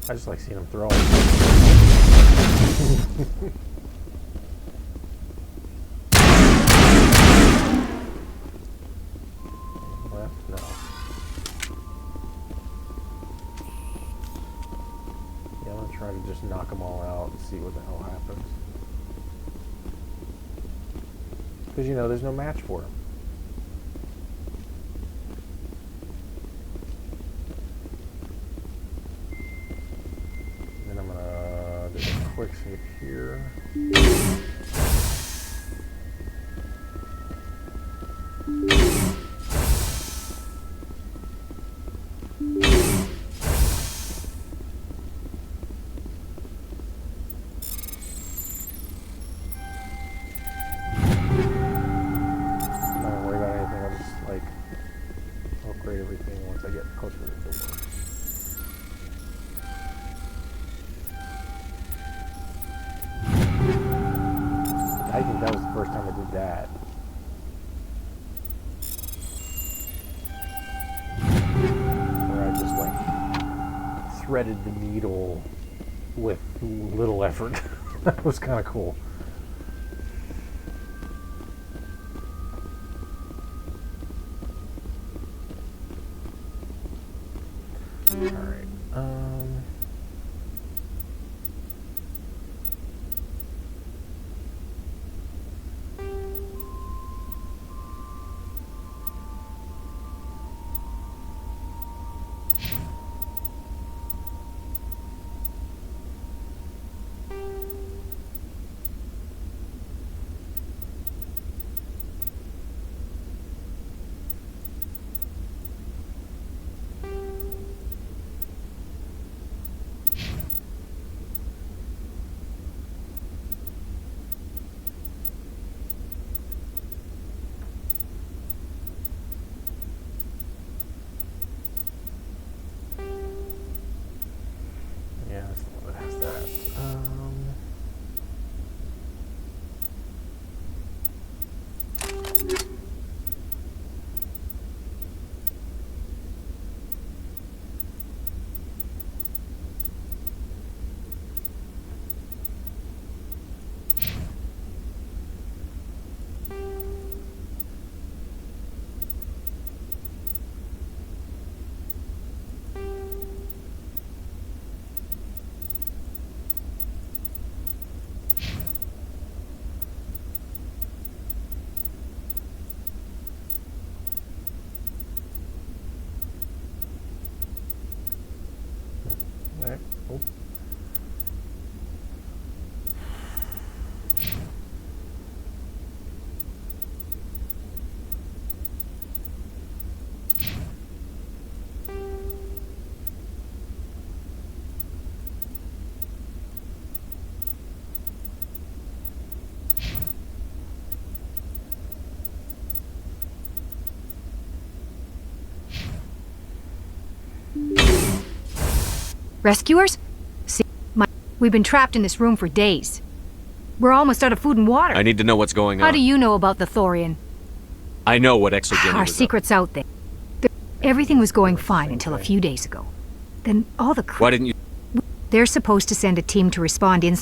I just like seeing him throw it. Left? No. Yeah, I'm gonna try to just knock them all out and see what the hell happens. Because, you know, there's no match for him. Quick save here. Not gonna worry about anything. I'll just like upgrade everything once I get closer to the door. I think that was the first time I did that. Where I just like threaded the needle with little effort. That was kind of cool. Alright. Yeah, that's the one that has that. Alright, cool. Rescuers? See, We've been trapped in this room for days. We're almost out of food and water. I need to know what's going on. How do you know about the Thorian? I know what Exogeny Our was up. secret's out there. Everything was going fine until a few days ago. Then all the Why didn't you... They're supposed to send a team to respond in...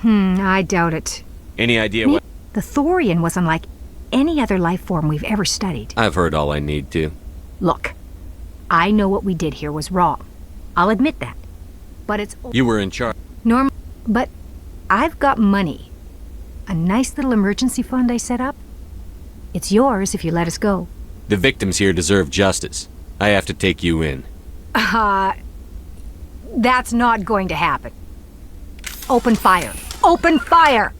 I doubt it. Any idea what... The Thorian was unlike any other life form we've ever studied. I've heard all I need to. Look, I know what we did here was wrong. I'll admit that. But it's... You were in charge. But I've got money. A nice little emergency fund I set up. It's yours if you let us go. The victims here deserve justice. I have to take you in. That's not going to happen. Open fire. Open fire!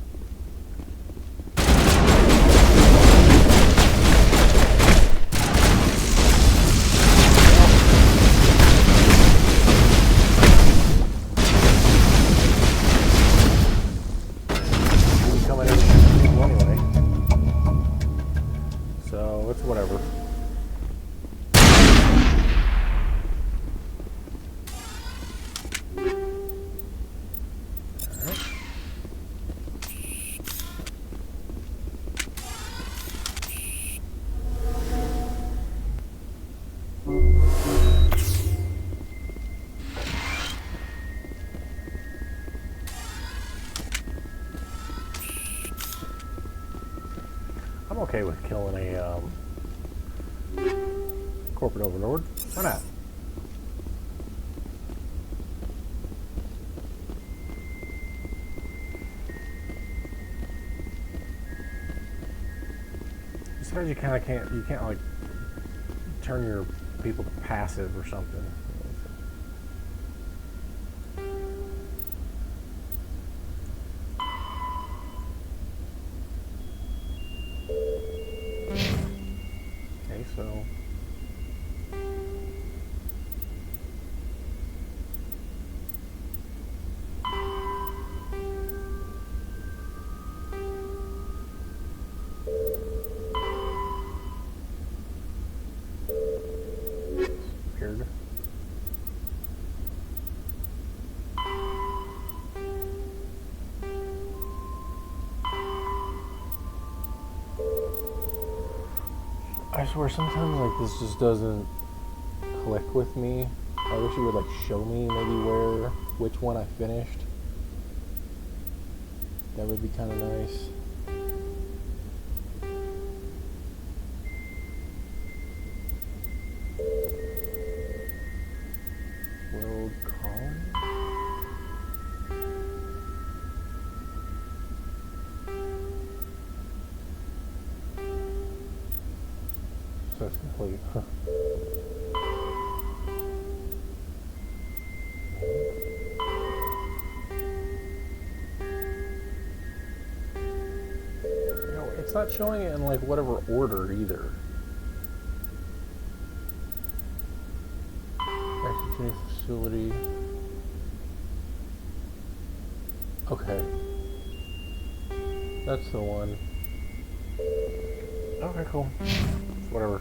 So it's whatever. I'm okay with killing a corporate overlord. Why not? Sometimes you kind of can't like turn your people to passive or something. Okay, so weird. I swear sometimes like this just doesn't click with me. I wish you would like show me maybe which one I finished. That would be kind of nice. World Colony? So it's complete. Huh. You know, it's not showing it in like whatever order either. Executing facility. Okay. That's the one. Okay, cool. Whatever.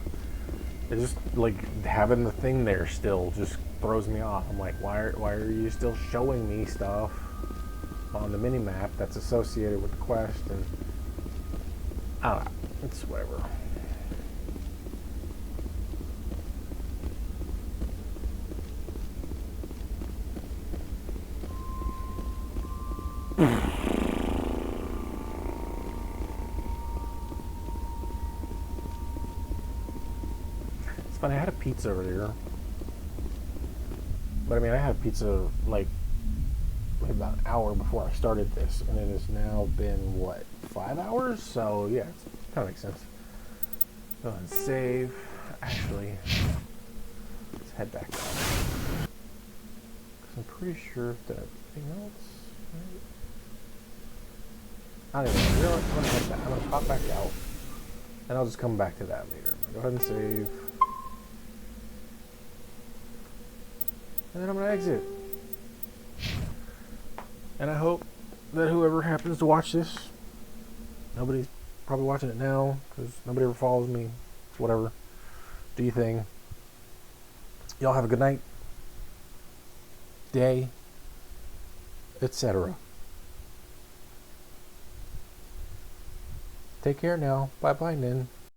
It just like having the thing there still just throws me off. I'm like, why are you still showing me stuff on the mini map that's associated with the quest? And I don't know. It's whatever. It's funny, I had a pizza earlier. But I mean, I had pizza like about an hour before I started this, and it has now been, what, 5 hours? So yeah, it kind of makes sense. Go ahead and save. Actually, let's head back down. Because I'm pretty sure that everything else... I don't even know. You know what? I'm gonna head back. I'm gonna pop back out, and I'll just come back to that later. Go ahead and save. And then I'm gonna exit. And I hope that whoever happens to watch this, nobody's probably watching it now, because nobody ever follows me. Whatever. Do your thing. Y'all have a good night, day, etc. Take care now. Bye-bye, Nin.